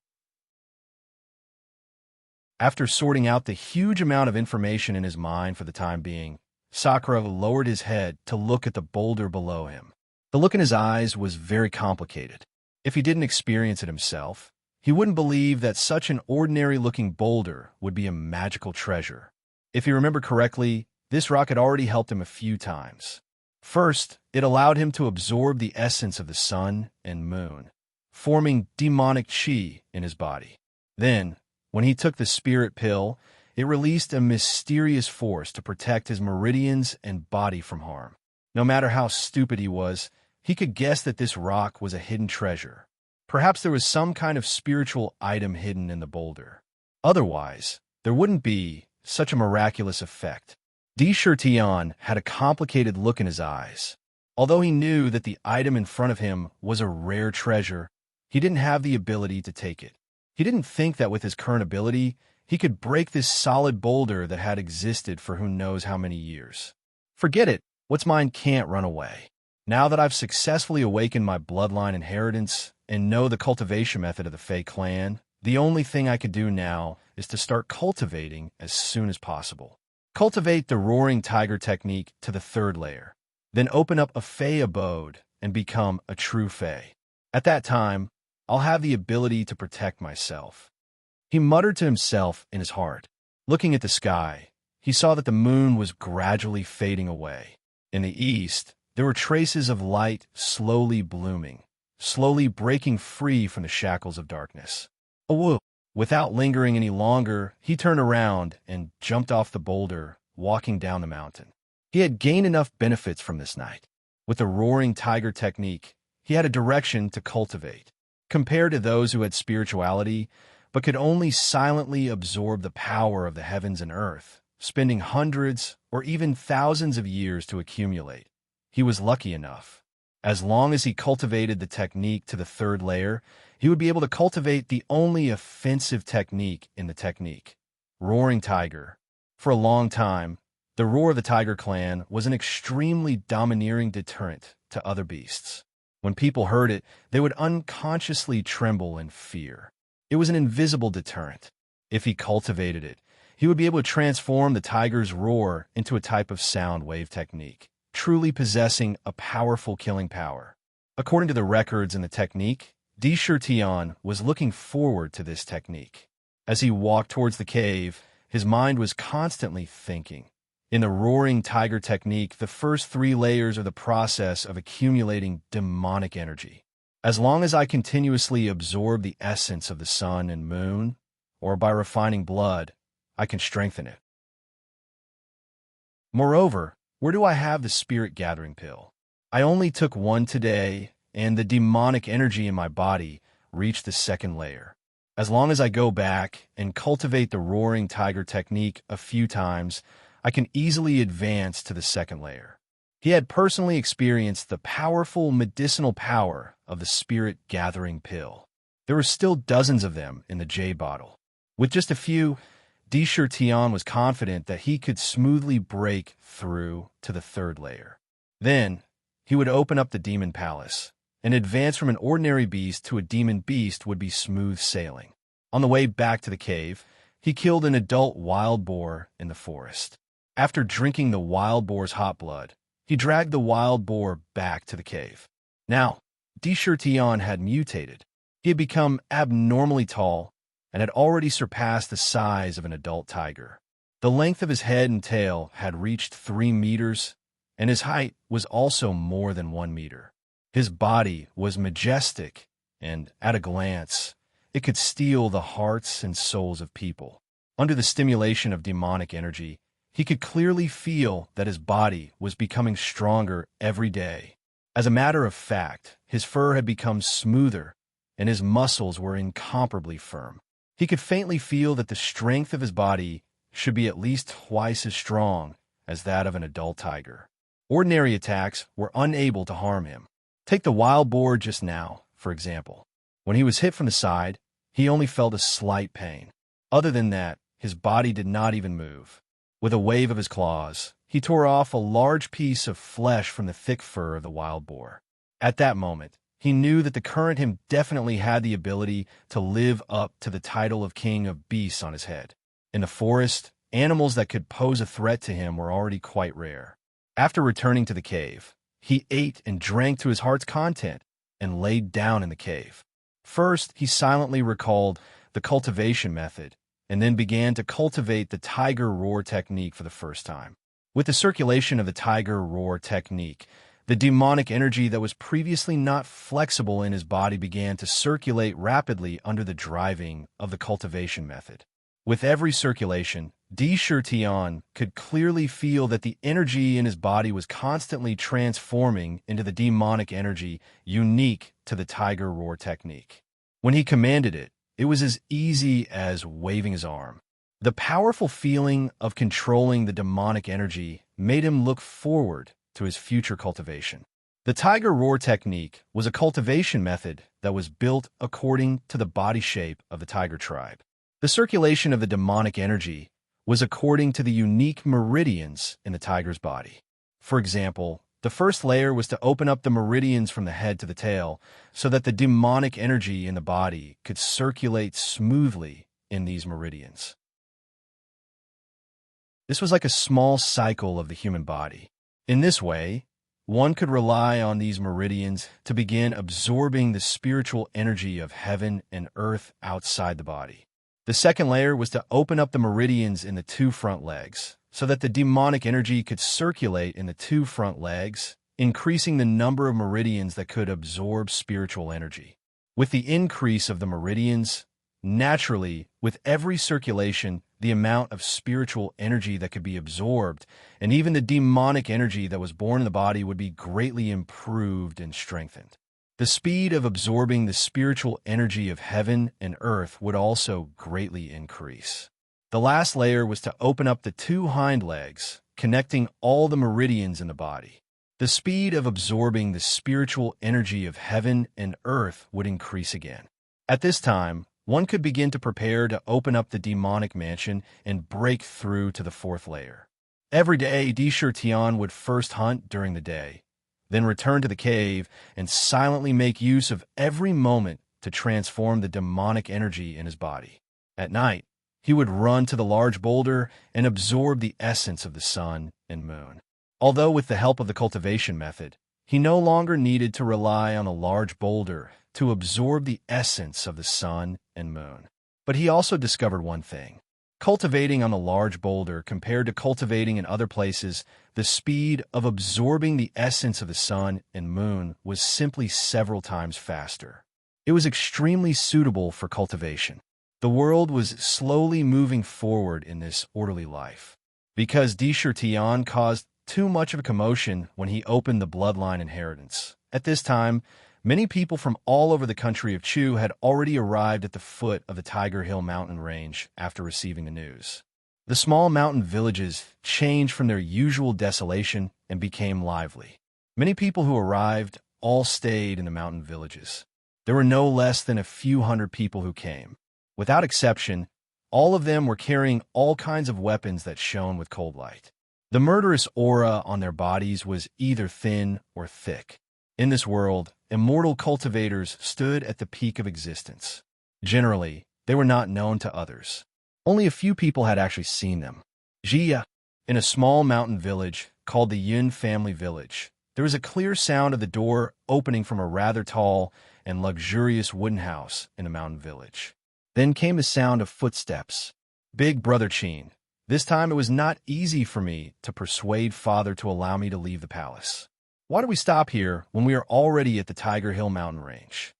After sorting out the huge amount of information in his mind for the time being, Sakura lowered his head to look at the boulder below him. The look in his eyes was very complicated. If he didn't experience it himself, he wouldn't believe that such an ordinary-looking boulder would be a magical treasure. If he remembered correctly, this rock had already helped him a few times. First, it allowed him to absorb the essence of the sun and moon, forming demonic chi in his body. Then, when he took the spirit pill, it released a mysterious force to protect his meridians and body from harm. No matter how stupid he was, he could guess that this rock was a hidden treasure. Perhaps there was some kind of spiritual item hidden in the boulder. Otherwise, there wouldn't be such a miraculous effect. Dishurtion had a complicated look in his eyes. Although he knew that the item in front of him was a rare treasure, he didn't have the ability to take it. He didn't think that with his current ability, he could break this solid boulder that had existed for who knows how many years. Forget it, what's mine can't run away. Now that I've successfully awakened my bloodline inheritance and know the cultivation method of the Fey clan, the only thing I could do now is to start cultivating as soon as possible. Cultivate the roaring tiger technique to the 3rd layer. Then open up a Fey abode and become a true Fey. At that time, I'll have the ability to protect myself. He muttered to himself in his heart. Looking at the sky, he saw that the moon was gradually fading away. In the east, there were traces of light slowly blooming, slowly breaking free from the shackles of darkness. Awoo! Without lingering any longer, he turned around and jumped off the boulder, walking down the mountain. He had gained enough benefits from this night. With the roaring tiger technique, he had a direction to cultivate. Compared to those who had spirituality, but could only silently absorb the power of the heavens and earth, spending hundreds or even thousands of years to accumulate. He was lucky enough. As long as he cultivated the technique to the third layer, he would be able to cultivate the only offensive technique in the technique: roaring tiger. For a long time, the roar of the tiger clan was an extremely domineering deterrent to other beasts. When people heard it, they would unconsciously tremble in fear. It was an invisible deterrent. If he cultivated it, he would be able to transform the tiger's roar into a type of sound wave technique, truly possessing a powerful killing power. According to the records in the technique, Tion was looking forward to this technique. As he walked towards the cave, his mind was constantly thinking. In the roaring tiger technique, the first 3 layers are the process of accumulating demonic energy. As long as I continuously absorb the essence of the sun and moon, or by refining blood, I can strengthen it. Moreover, where do I have the spirit gathering pill? I only took 1 today, and the demonic energy in my body reached the 2nd layer. As long as I go back and cultivate the roaring tiger technique a few times, I can easily advance to the 2nd layer. He had personally experienced the powerful medicinal power of the spirit gathering pill. There were still dozens of them in the J bottle. With just a few, Tion was confident that he could smoothly break through to the 3rd layer. Then, he would open up the demon palace, and advance from an ordinary beast to a demon beast would be smooth sailing. On the way back to the cave, he killed an adult wild boar in the forest. After drinking the wild boar's hot blood, he dragged the wild boar back to the cave. Now, Tion had mutated. He had become abnormally tall and had already surpassed the size of an adult tiger. The length of his head and tail had reached 3 meters, and his height was also more than 1 meter. His body was majestic, and at a glance, it could steal the hearts and souls of people. Under the stimulation of demonic energy, he could clearly feel that his body was becoming stronger every day. As a matter of fact, his fur had become smoother, and his muscles were incomparably firm. He could faintly feel that the strength of his body should be at least twice as strong as that of an adult tiger. Ordinary attacks were unable to harm him. Take the wild boar just now, for example. When he was hit from the side, he only felt a slight pain. Other than that, his body did not even move. With a wave of his claws, he tore off a large piece of flesh from the thick fur of the wild boar. At that moment, he knew that the current him definitely had the ability to live up to the title of king of beasts on his head. In the forest, animals that could pose a threat to him were already quite rare. After returning to the cave, he ate and drank to his heart's content and laid down in the cave. First, he silently recalled the cultivation method and then began to cultivate the tiger roar technique for the first time. With the circulation of the tiger roar technique, the demonic energy that was previously not flexible in his body began to circulate rapidly under the driving of the cultivation method. With every circulation, Tion could clearly feel that the energy in his body was constantly transforming into the demonic energy unique to the tiger roar technique. When he commanded it, it was as easy as waving his arm. The powerful feeling of controlling the demonic energy made him look forward to his future cultivation. The tiger roar technique was a cultivation method that was built according to the body shape of the tiger tribe. The circulation of the demonic energy was according to the unique meridians in the tiger's body. For example, the first layer was to open up the meridians from the head to the tail so that the demonic energy in the body could circulate smoothly in these meridians. This was like a small cycle of the human body. In this way, one could rely on these meridians to begin absorbing the spiritual energy of heaven and earth outside the body. The second layer was to open up the meridians in the 2 front legs so that the demonic energy could circulate in the 2 front legs, increasing the number of meridians that could absorb spiritual energy. With the increase of the meridians, naturally, with every circulation, the amount of spiritual energy that could be absorbed, and even the demonic energy that was born in the body would be greatly improved and strengthened. The speed of absorbing the spiritual energy of heaven and earth would also greatly increase. The last layer was to open up the two hind legs, connecting all the meridians in the body. The speed of absorbing the spiritual energy of heaven and earth would increase again. At this time, one could begin to prepare to open up the demonic mansion and break through to the fourth layer. Every day, Tian would first hunt during the day, then return to the cave and silently make use of every moment to transform the demonic energy in his body. At night, he would run to the large boulder and absorb the essence of the sun and moon. Although with the help of the cultivation method, he no longer needed to rely on a large boulder to absorb the essence of the sun and moon. But he also discovered one thing. Cultivating on a large boulder compared to cultivating in other places, the speed of absorbing the essence of the sun and moon was simply several times faster. It was extremely suitable for cultivation. The world was slowly moving forward in this orderly life. Because Tian caused too much of a commotion when he opened the bloodline inheritance. At this time, many people from all over the country of Chu had already arrived at the foot of the Tiger Hill mountain range after receiving the news. The small mountain villages changed from their usual desolation and became lively. Many people who arrived all stayed in the mountain villages. There were no less than a few hundred people who came. Without exception, all of them were carrying all kinds of weapons that shone with cold light. The murderous aura on their bodies was either thin or thick. In this world, immortal cultivators stood at the peak of existence. Generally, they were not known to others. Only a few people had actually seen them. Jia, in a small mountain village called the Yun family village, there was a clear sound of the door opening from a rather tall and luxurious wooden house in the mountain village. Then came the sound of footsteps. Big Brother Chin. This time it was not easy for me to persuade Father to allow me to leave the palace. Why do we stop here when we are already at the Tiger Hill mountain range?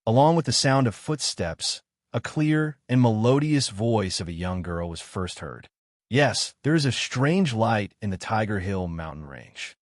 Along with the sound of footsteps, a clear and melodious voice of a young girl was first heard. Yes, there is a strange light in the Tiger Hill mountain range.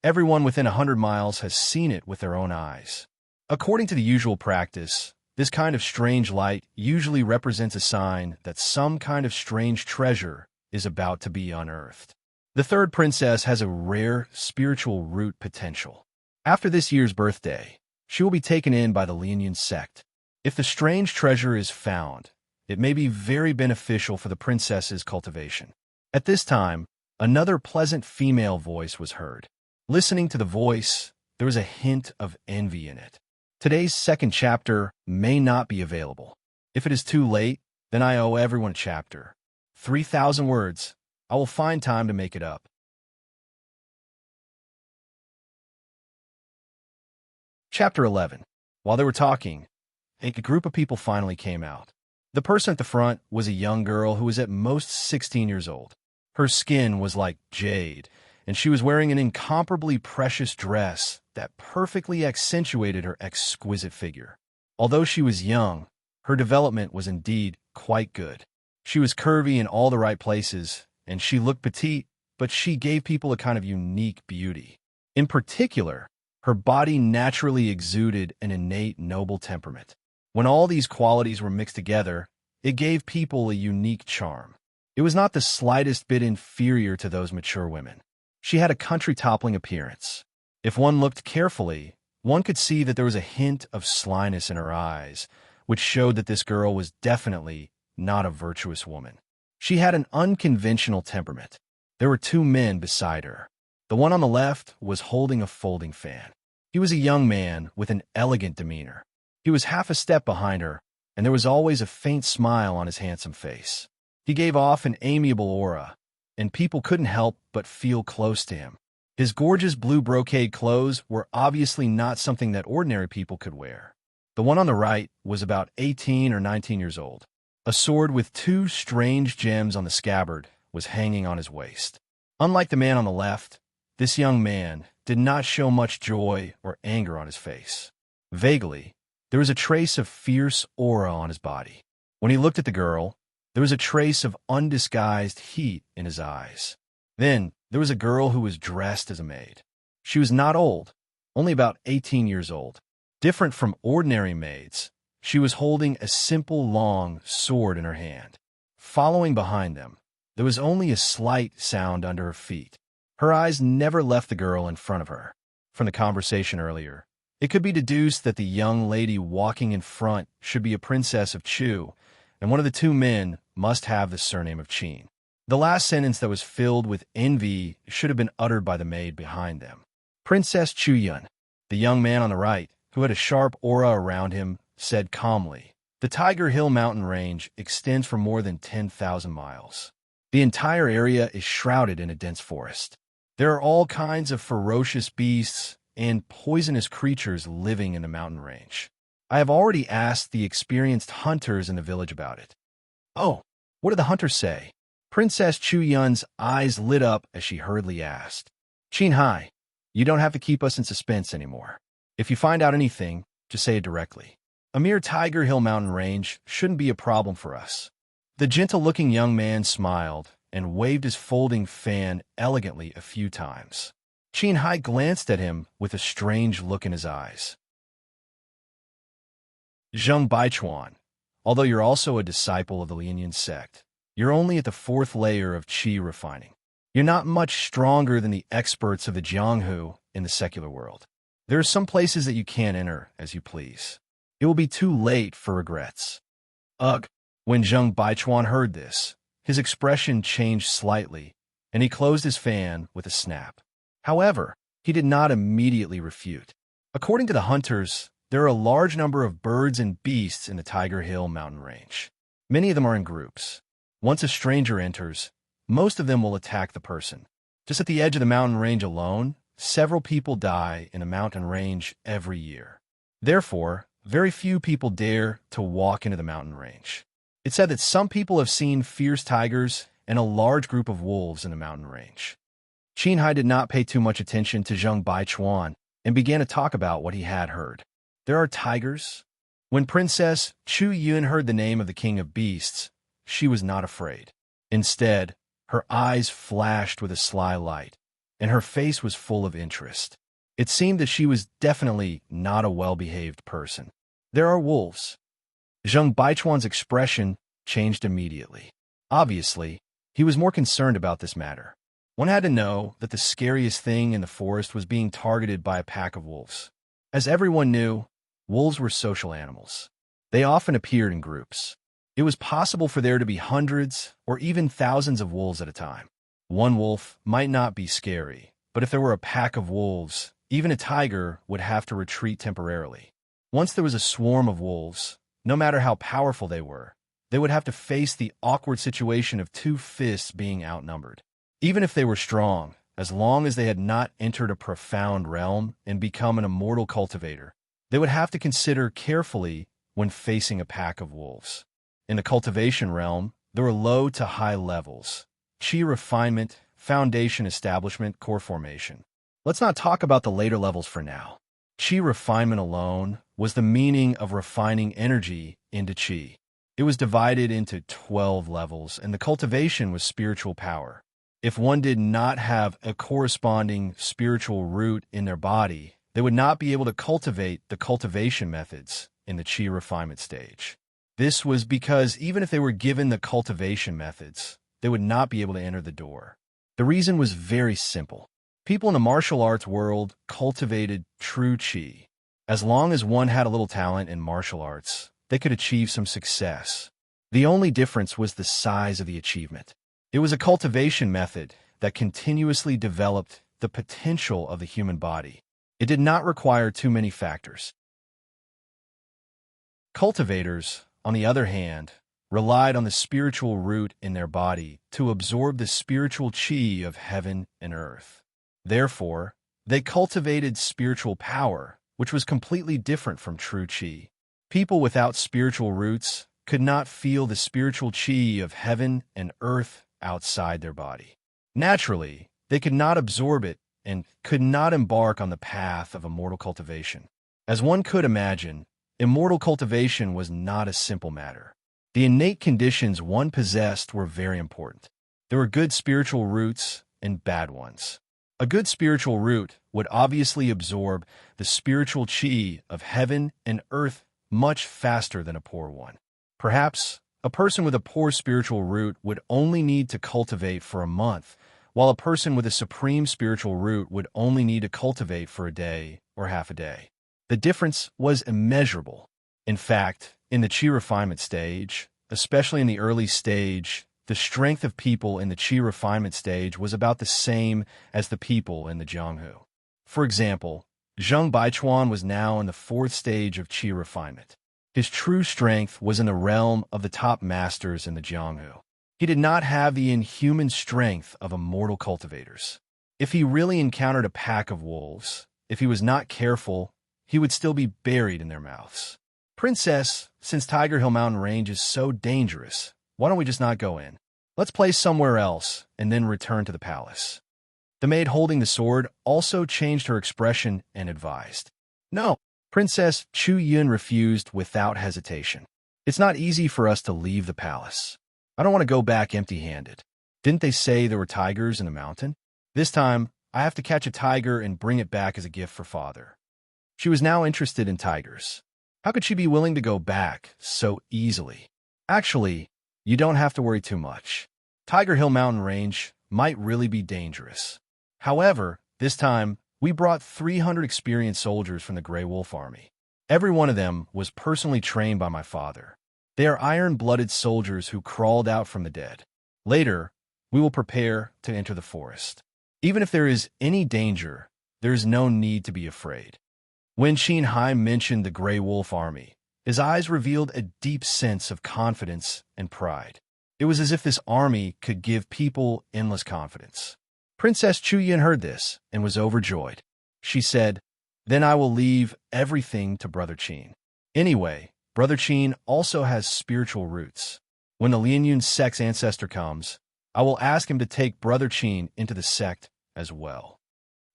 Everyone within 100 miles has seen it with their own eyes. According to the usual practice, this kind of strange light usually represents a sign that some kind of strange treasure is about to be unearthed. The third princess has a rare spiritual root potential. After this year's birthday, she will be taken in by the Lianyun sect. If the strange treasure is found, it may be very beneficial for the princess's cultivation. At this time, another pleasant female voice was heard. Listening to the voice, there was a hint of envy in it. Today's second chapter may not be available. If it is too late, then I owe everyone a chapter. 3,000 words. I will find time to make it up. Chapter 11. While they were talking, a group of people finally came out. The person at the front was a young girl who was at most 16 years old. Her skin was like jade, and she was wearing an incomparably precious dress that perfectly accentuated her exquisite figure. Although she was young, her development was indeed quite good. She was curvy in all the right places, and she looked petite, but she gave people a kind of unique beauty. In particular, her body naturally exuded an innate noble temperament. When all these qualities were mixed together, it gave people a unique charm. It was not the slightest bit inferior to those mature women. She had a country-toppling appearance. If one looked carefully, one could see that there was a hint of slyness in her eyes, which showed that this girl was definitely not a virtuous woman. She had an unconventional temperament. There were two men beside her. The one on the left was holding a folding fan. He was a young man with an elegant demeanor. He was half a step behind her, and there was always a faint smile on his handsome face. He gave off an amiable aura, and people couldn't help but feel close to him. His gorgeous blue brocade clothes were obviously not something that ordinary people could wear. The one on the right was about 18 or 19 years old. A sword with two strange gems on the scabbard was hanging on his waist. Unlike the man on the left, this young man did not show much joy or anger on his face. Vaguely, there was a trace of fierce aura on his body. When he looked at the girl, there was a trace of undisguised heat in his eyes. Then, there was a girl who was dressed as a maid. She was not old, only about 18 years old. Different from ordinary maids, she was holding a simple long sword in her hand. Following behind them, there was only a slight sound under her feet. Her eyes never left the girl in front of her. From the conversation earlier, it could be deduced that the young lady walking in front should be a princess of Chu, and one of the two men must have the surname of Qin. The last sentence that was filled with envy should have been uttered by the maid behind them. Princess Chu Yun. The young man on the right, who had a sharp aura around him, said calmly, "The Tiger Hill mountain range extends for more than 10,000 miles. The entire area is shrouded in a dense forest. There are all kinds of ferocious beasts and poisonous creatures living in the mountain range. I have already asked the experienced hunters in the village about it." "Oh, what did the hunters say?" Princess Chu Yun's eyes lit up as she hurriedly asked. "Qin Hai, you don't have to keep us in suspense anymore. If you find out anything, just say it directly. A mere Tiger Hill mountain range shouldn't be a problem for us." The gentle-looking young man smiled and waved his folding fan elegantly a few times. Qin Hai glanced at him with a strange look in his eyes. "Zheng Baichuan, although you're also a disciple of the Lianyan sect, you're only at the 4th layer of qi refining. You're not much stronger than the experts of the Jianghu in the secular world. There are some places that you can't enter as you please. It will be too late for regrets." Ugh! When Zheng Baichuan heard this, his expression changed slightly, and he closed his fan with a snap. However, he did not immediately refute. According to the hunters, there are a large number of birds and beasts in the Tiger Hill mountain range. Many of them are in groups. Once a stranger enters, most of them will attack the person. Just at the edge of the mountain range alone, several people die in a mountain range every year. Therefore, very few people dare to walk into the mountain range. It's said that some people have seen fierce tigers and a large group of wolves in the mountain range. Qin Hai did not pay too much attention to Zheng Baichuan and began to talk about what he had heard. There are tigers? When Princess Chu Yun heard the name of the king of beasts, she was not afraid. Instead, her eyes flashed with a sly light, and her face was full of interest. It seemed that she was definitely not a well-behaved person. "There are wolves." Zheng Baichuan's expression changed immediately. Obviously, he was more concerned about this matter. One had to know that the scariest thing in the forest was being targeted by a pack of wolves. As everyone knew, wolves were social animals. They often appeared in groups. It was possible for there to be hundreds or even thousands of wolves at a time. One wolf might not be scary, but if there were a pack of wolves, even a tiger would have to retreat temporarily. Once there was a swarm of wolves, no matter how powerful they would have to face the awkward situation of two fists being outnumbered. Even if they were strong, as long as they had not entered a profound realm and become an immortal cultivator, they would have to consider carefully when facing a pack of wolves. In the cultivation realm, there were low to high levels: qi refinement, foundation establishment, core formation. Let's not talk about the later levels for now. Qi refinement alone was the meaning of refining energy into qi. It was divided into 12 levels, and the cultivation was spiritual power. If one did not have a corresponding spiritual root in their body, they would not be able to cultivate the cultivation methods in the qi refinement stage. This was because even if they were given the cultivation methods, they would not be able to enter the door. The reason was very simple. People in the martial arts world cultivated true qi. As long as one had a little talent in martial arts, they could achieve some success. The only difference was the size of the achievement. It was a cultivation method that continuously developed the potential of the human body. It did not require too many factors. Cultivators, on the other hand, relied on the spiritual root in their body to absorb the spiritual qi of heaven and earth. Therefore, they cultivated spiritual power, which was completely different from true qi. People without spiritual roots could not feel the spiritual qi of heaven and earth outside their body. Naturally, they could not absorb it and could not embark on the path of immortal cultivation. As one could imagine, immortal cultivation was not a simple matter. The innate conditions one possessed were very important. There were good spiritual roots and bad ones. A good spiritual root would obviously absorb the spiritual chi of heaven and earth much faster than a poor one. Perhaps a person with a poor spiritual root would only need to cultivate for a month, while a person with a supreme spiritual root would only need to cultivate for a day or half a day. The difference was immeasurable. In fact, in the chi refinement stage, especially in the early stage, the strength of people in the chi refinement stage was about the same as the people in the Jianghu. For example, Zheng Baichuan was now in the fourth stage of chi refinement. His true strength was in the realm of the top masters in the Jianghu. He did not have the inhuman strength of immortal cultivators. If he really encountered a pack of wolves, if he was not careful, he would still be buried in their mouths. Princess, since Tiger Hill Mountain Range is so dangerous, why don't we just not go in? Let's play somewhere else and then return to the palace. The maid holding the sword also changed her expression and advised. No, Princess Chu Yun refused without hesitation. It's not easy for us to leave the palace. I don't want to go back empty-handed. Didn't they say there were tigers in the mountain? This time, I have to catch a tiger and bring it back as a gift for father. She was now interested in tigers. How could she be willing to go back so easily? Actually, you don't have to worry too much. Tiger Hill Mountain Range might really be dangerous. However, this time, we brought 300 experienced soldiers from the Grey Wolf Army. Every one of them was personally trained by my father. They are iron-blooded soldiers who crawled out from the dead. Later, we will prepare to enter the forest. Even if there is any danger, there is no need to be afraid. When Qin Hai mentioned the Grey Wolf Army, his eyes revealed a deep sense of confidence and pride. It was as if this army could give people endless confidence. Princess Chu Yin heard this and was overjoyed. She said, "Then I will leave everything to Brother Qin. Anyway, Brother Qin also has spiritual roots. When the Lianyun sect's ancestor comes, I will ask him to take Brother Qin into the sect as well."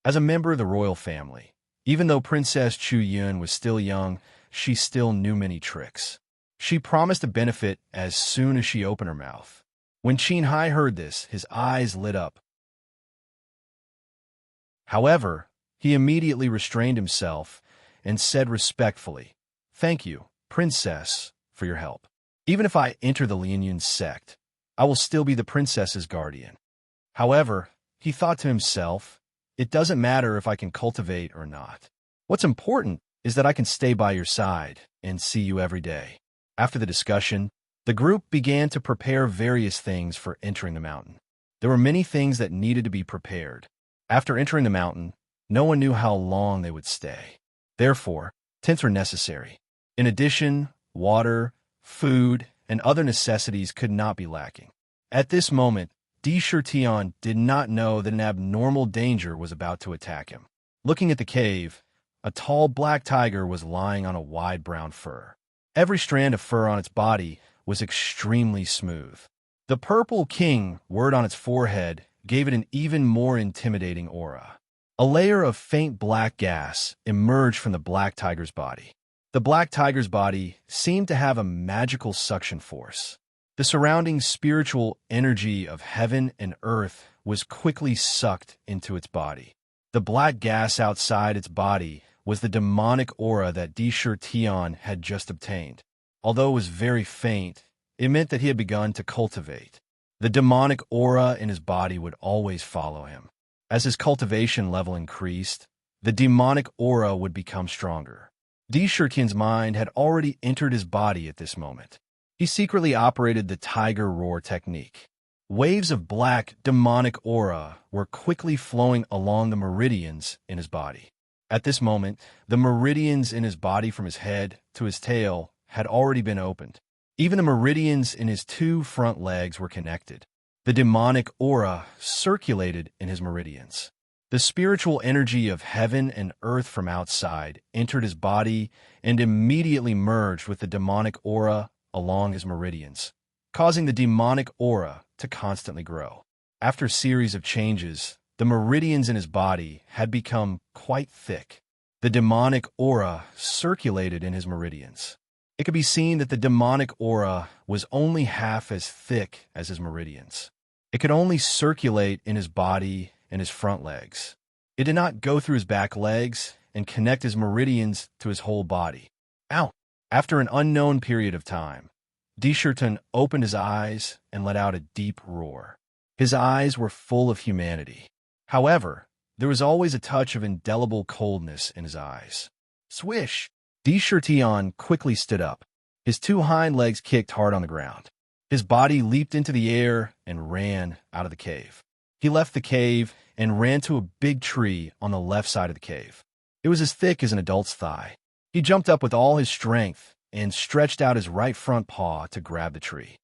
As a member of the royal family, even though Princess Chu Yun was still young, she still knew many tricks. She promised to benefit as soon as she opened her mouth. When Qin Hai heard this, his eyes lit up. However, he immediately restrained himself and said respectfully, "Thank you, Princess, for your help. Even if I enter the Lianyun sect, I will still be the princess's guardian." However, he thought to himself, "It doesn't matter if I can cultivate or not. What's important is that I can stay by your side and see you every day." After the discussion, the group began to prepare various things for entering the mountain. There were many things that needed to be prepared. After entering the mountain, no one knew how long they would stay. Therefore, tents were necessary. In addition, water, food, and other necessities could not be lacking. At this moment, Di Shirtian did not know that an abnormal danger was about to attack him. Looking at the cave, a tall black tiger was lying on a wide brown fur. Every strand of fur on its body was extremely smooth. The purple king word on its forehead gave it an even more intimidating aura. A layer of faint black gas emerged from the black tiger's body. The black tiger's body seemed to have a magical suction force. The surrounding spiritual energy of heaven and earth was quickly sucked into its body. The black gas outside its body was the demonic aura that Di Shirtian had just obtained. Although it was very faint, it meant that he had begun to cultivate. The demonic aura in his body would always follow him. As his cultivation level increased, the demonic aura would become stronger. Di Shirtian's mind had already entered his body at this moment. He secretly operated the tiger roar technique. Waves of black, demonic aura were quickly flowing along the meridians in his body. At this moment, the meridians in his body from his head to his tail had already been opened. Even the meridians in his two front legs were connected. The demonic aura circulated in his meridians. The spiritual energy of heaven and earth from outside entered his body and immediately merged with the demonic aura along his meridians, causing the demonic aura to constantly grow. After a series of changes, the meridians in his body had become quite thick. The demonic aura circulated in his meridians. It could be seen that the demonic aura was only half as thick as his meridians. It could only circulate in his body and his front legs. It did not go through his back legs and connect his meridians to his whole body. Ow! After an unknown period of time, Descherton opened his eyes and let out a deep roar. His eyes were full of humanity. However, there was always a touch of indelible coldness in his eyes. Swish! Descherton quickly stood up. His two hind legs kicked hard on the ground. His body leaped into the air and ran out of the cave. He left the cave and ran to a big tree on the left side of the cave. It was as thick as an adult's thigh. He jumped up with all his strength and stretched out his right front paw to grab the tree.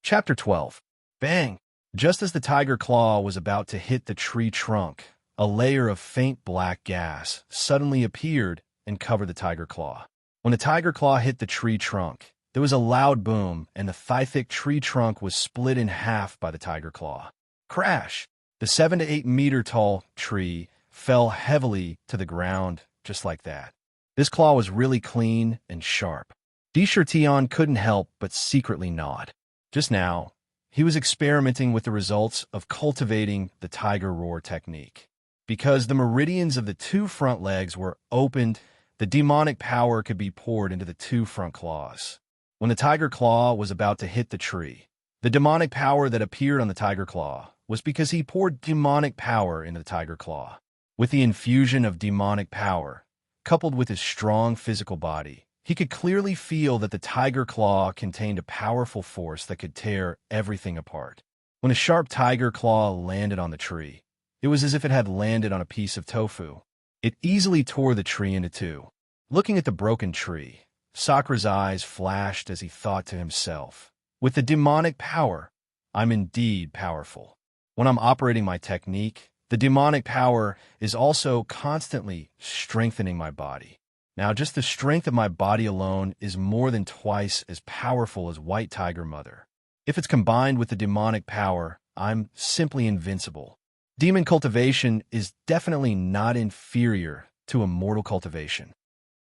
Chapter 12. Bang! Just as the tiger claw was about to hit the tree trunk, a layer of faint black gas suddenly appeared and covered the tiger claw. When the tiger claw hit the tree trunk, there was a loud boom, and the thigh-thick tree trunk was split in half by the tiger claw. Crash! The 7 to 8 meter tall tree fell heavily to the ground just like that. This claw was really clean and sharp. Descherton couldn't help but secretly nod. Just now, he was experimenting with the results of cultivating the tiger roar technique. Because the meridians of the two front legs were opened, the demonic power could be poured into the two front claws. When the tiger claw was about to hit the tree, the demonic power that appeared on the tiger claw was because he poured demonic power into the tiger claw. With the infusion of demonic power, coupled with his strong physical body, he could clearly feel that the tiger claw contained a powerful force that could tear everything apart. When a sharp tiger claw landed on the tree, it was as if it had landed on a piece of tofu. It easily tore the tree into two. Looking at the broken tree, Sakura's eyes flashed as he thought to himself, with the demonic power, I'm indeed powerful. When I'm operating my technique, the demonic power is also constantly strengthening my body. Now, just the strength of my body alone is more than twice as powerful as White Tiger Mother. If it's combined with the demonic power, I'm simply invincible. Demon cultivation is definitely not inferior to immortal cultivation.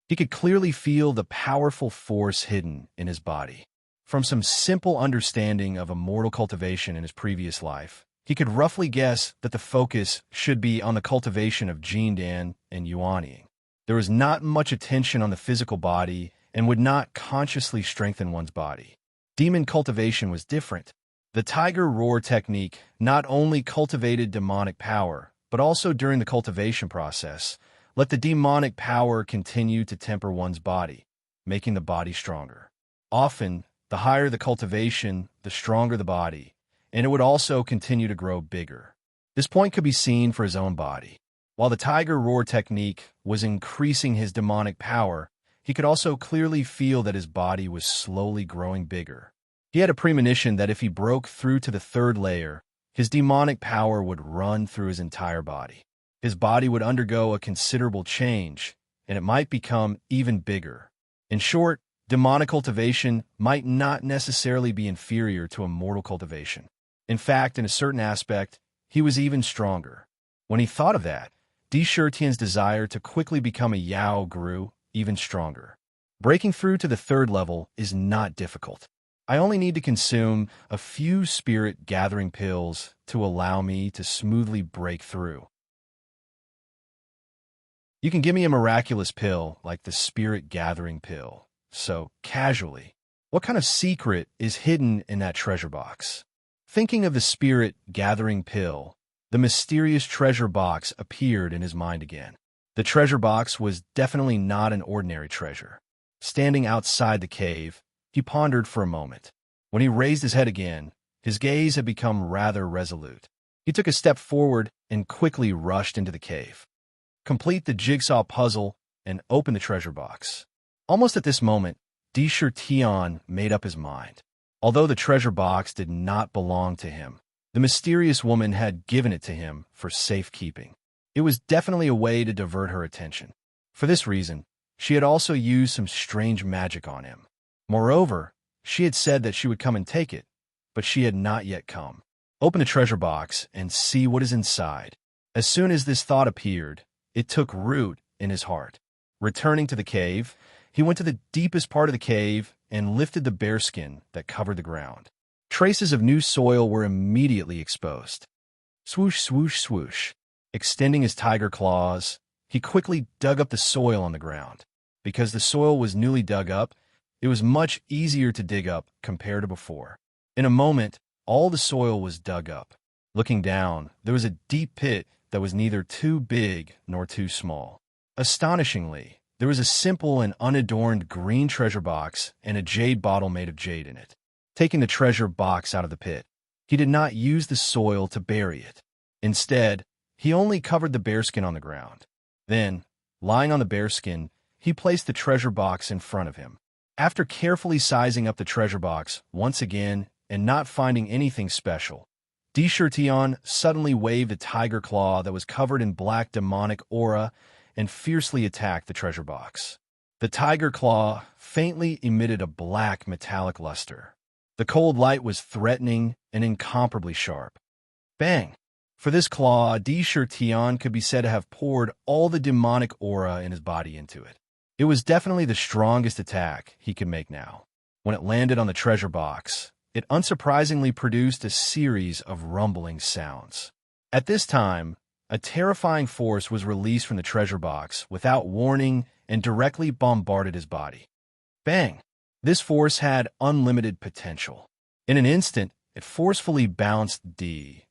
He could clearly feel the powerful force hidden in his body. From some simple understanding of immortal cultivation in his previous life, he could roughly guess that the focus should be on the cultivation of Jindan and Yuanying. There was not much attention on the physical body and would not consciously strengthen one's body. Demon cultivation was different. The tiger roar technique not only cultivated demonic power, but also during the cultivation process, let the demonic power continue to temper one's body, making the body stronger. Often, the higher the cultivation, the stronger the body, and it would also continue to grow bigger. This point could be seen for his own body. While the tiger roar technique was increasing his demonic power, he could also clearly feel that his body was slowly growing bigger. He had a premonition that if he broke through to the third layer, his demonic power would run through his entire body. His body would undergo a considerable change, and it might become even bigger. In short, demonic cultivation might not necessarily be inferior to immortal cultivation. In fact, in a certain aspect, he was even stronger. When he thought of that, Descherton's desire to quickly become a Yao grew even stronger. Breaking through to the third level is not difficult. I only need to consume a few spirit gathering pills to allow me to smoothly break through. You can give me a miraculous pill like the spirit gathering pill. So, casually, what kind of secret is hidden in that treasure box? Thinking of the spirit gathering pill, the mysterious treasure box appeared in his mind again. The treasure box was definitely not an ordinary treasure. Standing outside the cave, he pondered for a moment. When he raised his head again, his gaze had become rather resolute. He took a step forward and quickly rushed into the cave. Complete the jigsaw puzzle and open the treasure box. Almost at this moment, Descherton made up his mind. Although the treasure box did not belong to him, the mysterious woman had given it to him for safekeeping. It was definitely a way to divert her attention. For this reason, she had also used some strange magic on him. Moreover, she had said that she would come and take it, but she had not yet come. Open the treasure box and see what is inside. As soon as this thought appeared, it took root in his heart. Returning to the cave, he went to the deepest part of the cave and lifted the bearskin that covered the ground. Traces of new soil were immediately exposed. Swoosh, swoosh, swoosh. Extending his tiger claws, he quickly dug up the soil on the ground. Because the soil was newly dug up, it was much easier to dig up compared to before. In a moment, all the soil was dug up. Looking down, there was a deep pit that was neither too big nor too small. Astonishingly, there was a simple and unadorned green treasure box and a jade bottle made of jade in it. Taking the treasure box out of the pit, he did not use the soil to bury it. Instead, he only covered the bearskin on the ground. Then, lying on the bearskin, he placed the treasure box in front of him. After carefully sizing up the treasure box once again and not finding anything special, Tion suddenly waved a tiger claw that was covered in black demonic aura and fiercely attacked the treasure box. The tiger claw faintly emitted a black metallic luster. The cold light was threatening and incomparably sharp. Bang! For this claw, Tion could be said to have poured all the demonic aura in his body into it. It was definitely the strongest attack he could make now. When it landed on the treasure box, it unsurprisingly produced a series of rumbling sounds. At this time, a terrifying force was released from the treasure box without warning and directly bombarded his body. Bang! This force had unlimited potential. In an instant, it forcefully bounced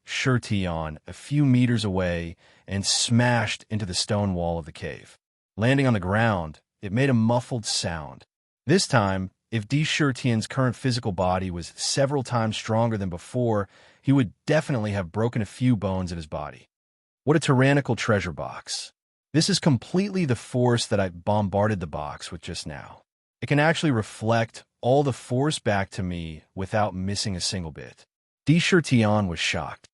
Tion a few meters away and smashed into the stone wall of the cave. Landing on the ground, it made a muffled sound. This time, if Tion's current physical body was several times stronger than before, he would definitely have broken a few bones in his body. What a tyrannical treasure box. This is completely the force that I bombarded the box with just now. It can actually reflect all the force back to me without missing a single bit. Tion was shocked.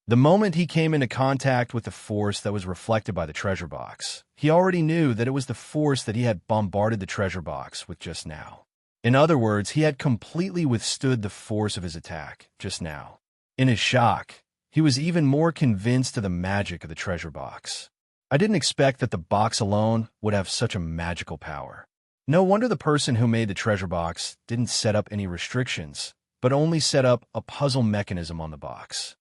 The moment he came into contact with the force that was reflected by the treasure box, he already knew that it was the force that he had bombarded the treasure box with just now. In other words, he had completely withstood the force of his attack just now. In his shock, he was even more convinced of the magic of the treasure box. I didn't expect that the box alone would have such a magical power. No wonder the person who made the treasure box didn't set up any restrictions, but only set up a puzzle mechanism on the box.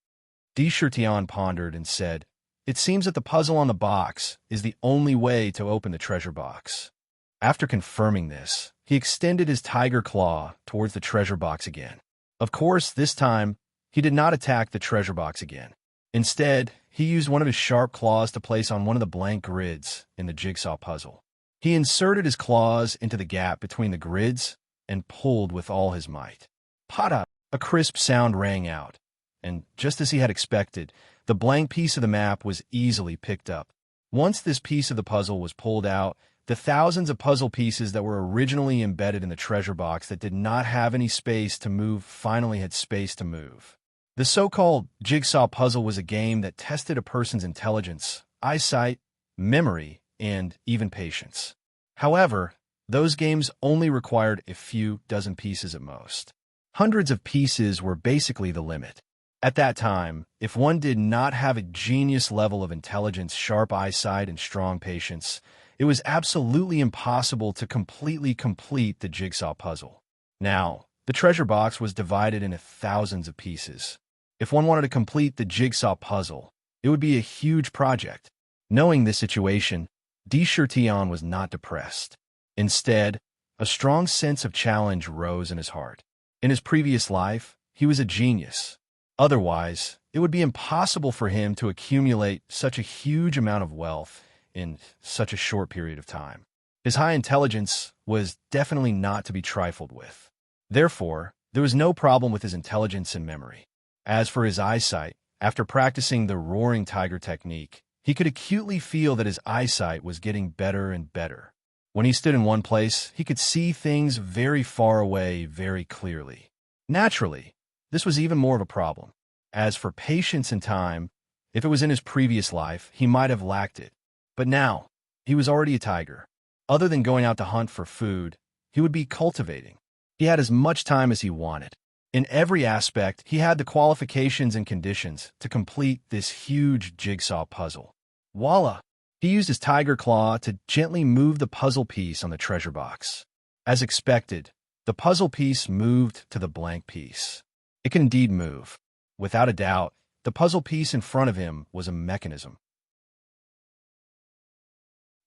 Tion pondered and said, "It seems that the puzzle on the box is the only way to open the treasure box." After confirming this, he extended his tiger claw towards the treasure box again. Of course, this time, he did not attack the treasure box again. Instead, he used one of his sharp claws to place on one of the blank grids in the jigsaw puzzle. He inserted his claws into the gap between the grids and pulled with all his might. Pada! A crisp sound rang out, and just as he had expected, the blank piece of the map was easily picked up. Once this piece of the puzzle was pulled out, the thousands of puzzle pieces that were originally embedded in the treasure box that did not have any space to move finally had space to move. The so-called jigsaw puzzle was a game that tested a person's intelligence, eyesight, memory, and even patience. However, those games only required a few dozen pieces at most. Hundreds of pieces were basically the limit. At that time, if one did not have a genius level of intelligence, sharp eyesight, and strong patience, it was absolutely impossible to completely complete the jigsaw puzzle. Now, the treasure box was divided into thousands of pieces. If one wanted to complete the jigsaw puzzle, it would be a huge project. Knowing this situation, Tion was not depressed. Instead, a strong sense of challenge rose in his heart. In his previous life, he was a genius. Otherwise, it would be impossible for him to accumulate such a huge amount of wealth in such a short period of time. His high intelligence was definitely not to be trifled with. Therefore, there was no problem with his intelligence and memory. As for his eyesight, after practicing the roaring tiger technique, he could acutely feel that his eyesight was getting better and better. When he stood in one place, he could see things very far away very clearly. Naturally, this was even more of a problem. As for patience and time, if it was in his previous life, he might have lacked it. But now, he was already a tiger. Other than going out to hunt for food, he would be cultivating. He had as much time as he wanted. In every aspect, he had the qualifications and conditions to complete this huge jigsaw puzzle. Voila! He used his tiger claw to gently move the puzzle piece on the treasure box. As expected, The puzzle piece moved to the blank piece. It can indeed move. Without a doubt, the puzzle piece in front of him was a mechanism.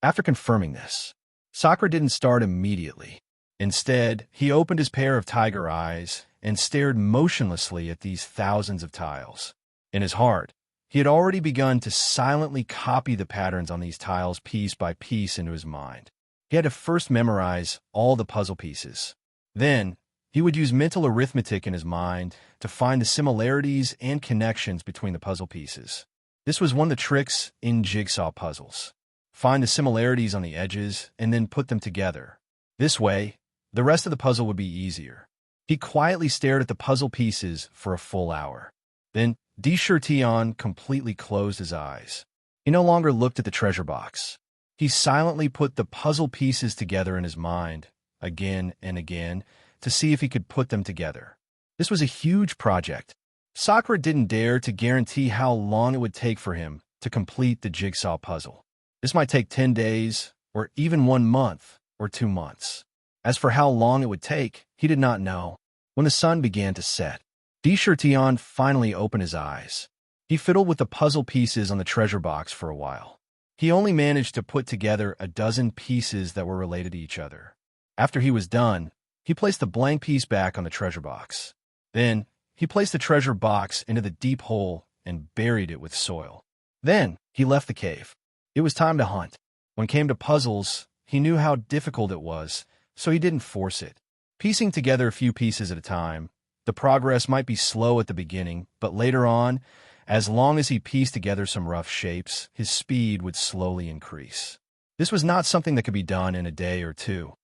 After confirming this, Sakura didn't start immediately. Instead, he opened his pair of tiger eyes and stared motionlessly at these thousands of tiles. In his heart, he had already begun to silently copy the patterns on these tiles piece by piece into his mind. He had to first memorize all the puzzle pieces. Then, he would use mental arithmetic in his mind to find the similarities and connections between the puzzle pieces. This was one of the tricks in jigsaw puzzles. Find the similarities on the edges and then put them together. This way, the rest of the puzzle would be easier. He quietly stared at the puzzle pieces for a full hour. Then, Tion completely closed his eyes. He no longer looked at the treasure box. He silently put the puzzle pieces together in his mind, again and again, to see if he could put them together. This was a huge project. Sakura didn't dare to guarantee how long it would take for him to complete the jigsaw puzzle. This might take 10 days, or even 1 month, or 2 months. As for how long it would take, he did not know. When the sun began to set, Tion finally opened his eyes. He fiddled with the puzzle pieces on the treasure box for a while. He only managed to put together a dozen pieces that were related to each other. After he was done, he placed the blank piece back on the treasure box. Then, he placed the treasure box into the deep hole and buried it with soil. Then, he left the cave. It was time to hunt. When it came to puzzles, he knew how difficult it was, so he didn't force it. Piecing together a few pieces at a time, the progress might be slow at the beginning, but later on, as long as he pieced together some rough shapes, his speed would slowly increase. This was not something that could be done in a day or two.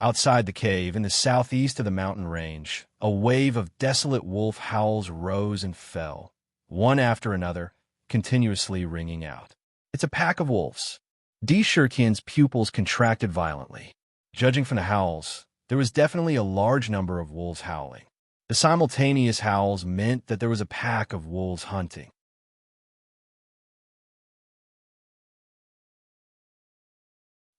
Outside the cave, in the southeast of the mountain range, a wave of desolate wolf howls rose and fell, one after another, continuously ringing out. It's a pack of wolves. Shurkin's pupils contracted violently. Judging from the howls, there was definitely a large number of wolves howling. The simultaneous howls meant that there was a pack of wolves hunting.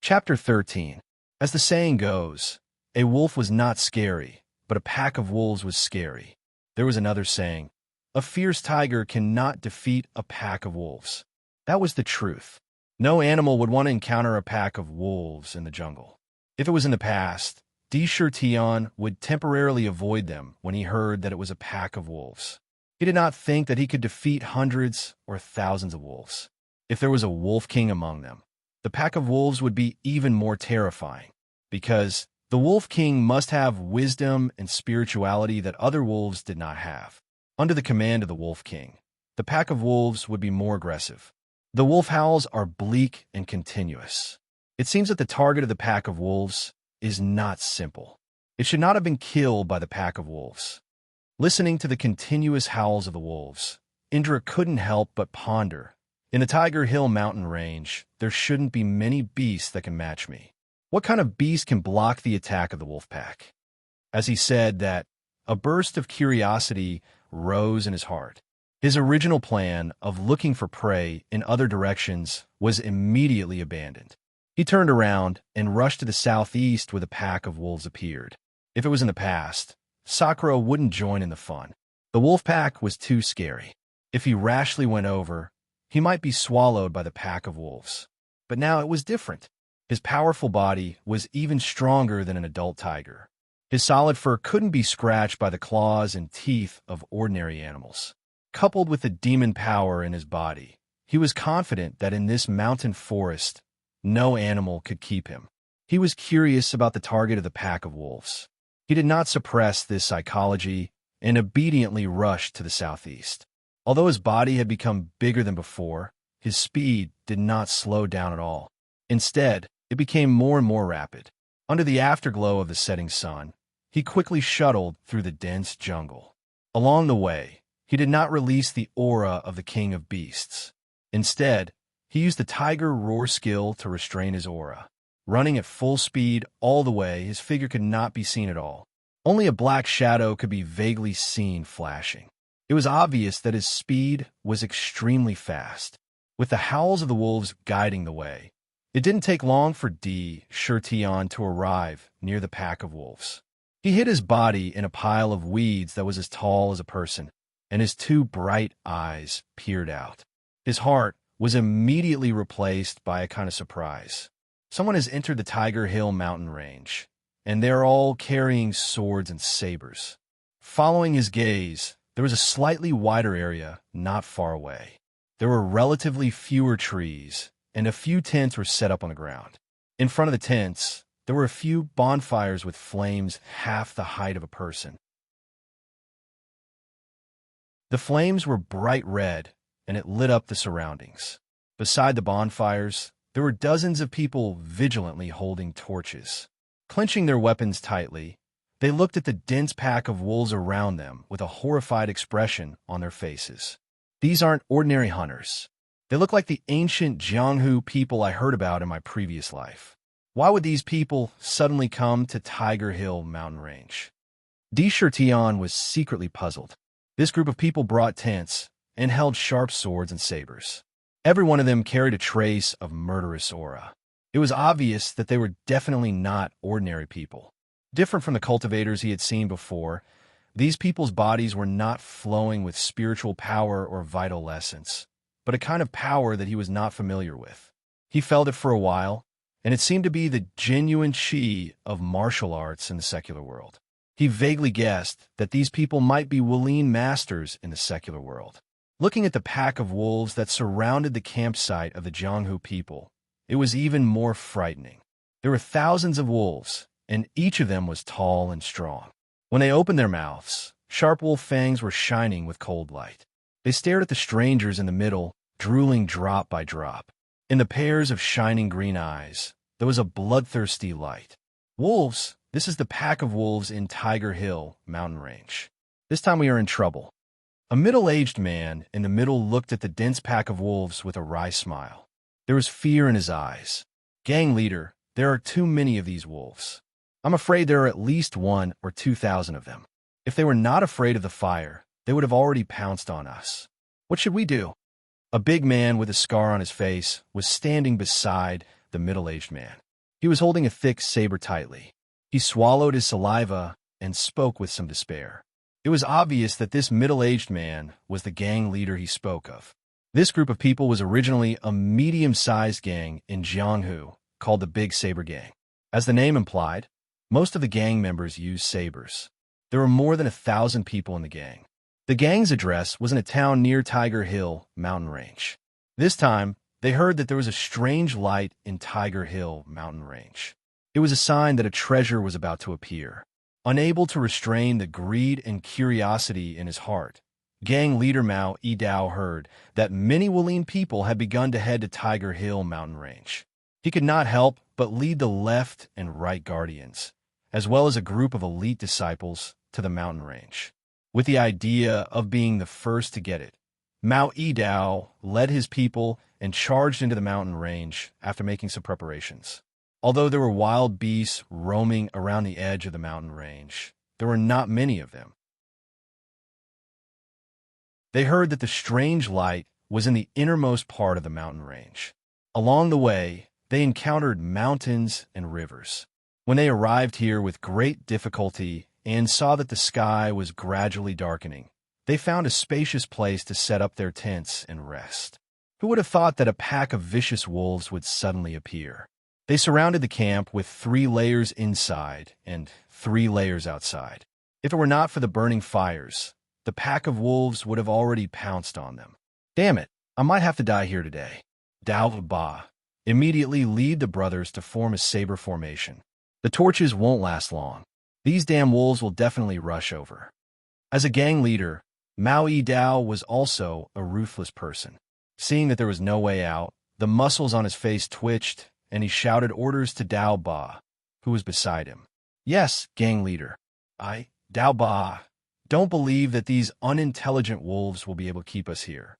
Chapter 13. As the saying goes, a wolf was not scary, but a pack of wolves was scary. There was another saying, a fierce tiger cannot defeat a pack of wolves. That was the truth. No animal would want to encounter a pack of wolves in the jungle. If it was in the past, Tion would temporarily avoid them when he heard that it was a pack of wolves. He did not think that he could defeat hundreds or thousands of wolves. If there was a wolf king among them, the pack of wolves would be even more terrifying, because the wolf king must have wisdom and spirituality that other wolves did not have. Under the command of the wolf king, the pack of wolves would be more aggressive. The wolf howls are bleak and continuous. It seems that the target of the pack of wolves is not simple. It should not have been killed by the pack of wolves. Listening to the continuous howls of the wolves, Indra couldn't help but ponder. In the Tiger Hill mountain range, there shouldn't be many beasts that can match me. What kind of beast can block the attack of the wolf pack? As he said that, a burst of curiosity rose in his heart. His original plan of looking for prey in other directions was immediately abandoned. He turned around and rushed to the southeast where the pack of wolves appeared. If it was in the past, Sakura wouldn't join in the fun. The wolf pack was too scary. If he rashly went over, he might be swallowed by the pack of wolves. But now it was different. His powerful body was even stronger than an adult tiger. His solid fur couldn't be scratched by the claws and teeth of ordinary animals. Coupled with the demon power in his body, he was confident that in this mountain forest, no animal could keep him. He was curious about the target of the pack of wolves. He did not suppress this psychology and obediently rushed to the southeast. Although his body had become bigger than before, his speed did not slow down at all. Instead, it became more and more rapid. Under the afterglow of the setting sun, he quickly shuttled through the dense jungle. Along the way, he did not release the aura of the king of beasts. Instead, he used the tiger roar skill to restrain his aura. Running at full speed all the way, his figure could not be seen at all. Only a black shadow could be vaguely seen flashing. It was obvious that his speed was extremely fast, with the howls of the wolves guiding the way. It didn't take long for Shurtion to arrive near the pack of wolves. He hid his body in a pile of weeds that was as tall as a person, and his two bright eyes peered out. His heart was immediately replaced by a kind of surprise. Someone has entered the Tiger Hill mountain range, and they're all carrying swords and sabers. Following his gaze, there was a slightly wider area not far away. There were relatively fewer trees, and a few tents were set up on the ground. In front of the tents, there were a few bonfires with flames half the height of a person. The flames were bright red, and it lit up the surroundings. Beside the bonfires, there were dozens of people vigilantly holding torches. Clenching their weapons tightly, they looked at the dense pack of wolves around them with a horrified expression on their faces. These aren't ordinary hunters. They look like the ancient Jianghu people I heard about in my previous life. Why would these people suddenly come to Tiger Hill mountain range? Di Shirtian was secretly puzzled. This group of people brought tents and held sharp swords and sabers. Every one of them carried a trace of murderous aura. It was obvious that they were definitely not ordinary people. Different from the cultivators he had seen before, these people's bodies were not flowing with spiritual power or vital essence, but a kind of power that he was not familiar with. He felt it for a while, and it seemed to be the genuine chi of martial arts in the secular world. He vaguely guessed that these people might be Wuling masters in the secular world. Looking at the pack of wolves that surrounded the campsite of the Jianghu people, it was even more frightening. There were thousands of wolves, and each of them was tall and strong. When they opened their mouths, sharp wolf fangs were shining with cold light. They stared at the strangers in the middle, drooling drop by drop. In the pairs of shining green eyes, there was a bloodthirsty light. Wolves, this is the pack of wolves in Tiger Hill mountain range. This time we are in trouble. A middle-aged man in the middle looked at the dense pack of wolves with a wry smile. There was fear in his eyes. Gang leader, there are too many of these wolves. I'm afraid there are at least 1,000 or 2,000 of them. If they were not afraid of the fire, they would have already pounced on us. What should we do? A big man with a scar on his face was standing beside the middle-aged man. He was holding a thick saber tightly. He swallowed his saliva and spoke with some despair. It was obvious that this middle-aged man was the gang leader he spoke of. This group of people was originally a medium-sized gang in Jianghu called the Big Saber Gang. As the name implied, most of the gang members used sabers. There were more than 1,000 people in the gang. The gang's address was in a town near Tiger Hill mountain range. This time, they heard that there was a strange light in Tiger Hill mountain range. It was a sign that a treasure was about to appear. Unable to restrain the greed and curiosity in his heart, gang leader Mao Yidao heard that many Wuling people had begun to head to Tiger Hill mountain range. He could not help but lead the left and right guardians, as well as a group of elite disciples, to the mountain range. With the idea of being the first to get it, Mao Yidao led his people and charged into the mountain range after making some preparations. Although there were wild beasts roaming around the edge of the mountain range, there were not many of them. They heard that the strange light was in the innermost part of the mountain range. Along the way, they encountered mountains and rivers. When they arrived here with great difficulty and saw that the sky was gradually darkening, they found a spacious place to set up their tents and rest. Who would have thought that a pack of vicious wolves would suddenly appear? They surrounded the camp with 3 layers inside and 3 layers outside. If it were not for the burning fires, the pack of wolves would have already pounced on them. Damn it, I might have to die here today. Dao Ba immediately lead the brothers to form a saber formation. The torches won't last long. These damn wolves will definitely rush over. As a gang leader, Mao Yidao was also a ruthless person. Seeing that there was no way out, the muscles on his face twitched, and he shouted orders to Dao Ba, who was beside him. Yes, gang leader. Dao Ba, don't believe that these unintelligent wolves will be able to keep us here.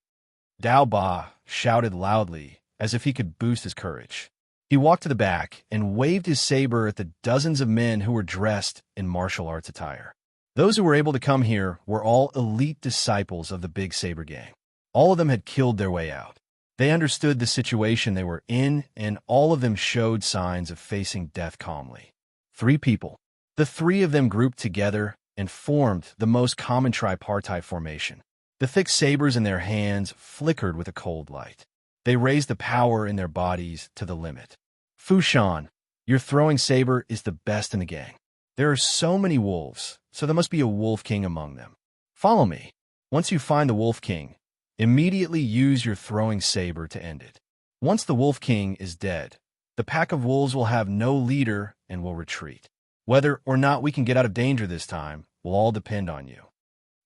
Dao Ba shouted loudly, as if he could boost his courage. He walked to the back and waved his saber at the dozens of men who were dressed in martial arts attire. Those who were able to come here were all elite disciples of the Big Saber Gang. All of them had killed their way out. They understood the situation they were in, and all of them showed signs of facing death calmly. 3 people. The three of them grouped together and formed the most common tripartite formation. The thick sabers in their hands flickered with a cold light. They raised the power in their bodies to the limit. Fushan, your throwing saber is the best in the gang. There are so many wolves, so there must be a wolf king among them. Follow me. Once you find the wolf king, immediately use your throwing saber to end it. Once the wolf king is dead, the pack of wolves will have no leader and will retreat. Whether or not we can get out of danger this time will all depend on you.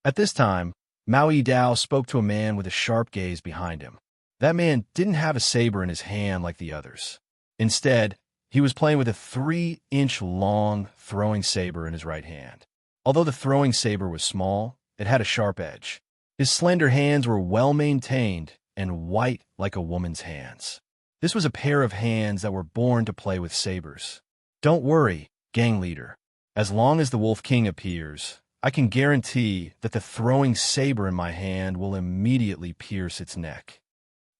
At this time, Maui Dao spoke to a man with a sharp gaze behind him. That man didn't have a saber in his hand like the others. Instead, he was playing with a 3-inch long throwing saber in his right hand. Although the throwing saber was small, it had a sharp edge. His slender hands were well-maintained and white like a woman's hands. This was a pair of hands that were born to play with sabers. Don't worry, gang leader. As long as the Wolf King appears, I can guarantee that the throwing saber in my hand will immediately pierce its neck.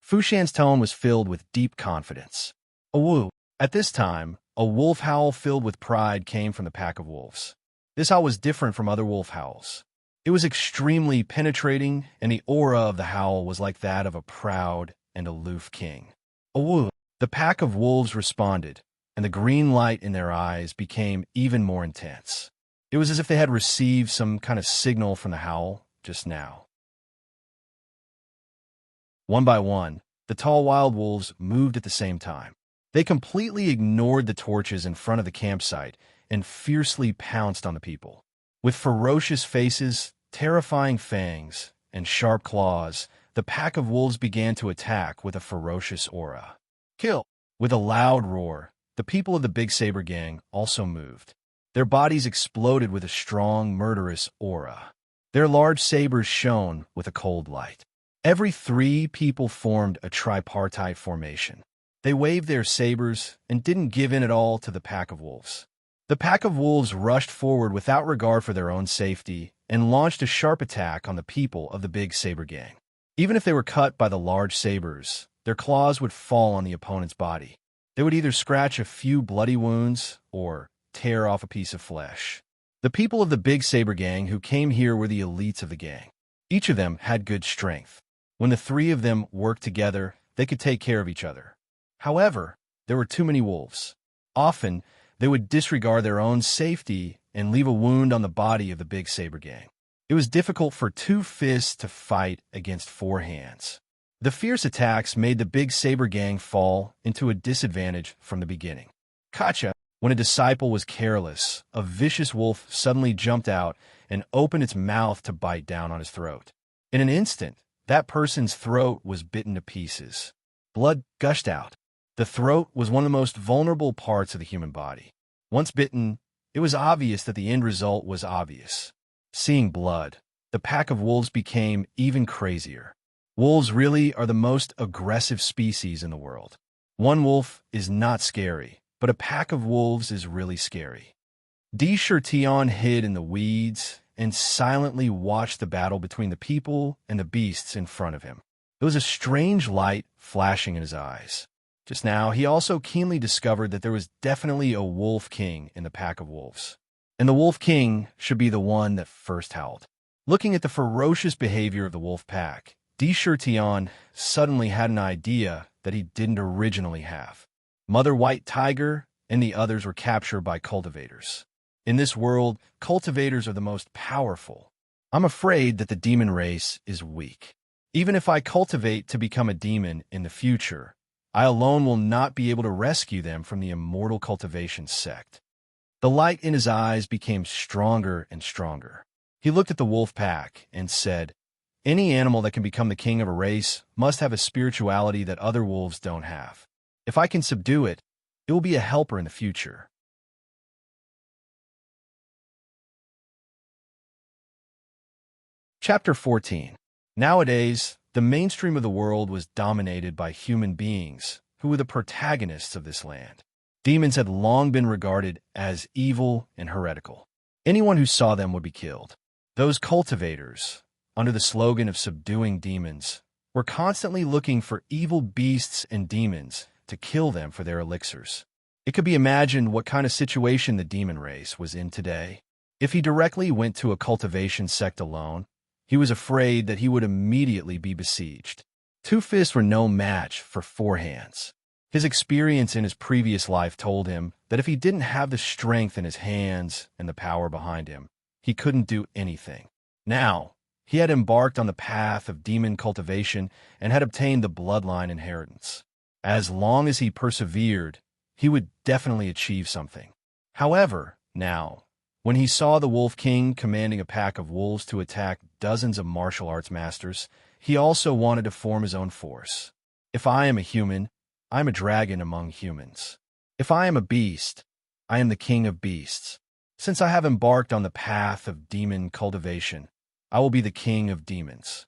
Fushan's tone was filled with deep confidence. Awoo! At this time, a wolf howl filled with pride came from the pack of wolves. This howl was different from other wolf howls. It was extremely penetrating, and the aura of the howl was like that of a proud and aloof king. Awoo! The pack of wolves responded, and the green light in their eyes became even more intense. It was as if they had received some kind of signal from the howl just now. One by one, the tall wild wolves moved at the same time. They completely ignored the torches in front of the campsite and fiercely pounced on the people. With ferocious faces, terrifying fangs, and sharp claws, the pack of wolves began to attack with a ferocious aura. Kill! With a loud roar, the people of the Big Saber Gang also moved. Their bodies exploded with a strong, murderous aura. Their large sabers shone with a cold light. Every 3 people formed a tripartite formation. They waved their sabers and didn't give in at all to the pack of wolves. The pack of wolves rushed forward without regard for their own safety and launched a sharp attack on the people of the Big Saber Gang. Even if they were cut by the large sabers, their claws would fall on the opponent's body. They would either scratch a few bloody wounds or tear off a piece of flesh. The people of the Big Saber Gang who came here were the elites of the gang. Each of them had good strength. When the 3 of them worked together, they could take care of each other. However, there were too many wolves. Often, they would disregard their own safety and leave a wound on the body of the Big Saber Gang. It was difficult for 2 fists to fight against 4 hands. The fierce attacks made the Big Saber Gang fall into a disadvantage from the beginning. Gotcha! When a disciple was careless, a vicious wolf suddenly jumped out and opened its mouth to bite down on his throat. In an instant, that person's throat was bitten to pieces. Blood gushed out. The throat was one of the most vulnerable parts of the human body. Once bitten, it was obvious that the end result was obvious. Seeing blood, the pack of wolves became even crazier. Wolves really are the most aggressive species in the world. One wolf is not scary, but a pack of wolves is really scary. Di Shirtion hid in the weeds and silently watched the battle between the people and the beasts in front of him. There was a strange light flashing in his eyes. Just now, he also keenly discovered that there was definitely a wolf king in the pack of wolves. And the wolf king should be the one that first howled. Looking at the ferocious behavior of the wolf pack, Di Shirtion suddenly had an idea that he didn't originally have. Mother White Tiger and the others were captured by cultivators. In this world, cultivators are the most powerful. I'm afraid that the demon race is weak. Even if I cultivate to become a demon in the future, I alone will not be able to rescue them from the immortal cultivation sect. The light in his eyes became stronger and stronger. He looked at the wolf pack and said, "Any animal that can become the king of a race must have a spirituality that other wolves don't have. If I can subdue it, it will be a helper in the future." Chapter 14. Nowadays, the mainstream of the world was dominated by human beings, who were the protagonists of this land. Demons had long been regarded as evil and heretical. Anyone who saw them would be killed. Those cultivators, under the slogan of subduing demons, were constantly looking for evil beasts and demons to kill them for their elixirs. It could be imagined what kind of situation the demon race was in today. If he directly went to a cultivation sect alone, he was afraid that he would immediately be besieged. Two fists were no match for four hands. His experience in his previous life told him that if he didn't have the strength in his hands and the power behind him, he couldn't do anything. Now, he had embarked on the path of demon cultivation and had obtained the bloodline inheritance. As long as he persevered, he would definitely achieve something. However, now, when he saw the Wolf King commanding a pack of wolves to attack dozens of martial arts masters, he also wanted to form his own force. If I am a human, I am a dragon among humans. If I am a beast, I am the king of beasts. Since I have embarked on the path of demon cultivation, I will be the king of demons.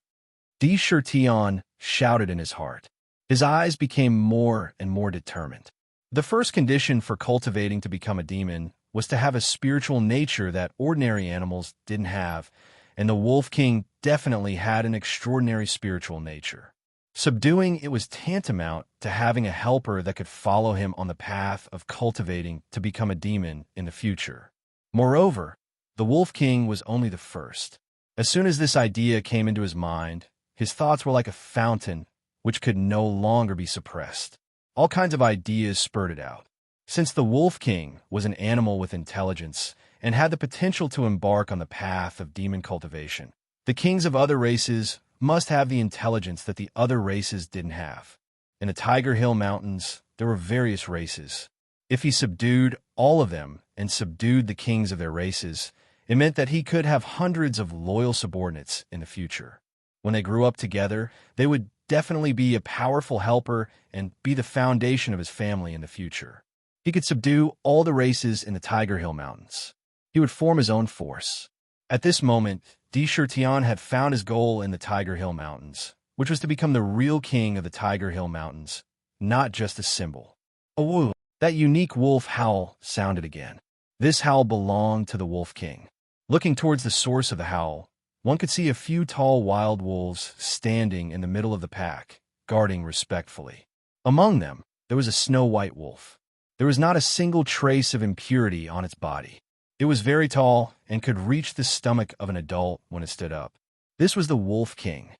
Tion shouted in his heart. His eyes became more and more determined. The first condition for cultivating to become a demon was to have a spiritual nature that ordinary animals didn't have, and the Wolf King definitely had an extraordinary spiritual nature. Subduing it was tantamount to having a helper that could follow him on the path of cultivating to become a demon in the future. Moreover, the Wolf King was only the first. As soon as this idea came into his mind, his thoughts were like a fountain which could no longer be suppressed. All kinds of ideas spurted out. Since the Wolf King was an animal with intelligence and had the potential to embark on the path of demon cultivation, the kings of other races must have the intelligence that the other races didn't have. In the Tiger Hill Mountains, there were various races. If he subdued all of them and subdued the kings of their races, it meant that he could have hundreds of loyal subordinates in the future. When they grew up together, they would definitely be a powerful helper and be the foundation of his family in the future. He could subdue all the races in the Tiger Hill Mountains. He would form his own force. At this moment, Tion had found his goal in the Tiger Hill Mountains, which was to become the real king of the Tiger Hill Mountains, not just a symbol. A woo! That unique wolf howl sounded again. This howl belonged to the Wolf King. Looking towards the source of the howl, one could see a few tall wild wolves standing in the middle of the pack, guarding respectfully. Among them, there was a snow-white wolf. There was not a single trace of impurity on its body. It was very tall and could reach the stomach of an adult when it stood up. This was the Wolf King.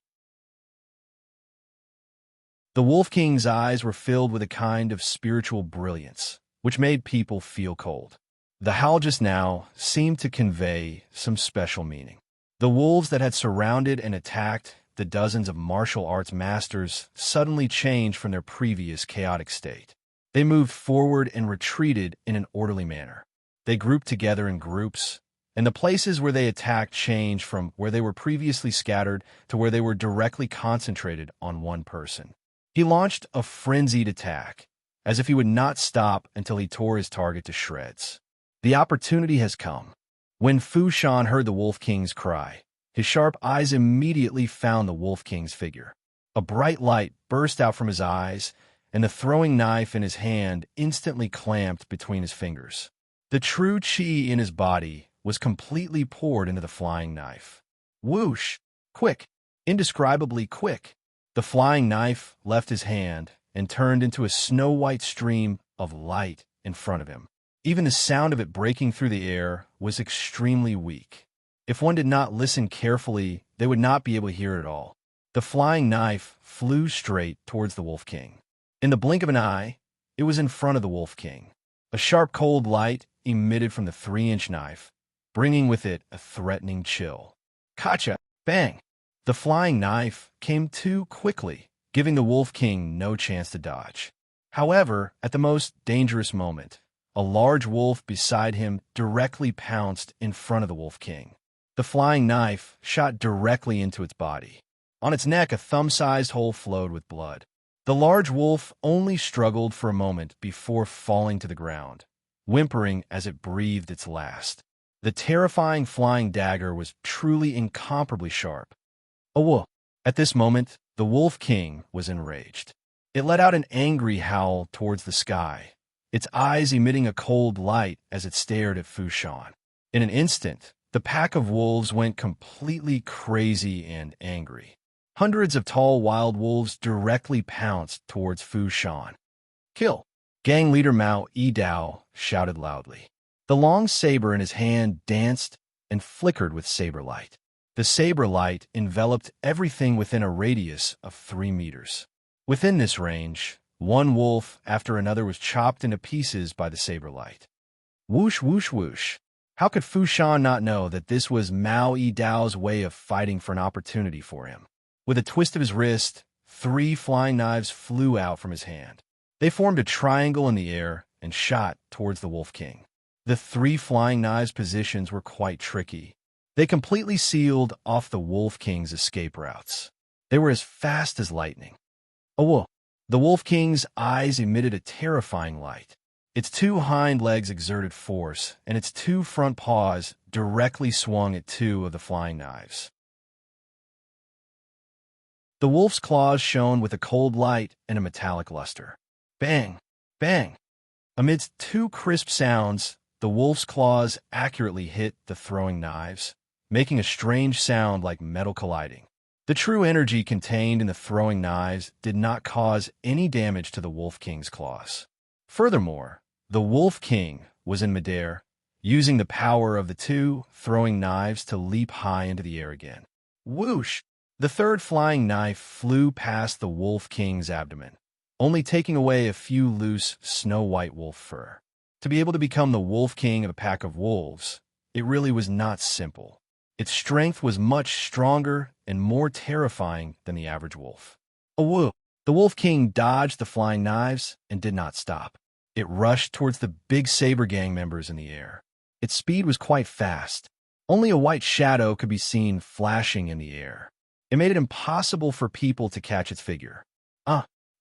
The Wolf King's eyes were filled with a kind of spiritual brilliance, which made people feel cold. The howl just now seemed to convey some special meaning. The wolves that had surrounded and attacked the dozens of martial arts masters suddenly changed from their previous chaotic state. They moved forward and retreated in an orderly manner. They grouped together in groups, and the places where they attacked changed from where they were previously scattered to where they were directly concentrated on one person. He launched a frenzied attack, as if he would not stop until he tore his target to shreds. The opportunity has come. When Fu Shan heard the Wolf King's cry, his sharp eyes immediately found the Wolf King's figure. A bright light burst out from his eyes, and the throwing knife in his hand instantly clamped between his fingers. The true qi in his body was completely poured into the flying knife. Whoosh! Quick! Indescribably quick! The flying knife left his hand and turned into a snow-white stream of light in front of him. Even the sound of it breaking through the air was extremely weak. If one did not listen carefully, they would not be able to hear it all. The flying knife flew straight towards the Wolf King. In the blink of an eye, it was in front of the Wolf King. A sharp cold light emitted from the 3-inch knife, bringing with it a threatening chill. Gotcha! Bang! The flying knife came too quickly, giving the Wolf King no chance to dodge. However, at the most dangerous moment, a large wolf beside him directly pounced in front of the Wolf King. The flying knife shot directly into its body. On its neck, a thumb-sized hole flowed with blood. The large wolf only struggled for a moment before falling to the ground, whimpering as it breathed its last. The terrifying flying dagger was truly incomparably sharp. Oh! At this moment, the Wolf King was enraged. It let out an angry howl towards the sky, its eyes emitting a cold light as it stared at Fu Shan. In an instant, the pack of wolves went completely crazy and angry. Hundreds of tall wild wolves directly pounced towards Fu Shan. Kill! Gang leader Mao Dao shouted loudly. The long saber in his hand danced and flickered with saber light. The saber light enveloped everything within a radius of 3 meters. Within this range, one wolf after another was chopped into pieces by the saber light. Whoosh, whoosh, whoosh. How could Fu Shan not know that this was Mao Dao's way of fighting for an opportunity for him? With a twist of his wrist, 3 flying knives flew out from his hand. They formed a triangle in the air and shot towards the Wolf King. The 3 flying knives' positions were quite tricky. They completely sealed off the Wolf King's escape routes. They were as fast as lightning. Oh, the Wolf King's eyes emitted a terrifying light. Its 2 hind legs exerted force, and its 2 front paws directly swung at 2 of the flying knives. The wolf's claws shone with a cold light and a metallic luster. Bang! Bang! Amidst 2 crisp sounds, the wolf's claws accurately hit the throwing knives, making a strange sound like metal colliding. The true energy contained in the throwing knives did not cause any damage to the Wolf King's claws. Furthermore, the Wolf King was in midair, using the power of the 2 throwing knives to leap high into the air again. Whoosh! The 3rd flying knife flew past the Wolf King's abdomen, only taking away a few loose, snow-white wolf fur. To be able to become the Wolf King of a pack of wolves, it really was not simple. Its strength was much stronger and more terrifying than the average wolf. Oh, the Wolf King dodged the flying knives and did not stop. It rushed towards the big saber gang members in the air. Its speed was quite fast. Only a white shadow could be seen flashing in the air. It made it impossible for people to catch its figure.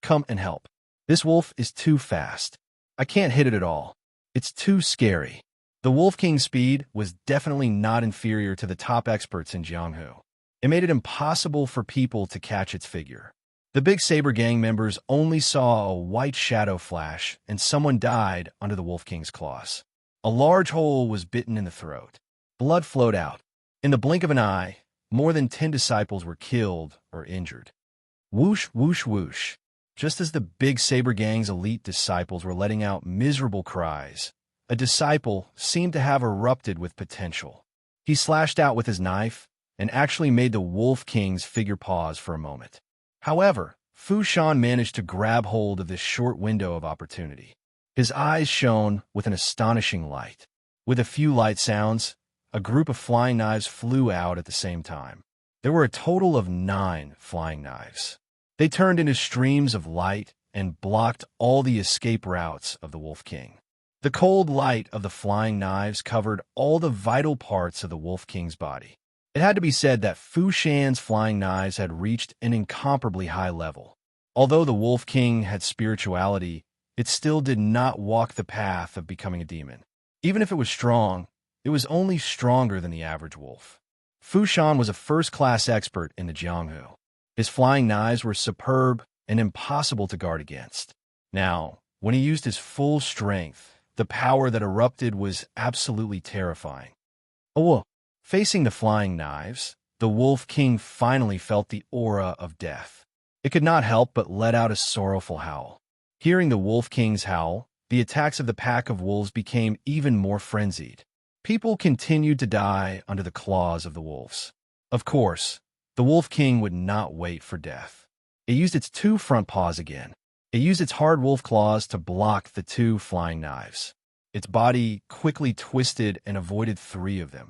Come and help. This wolf is too fast. I can't hit it at all. It's too scary. The Wolf King's speed was definitely not inferior to the top experts in Jianghu. It made it impossible for people to catch its figure. The big saber gang members only saw a white shadow flash, and someone died under the Wolf King's claws. A large hole was bitten in the throat. Blood flowed out. In the blink of an eye, more than 10 disciples were killed or injured. Whoosh, whoosh, whoosh. Just as the big saber gang's elite disciples were letting out miserable cries, a disciple seemed to have erupted with potential. He slashed out with his knife and actually made the Wolf King's figure pause for a moment. However, Fu Shan managed to grab hold of this short window of opportunity. His eyes shone with an astonishing light. With a few light sounds, a group of flying knives flew out at the same time. There were a total of 9 flying knives. They turned into streams of light and blocked all the escape routes of the Wolf King. The cold light of the flying knives covered all the vital parts of the Wolf King's body. It had to be said that Fu Shan's flying knives had reached an incomparably high level. Although the Wolf King had spirituality, it still did not walk the path of becoming a demon. Even if it was strong, it was only stronger than the average wolf. Fu Shan was a first-class expert in the Jianghu. His flying knives were superb and impossible to guard against. Now, when he used his full strength, the power that erupted was absolutely terrifying. Facing the flying knives, the Wolf King finally felt the aura of death. It could not help but let out a sorrowful howl. Hearing the Wolf King's howl, the attacks of the pack of wolves became even more frenzied. People continued to die under the claws of the wolves. Of course, the Wolf King would not wait for death. It used its 2 front paws again. It used its hard wolf claws to block the 2 flying knives. Its body quickly twisted and avoided 3 of them.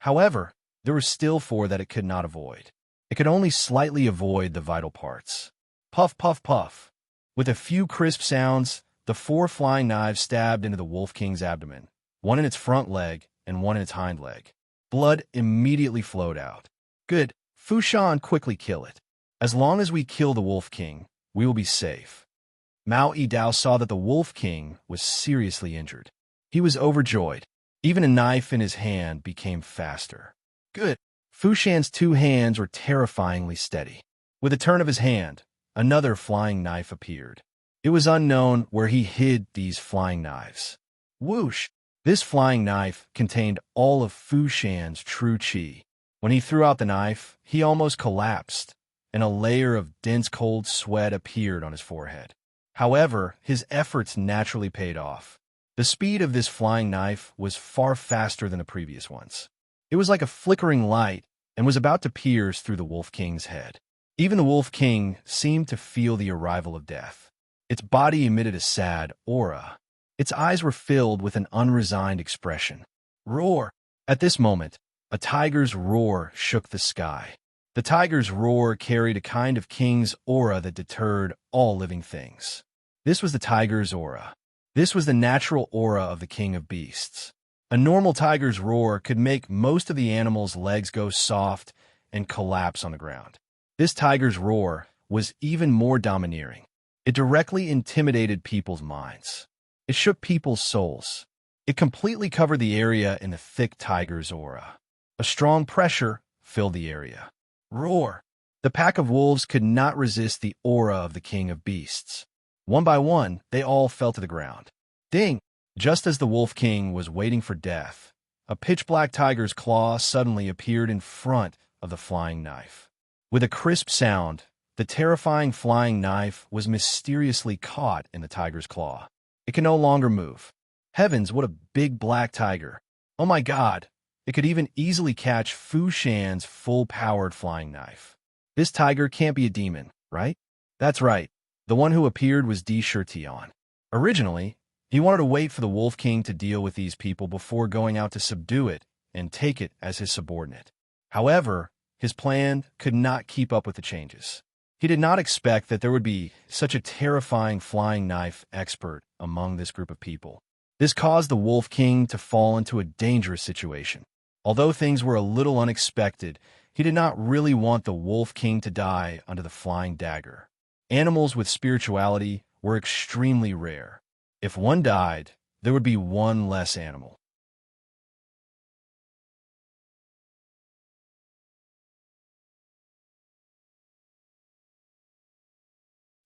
However, there were still 4 that it could not avoid. It could only slightly avoid the vital parts. Puff, puff, puff. With a few crisp sounds, the 4 flying knives stabbed into the Wolf King's abdomen, 1 in its front leg and 1 in its hind leg. Blood immediately flowed out. Good. Fu Shan, quickly kill it. As long as we kill the Wolf King, we will be safe. Mao Dao saw that the Wolf King was seriously injured. He was overjoyed. Even a knife in his hand became faster. Good. Fu Shan's 2 hands were terrifyingly steady. With a turn of his hand, another flying knife appeared. It was unknown where he hid these flying knives. Whoosh! This flying knife contained all of Fu Shan's true qi. When he threw out the knife, he almost collapsed. and a layer of dense cold sweat appeared on his forehead. However, his efforts naturally paid off. The speed of this flying knife was far faster than the previous ones. It was like a flickering light and was about to pierce through the Wolf King's head. Even the Wolf King seemed to feel the arrival of death. Its body emitted a sad aura. Its eyes were filled with an unresigned expression. Roar! At this moment, a tiger's roar shook the sky. The tiger's roar carried a kind of king's aura that deterred all living things. This was the tiger's aura. This was the natural aura of the king of beasts. A normal tiger's roar could make most of the animal's legs go soft and collapse on the ground. This tiger's roar was even more domineering. It directly intimidated people's minds. It shook people's souls. It completely covered the area in the thick tiger's aura. A strong pressure filled the area. Roar! The pack of wolves could not resist the aura of the king of beasts. One by one, they all fell to the ground. Ding! Just as the Wolf King was waiting for death, a pitch-black tiger's claw suddenly appeared in front of the flying knife. With a crisp sound, the terrifying flying knife was mysteriously caught in the tiger's claw. It could no longer move. Heavens, what a big black tiger! Oh my God! It could even easily catch Fu Shan's full-powered flying knife. This tiger can't be a demon, right? That's right. The one who appeared was Tion. Originally, he wanted to wait for the Wolf King to deal with these people before going out to subdue it and take it as his subordinate. However, his plan could not keep up with the changes. He did not expect that there would be such a terrifying flying knife expert among this group of people. This caused the Wolf King to fall into a dangerous situation. Although things were a little unexpected, he did not really want the Wolf King to die under the flying dagger. Animals with spirituality were extremely rare. If one died, there would be one less animal.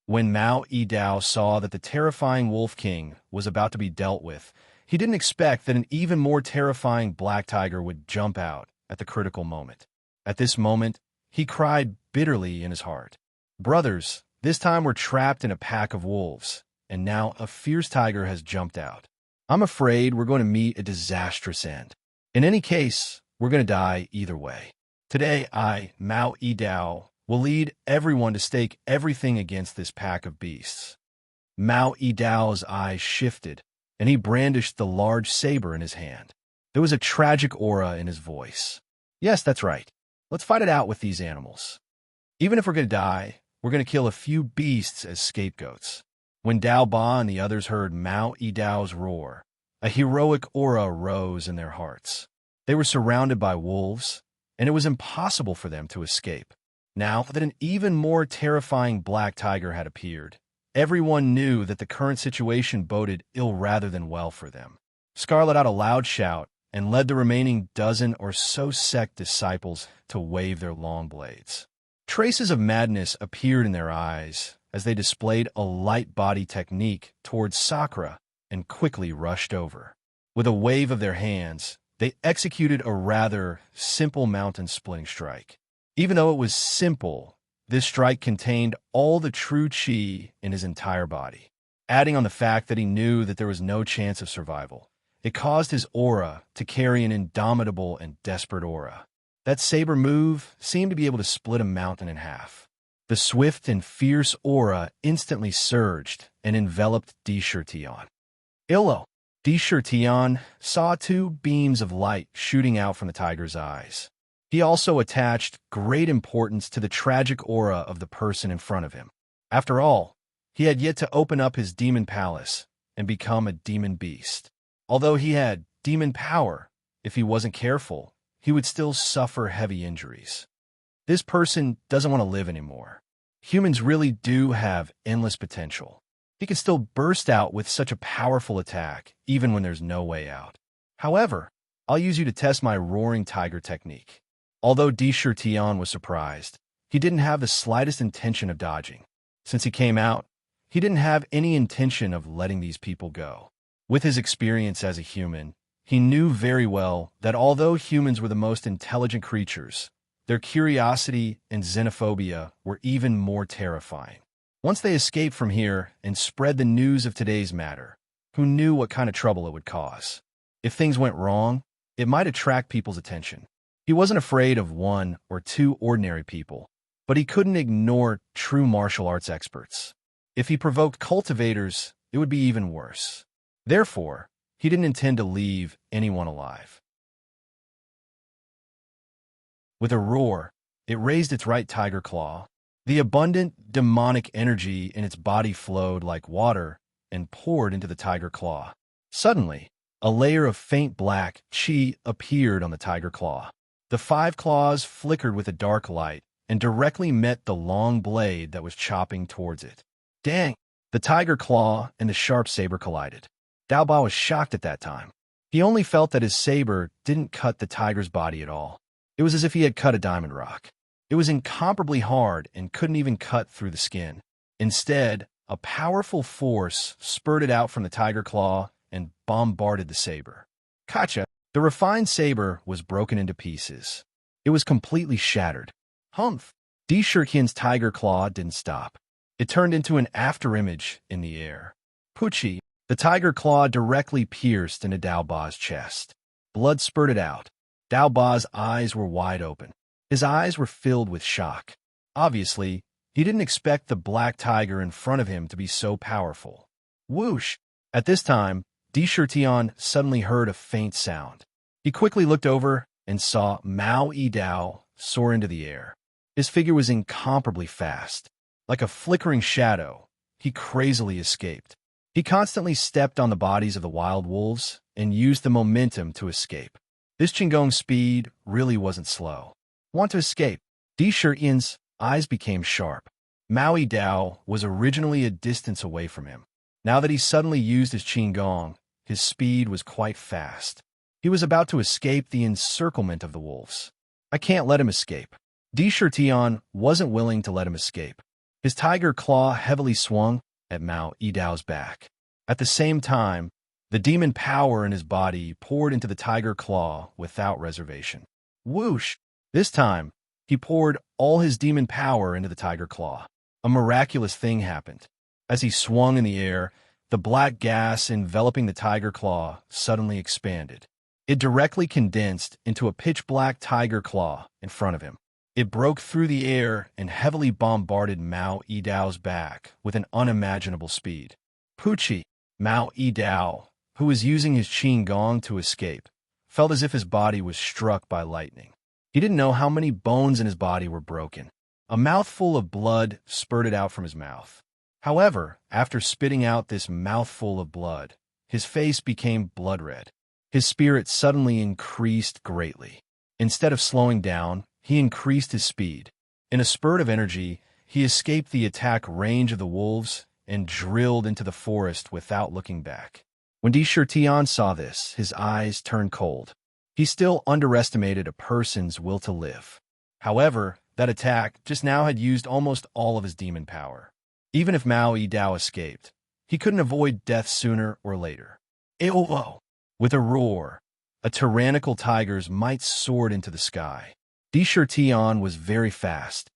When Mao Yidao saw that the terrifying Wolf King was about to be dealt with, he didn't expect that an even more terrifying black tiger would jump out at the critical moment. At this moment, he cried bitterly in his heart. Brothers, this time we're trapped in a pack of wolves, and now a fierce tiger has jumped out. I'm afraid we're going to meet a disastrous end. In any case, we're going to die either way. Today, Mao Yidao, will lead everyone to stake everything against this pack of beasts. Mao Yidao's eyes shifted, and he brandished the large saber in his hand. There was a tragic aura in his voice. Yes, that's right. Let's fight it out with these animals. Even if we're going to die, we're going to kill a few beasts as scapegoats. When Dao Ba and the others heard Mao Yidao's roar, a heroic aura rose in their hearts. They were surrounded by wolves, and it was impossible for them to escape. Now that an even more terrifying black tiger had appeared, everyone knew that the current situation boded ill rather than well for them. Scar let out a loud shout and led the remaining dozen or so sect disciples to wave their long blades. Traces of madness appeared in their eyes as they displayed a light body technique towards Sakura and quickly rushed over. With a wave of their hands, they executed a rather simple mountain-splitting strike. Even though it was simple, this strike contained all the true chi in his entire body. Adding on the fact that he knew that there was no chance of survival, it caused his aura to carry an indomitable and desperate aura. That saber move seemed to be able to split a mountain in half. The swift and fierce aura instantly surged and enveloped Tion. Illo! Tion saw two beams of light shooting out from the tiger's eyes. He also attached great importance to the tragic aura of the person in front of him. After all, he had yet to open up his demon palace and become a demon beast. Although he had demon power, if he wasn't careful, he would still suffer heavy injuries. This person doesn't want to live anymore. Humans really do have endless potential. He can still burst out with such a powerful attack, even when there's no way out. However, I'll use you to test my roaring tiger technique. Although Tion was surprised, he didn't have the slightest intention of dodging. Since he came out, he didn't have any intention of letting these people go. With his experience as a human, he knew very well that although humans were the most intelligent creatures, their curiosity and xenophobia were even more terrifying. Once they escaped from here and spread the news of today's matter, who knew what kind of trouble it would cause? If things went wrong, it might attract people's attention. He wasn't afraid of one or two ordinary people, but he couldn't ignore true martial arts experts. If he provoked cultivators, it would be even worse. Therefore, he didn't intend to leave anyone alive. With a roar, it raised its right tiger claw. The abundant, demonic energy in its body flowed like water and poured into the tiger claw. Suddenly, a layer of faint black chi appeared on the tiger claw. The 5 claws flickered with a dark light and directly met the long blade that was chopping towards it. Dang! The tiger claw and the sharp saber collided. Dao Ba was shocked at that time. He only felt that his saber didn't cut the tiger's body at all. It was as if he had cut a diamond rock. It was incomparably hard and couldn't even cut through the skin. Instead, a powerful force spurted out from the tiger claw and bombarded the saber. Kacha! The refined saber was broken into pieces. It was completely shattered. Humph! Di Shurqian's tiger claw didn't stop. It turned into an afterimage in the air. Puchi! The tiger claw directly pierced into Dao Ba's chest. Blood spurted out. Dao Ba's eyes were wide open. His eyes were filled with shock. Obviously, he didn't expect the black tiger in front of him to be so powerful. Whoosh! At this time, Di Shurqian suddenly heard a faint sound. He quickly looked over and saw Mao Yidao soar into the air. His figure was incomparably fast. Like a flickering shadow, he crazily escaped. He constantly stepped on the bodies of the wild wolves and used the momentum to escape. This Qinggong's speed really wasn't slow. Want to escape? Di Shurqian's eyes became sharp. Mao Yidao was originally a distance away from him. Now that he suddenly used his Qinggong, his speed was quite fast. He was about to escape the encirclement of the wolves. I can't let him escape. Di Shurqian wasn't willing to let him escape. His tiger claw heavily swung at Mao Yidao's back. At the same time, the demon power in his body poured into the tiger claw without reservation. Whoosh! This time, he poured all his demon power into the tiger claw. A miraculous thing happened. As he swung in the air, the black gas enveloping the tiger claw suddenly expanded. It directly condensed into a pitch-black tiger claw in front of him. It broke through the air and heavily bombarded Mao Yidao's back with an unimaginable speed. Puchi! Mao Yidao, who was using his Qinggong to escape, felt as if his body was struck by lightning. He didn't know how many bones in his body were broken. A mouthful of blood spurted out from his mouth. However, after spitting out this mouthful of blood, his face became blood red. His spirit suddenly increased greatly. Instead of slowing down, he increased his speed. In a spurt of energy, he escaped the attack range of the wolves and drilled into the forest without looking back. When Di Shurqian saw this, his eyes turned cold. He still underestimated a person's will to live. However, that attack just now had used almost all of his demon power. Even if Mao Yidao escaped, he couldn't avoid death sooner or later. Eowoo! With a roar, a tyrannical tiger's might soared into the sky. Di Shurqian was very fast.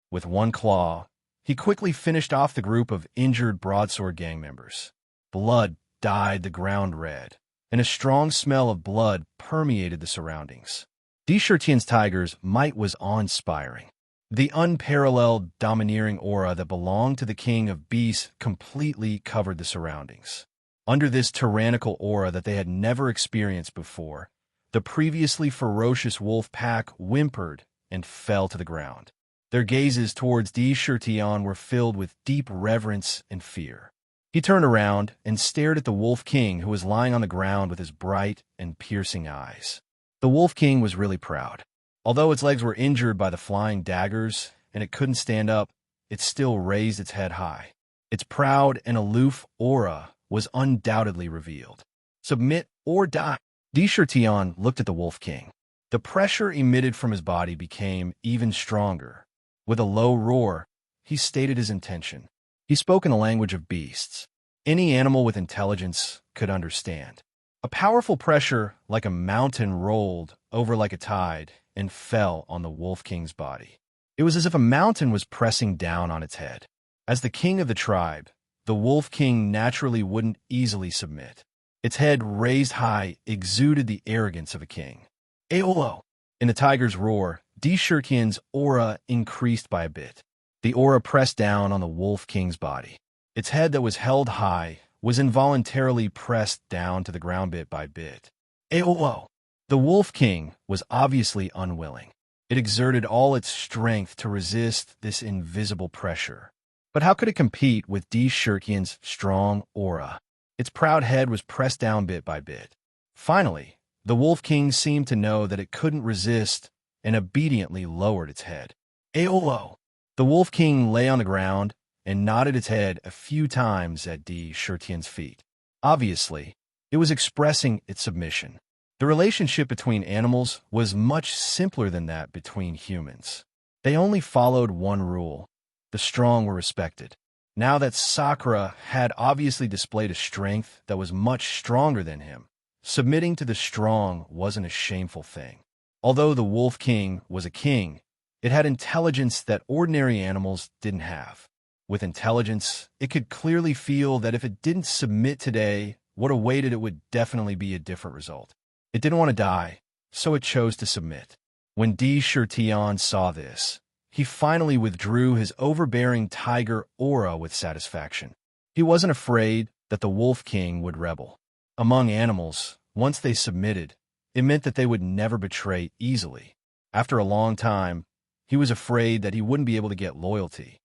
With one claw, he quickly finished off the group of injured broadsword gang members. Blood dyed the ground red, and a strong smell of blood permeated the surroundings. Di Shurqian's tiger's might was awe-inspiring. The unparalleled, domineering aura that belonged to the king of beasts completely covered the surroundings. Under this tyrannical aura that they had never experienced before, the previously ferocious wolf pack whimpered and fell to the ground. Their gazes towards Di Shurqian were filled with deep reverence and fear. He turned around and stared at the Wolf King, who was lying on the ground with his bright and piercing eyes. The Wolf King was really proud. Although its legs were injured by the flying daggers and it couldn't stand up, it still raised its head high. Its proud and aloof aura was undoubtedly revealed. Submit or die. Di Shurqian looked at the Wolf King. The pressure emitted from his body became even stronger. With a low roar, he stated his intention. He spoke in the language of beasts. Any animal with intelligence could understand. A powerful pressure, like a mountain, rolled over like a tide and fell on the Wolf King's body. It was as if a mountain was pressing down on its head. As the king of the tribe, the Wolf King naturally wouldn't easily submit. Its head raised high exuded the arrogance of a king. Aolo! In the tiger's roar, Shurtian's aura increased by a bit. The aura pressed down on the Wolf King's body. Its head that was held high was involuntarily pressed down to the ground bit by bit. Aolo! The Wolf King was obviously unwilling. It exerted all its strength to resist this invisible pressure. But how could it compete with Shurtian's strong aura? Its proud head was pressed down bit by bit. Finally, the Wolf King seemed to know that it couldn't resist and obediently lowered its head. Aolo! The Wolf King lay on the ground and nodded its head a few times at Shurtian's feet. Obviously, it was expressing its submission. The relationship between animals was much simpler than that between humans. They only followed one rule. The strong were respected. Now that Sakura had obviously displayed a strength that was much stronger than him, submitting to the strong wasn't a shameful thing. Although the Wolf King was a king, it had intelligence that ordinary animals didn't have. With intelligence, it could clearly feel that if it didn't submit today, what awaited it would definitely be a different result. It didn't want to die, so it chose to submit. When Shurtian saw this, he finally withdrew his overbearing tiger aura with satisfaction. He wasn't afraid that the Wolf King would rebel. Among animals, once they submitted, it meant that they would never betray easily. After a long time, he was afraid that he wouldn't be able to get loyalty.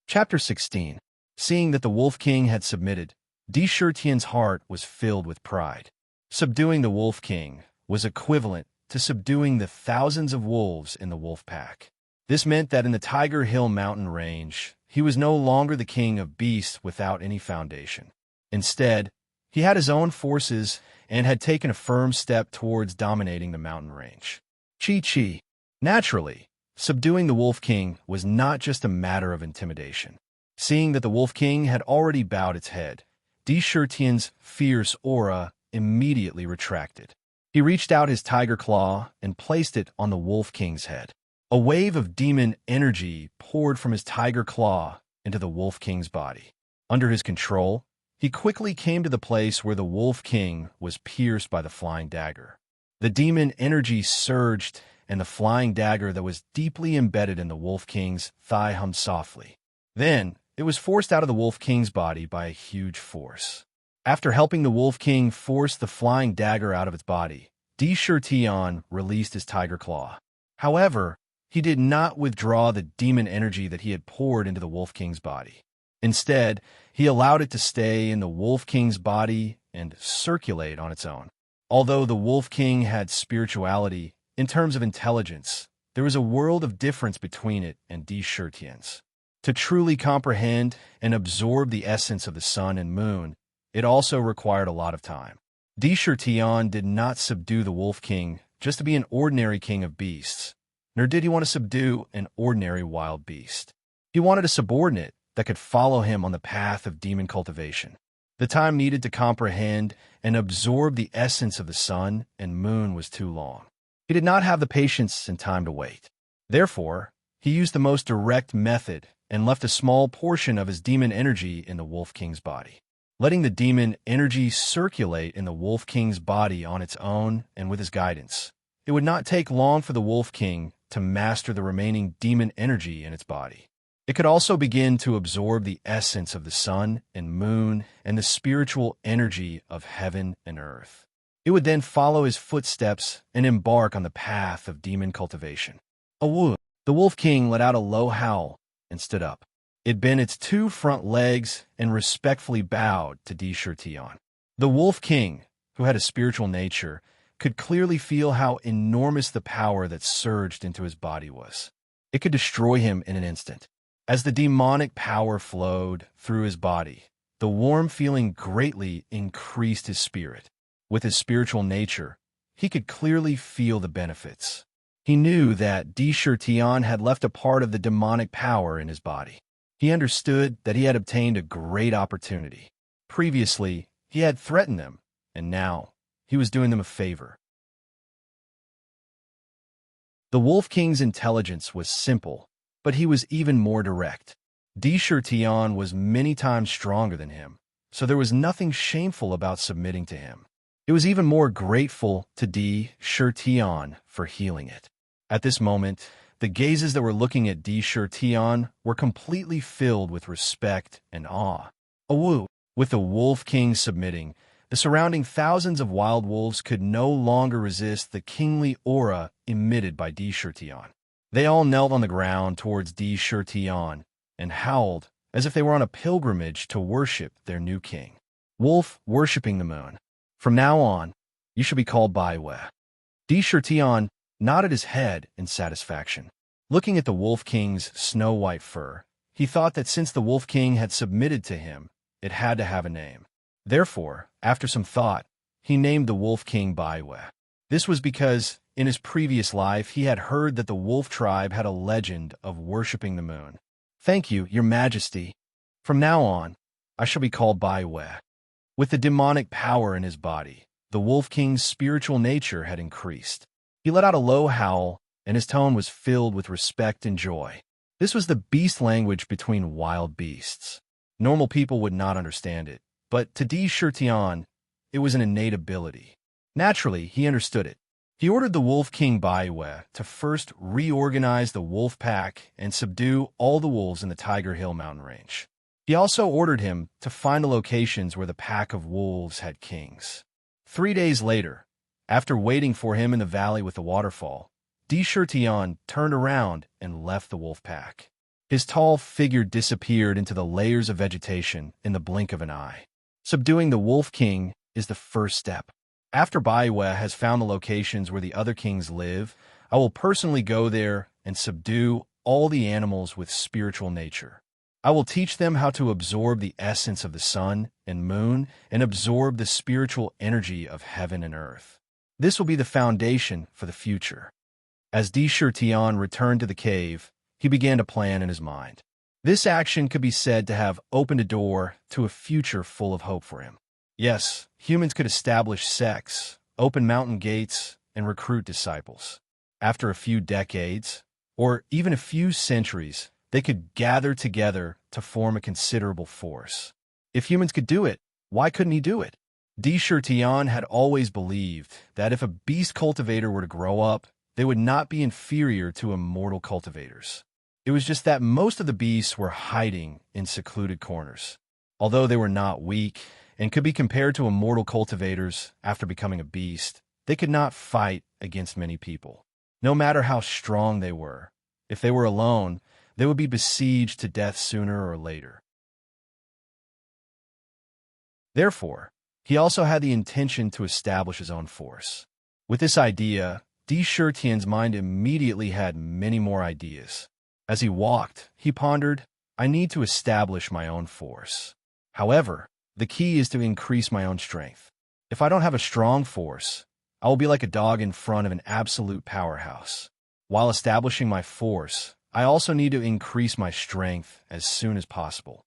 Chapter 16. Seeing that the Wolf King had submitted, Shurtian's heart was filled with pride. Subduing the Wolf King was equivalent to subduing the thousands of wolves in the wolf pack. This meant that in the Tiger Hill mountain range, he was no longer the king of beasts without any foundation. Instead, he had his own forces and had taken a firm step towards dominating the mountain range. Chi. Naturally, subduing the Wolf King was not just a matter of intimidation. Seeing that the Wolf King had already bowed its head, Shurtian's fierce aura immediately retracted. He reached out his tiger claw and placed it on the Wolf King's head. A wave of demon energy poured from his tiger claw into the Wolf King's body. Under his control, he quickly came to the place where the Wolf King was pierced by the flying dagger. The demon energy surged, and the flying dagger that was deeply embedded in the Wolf King's thigh hummed softly. Then, it was forced out of the Wolf King's body by a huge force. After helping the Wolf King force the flying dagger out of its body, Shurtian released his tiger claw. However, he did not withdraw the demon energy that he had poured into the Wolf King's body. Instead, he allowed it to stay in the Wolf King's body and circulate on its own. Although the Wolf King had spirituality, in terms of intelligence, there was a world of difference between it and Shurtian's. To truly comprehend and absorb the essence of the sun and moon, it also required a lot of time. Shurtian did not subdue the Wolf King just to be an ordinary king of beasts, nor did he want to subdue an ordinary wild beast. He wanted a subordinate that could follow him on the path of demon cultivation. The time needed to comprehend and absorb the essence of the sun and moon was too long. He did not have the patience and time to wait. Therefore, he used the most direct method and left a small portion of his demon energy in the Wolf King's body. Letting the demon energy circulate in the Wolf King's body on its own and with his guidance, it would not take long for the Wolf King to master the remaining demon energy in its body. It could also begin to absorb the essence of the sun and moon and the spiritual energy of heaven and earth. It would then follow his footsteps and embark on the path of demon cultivation. Awoo! The Wolf King let out a low howl and stood up. It bent its two front legs and respectfully bowed to Shurtian. The Wolf King, who had a spiritual nature, could clearly feel how enormous the power that surged into his body was. It could destroy him in an instant. As the demonic power flowed through his body, the warm feeling greatly increased his spirit. With his spiritual nature, he could clearly feel the benefits. He knew that Shurtian had left a part of the demonic power in his body. He understood that he had obtained a great opportunity. Previously, he had threatened them, and now he was doing them a favor. The Wolf King's intelligence was simple, but he was even more direct. Tion was many times stronger than him, so there was nothing shameful about submitting to him. It was even more grateful to Tion for healing it. At this moment, the gazes that were looking at Tion were completely filled with respect and awe. Awoo! With the Wolf King submitting, the surrounding thousands of wild wolves could no longer resist the kingly aura emitted by Tion. They all knelt on the ground towards Tion and howled as if they were on a pilgrimage to worship their new king. Wolf worshipping the moon. From now on, you shall be called Baiwe. Tion nodded his head in satisfaction. Looking at the Wolf King's snow-white fur, he thought that since the Wolf King had submitted to him, it had to have a name. Therefore, after some thought, he named the Wolf King Baiwe. This was because, in his previous life, he had heard that the Wolf tribe had a legend of worshipping the moon. Thank you, your majesty. From now on, I shall be called Baiwe. With the demonic power in his body, the Wolf King's spiritual nature had increased. He let out a low howl, and his tone was filled with respect and joy. This was the beast language between wild beasts. Normal people would not understand it, but to Tion, it was an innate ability. Naturally, he understood it. He ordered the Wolf King Baiwe to first reorganize the wolf pack and subdue all the wolves in the Tiger Hill mountain range. He also ordered him to find the locations where the pack of wolves had kings. 3 days later, after waiting for him in the valley with the waterfall, Tion turned around and left the wolf pack. His tall figure disappeared into the layers of vegetation in the blink of an eye. Subduing the Wolf King is the first step. After Baiwe has found the locations where the other kings live, I will personally go there and subdue all the animals with spiritual nature. I will teach them how to absorb the essence of the sun and moon and absorb the spiritual energy of heaven and earth. This will be the foundation for the future. As Tion returned to the cave, he began to plan in his mind. This action could be said to have opened a door to a future full of hope for him. Yes, humans could establish sects, open mountain gates, and recruit disciples. After a few decades, or even a few centuries, they could gather together to form a considerable force. If humans could do it, why couldn't he do it? Tion had always believed that if a beast cultivator were to grow up, they would not be inferior to immortal cultivators. It was just that most of the beasts were hiding in secluded corners. Although they were not weak and could be compared to immortal cultivators after becoming a beast, they could not fight against many people. No matter how strong they were, if they were alone, they would be besieged to death sooner or later. Therefore, he also had the intention to establish his own force. With this idea, Tion's mind immediately had many more ideas. As he walked, he pondered, I need to establish my own force. However, the key is to increase my own strength. If I don't have a strong force, I will be like a dog in front of an absolute powerhouse. While establishing my force, I also need to increase my strength as soon as possible.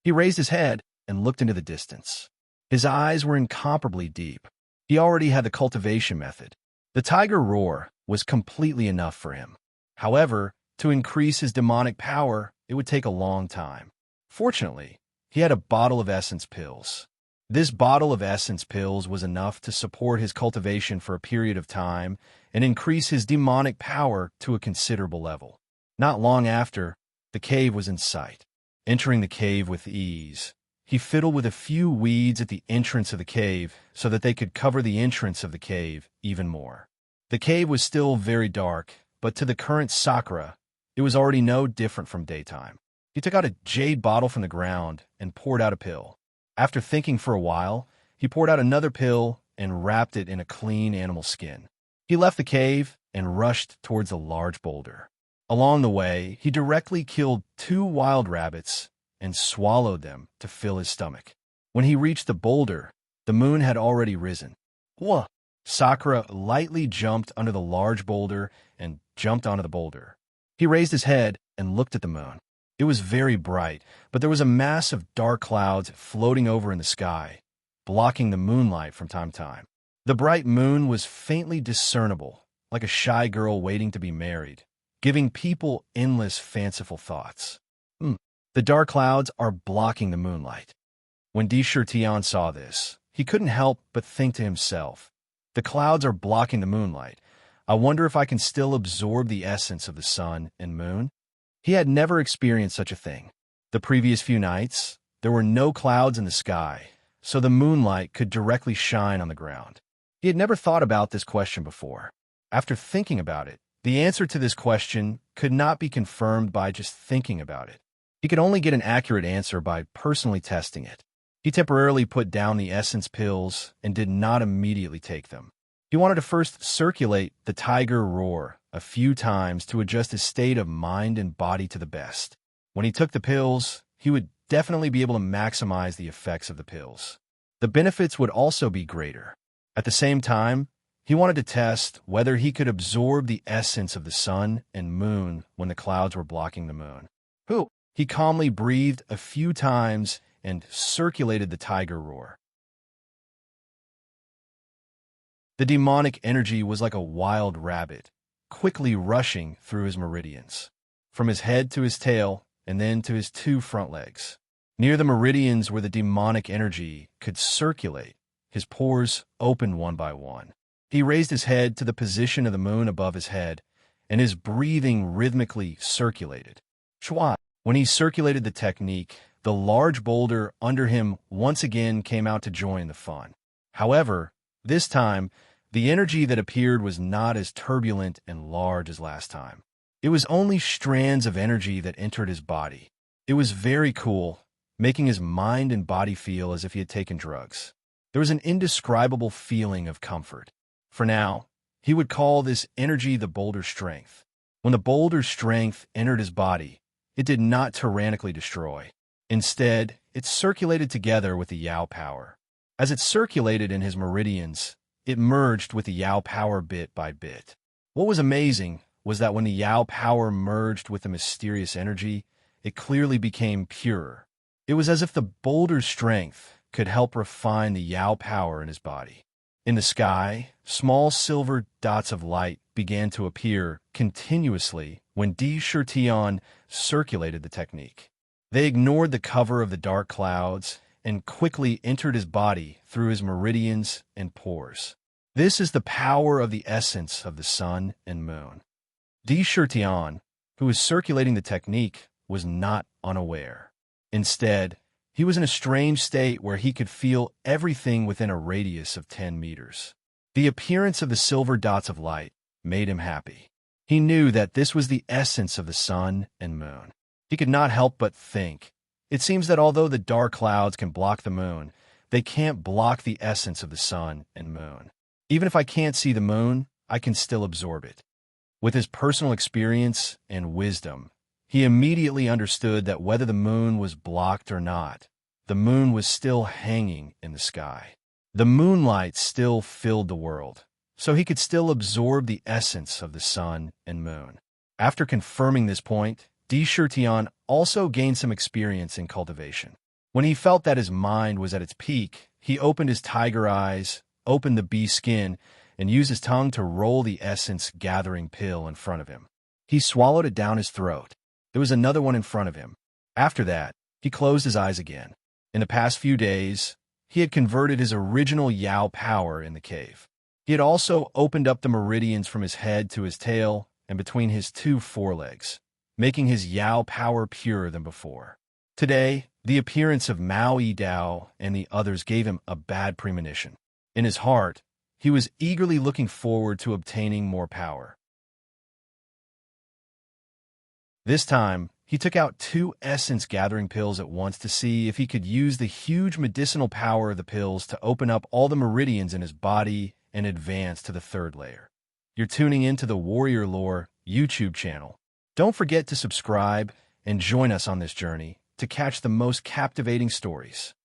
He raised his head and looked into the distance. His eyes were incomparably deep. He already had the cultivation method. The tiger roar was completely enough for him. However, to increase his demonic power, it would take a long time. Fortunately, he had a bottle of essence pills. This bottle of essence pills was enough to support his cultivation for a period of time and increase his demonic power to a considerable level. Not long after, the cave was in sight. Entering the cave with ease, he fiddled with a few weeds at the entrance of the cave so that they could cover the entrance of the cave even more. The cave was still very dark, but to the current Sakura, it was already no different from daytime. He took out a jade bottle from the ground and poured out a pill. After thinking for a while, he poured out another pill and wrapped it in a clean animal skin. He left the cave and rushed towards a large boulder. Along the way, he directly killed 2 wild rabbits and swallowed them to fill his stomach. When he reached the boulder, the moon had already risen. Whoa! Sakura lightly jumped under the large boulder and jumped onto the boulder. He raised his head and looked at the moon. It was very bright, but there was a mass of dark clouds floating over in the sky, blocking the moonlight from time to time. The bright moon was faintly discernible, like a shy girl waiting to be married, giving people endless fanciful thoughts. The dark clouds are blocking the moonlight. When Tian saw this, he couldn't help but think to himself, the clouds are blocking the moonlight. I wonder if I can still absorb the essence of the sun and moon? He had never experienced such a thing. The previous few nights, there were no clouds in the sky, so the moonlight could directly shine on the ground. He had never thought about this question before. After thinking about it, the answer to this question could not be confirmed by just thinking about it. He could only get an accurate answer by personally testing it. He temporarily put down the essence pills and did not immediately take them. He wanted to first circulate the tiger roar a few times to adjust his state of mind and body to the best. When he took the pills, he would definitely be able to maximize the effects of the pills. The benefits would also be greater. At the same time, he wanted to test whether he could absorb the essence of the sun and moon when the clouds were blocking the moon. He calmly breathed a few times and circulated the tiger roar. The demonic energy was like a wild rabbit, quickly rushing through his meridians, from his head to his tail and then to his two front legs. Near the meridians where the demonic energy could circulate, his pores opened one by one. He raised his head to the position of the moon above his head, and his breathing rhythmically circulated. Chua. When he circulated the technique, the large boulder under him once again came out to join the fun. However, this time, the energy that appeared was not as turbulent and large as last time. It was only strands of energy that entered his body. It was very cool, making his mind and body feel as if he had taken drugs. There was an indescribable feeling of comfort. For now, he would call this energy the boulder strength. When the boulder strength entered his body, it did not tyrannically destroy. Instead, it circulated together with the Yao power. As it circulated in his meridians, it merged with the Yao power bit by bit. What was amazing was that when the Yao power merged with the mysterious energy, it clearly became purer. It was as if the boulder's strength could help refine the Yao power in his body. In the sky, small silver dots of light began to appear continuously when Tian circulated the technique. They ignored the cover of the dark clouds and quickly entered his body through his meridians and pores. This is the power of the essence of the sun and moon. Tian, who was circulating the technique, was not unaware. Instead, he was in a strange state where he could feel everything within a radius of 10 meters. The appearance of the silver dots of light made him happy. He knew that this was the essence of the sun and moon. He could not help but think, it seems that although the dark clouds can block the moon, they can't block the essence of the sun and moon. Even if I can't see the moon, I can still absorb it. With his personal experience and wisdom, he immediately understood that whether the moon was blocked or not, the moon was still hanging in the sky. The moonlight still filled the world, so he could still absorb the essence of the sun and moon. After confirming this point, Tian also gained some experience in cultivation. When he felt that his mind was at its peak, he opened his tiger eyes, opened the bee skin, and used his tongue to roll the essence-gathering pill in front of him. He swallowed it down his throat. There was another one in front of him. After that, he closed his eyes again. In the past few days, he had converted his original Yao power in the cave. He had also opened up the meridians from his head to his tail and between his two forelegs, making his Yao power purer than before. Today, the appearance of Mao Yi Dao and the others gave him a bad premonition. In his heart, he was eagerly looking forward to obtaining more power. This time, he took out 2 essence-gathering pills at once to see if he could use the huge medicinal power of the pills to open up all the meridians in his body and advance to the 3rd layer. You're tuning into the Warrior Lore YouTube channel. Don't forget to subscribe and join us on this journey to catch the most captivating stories.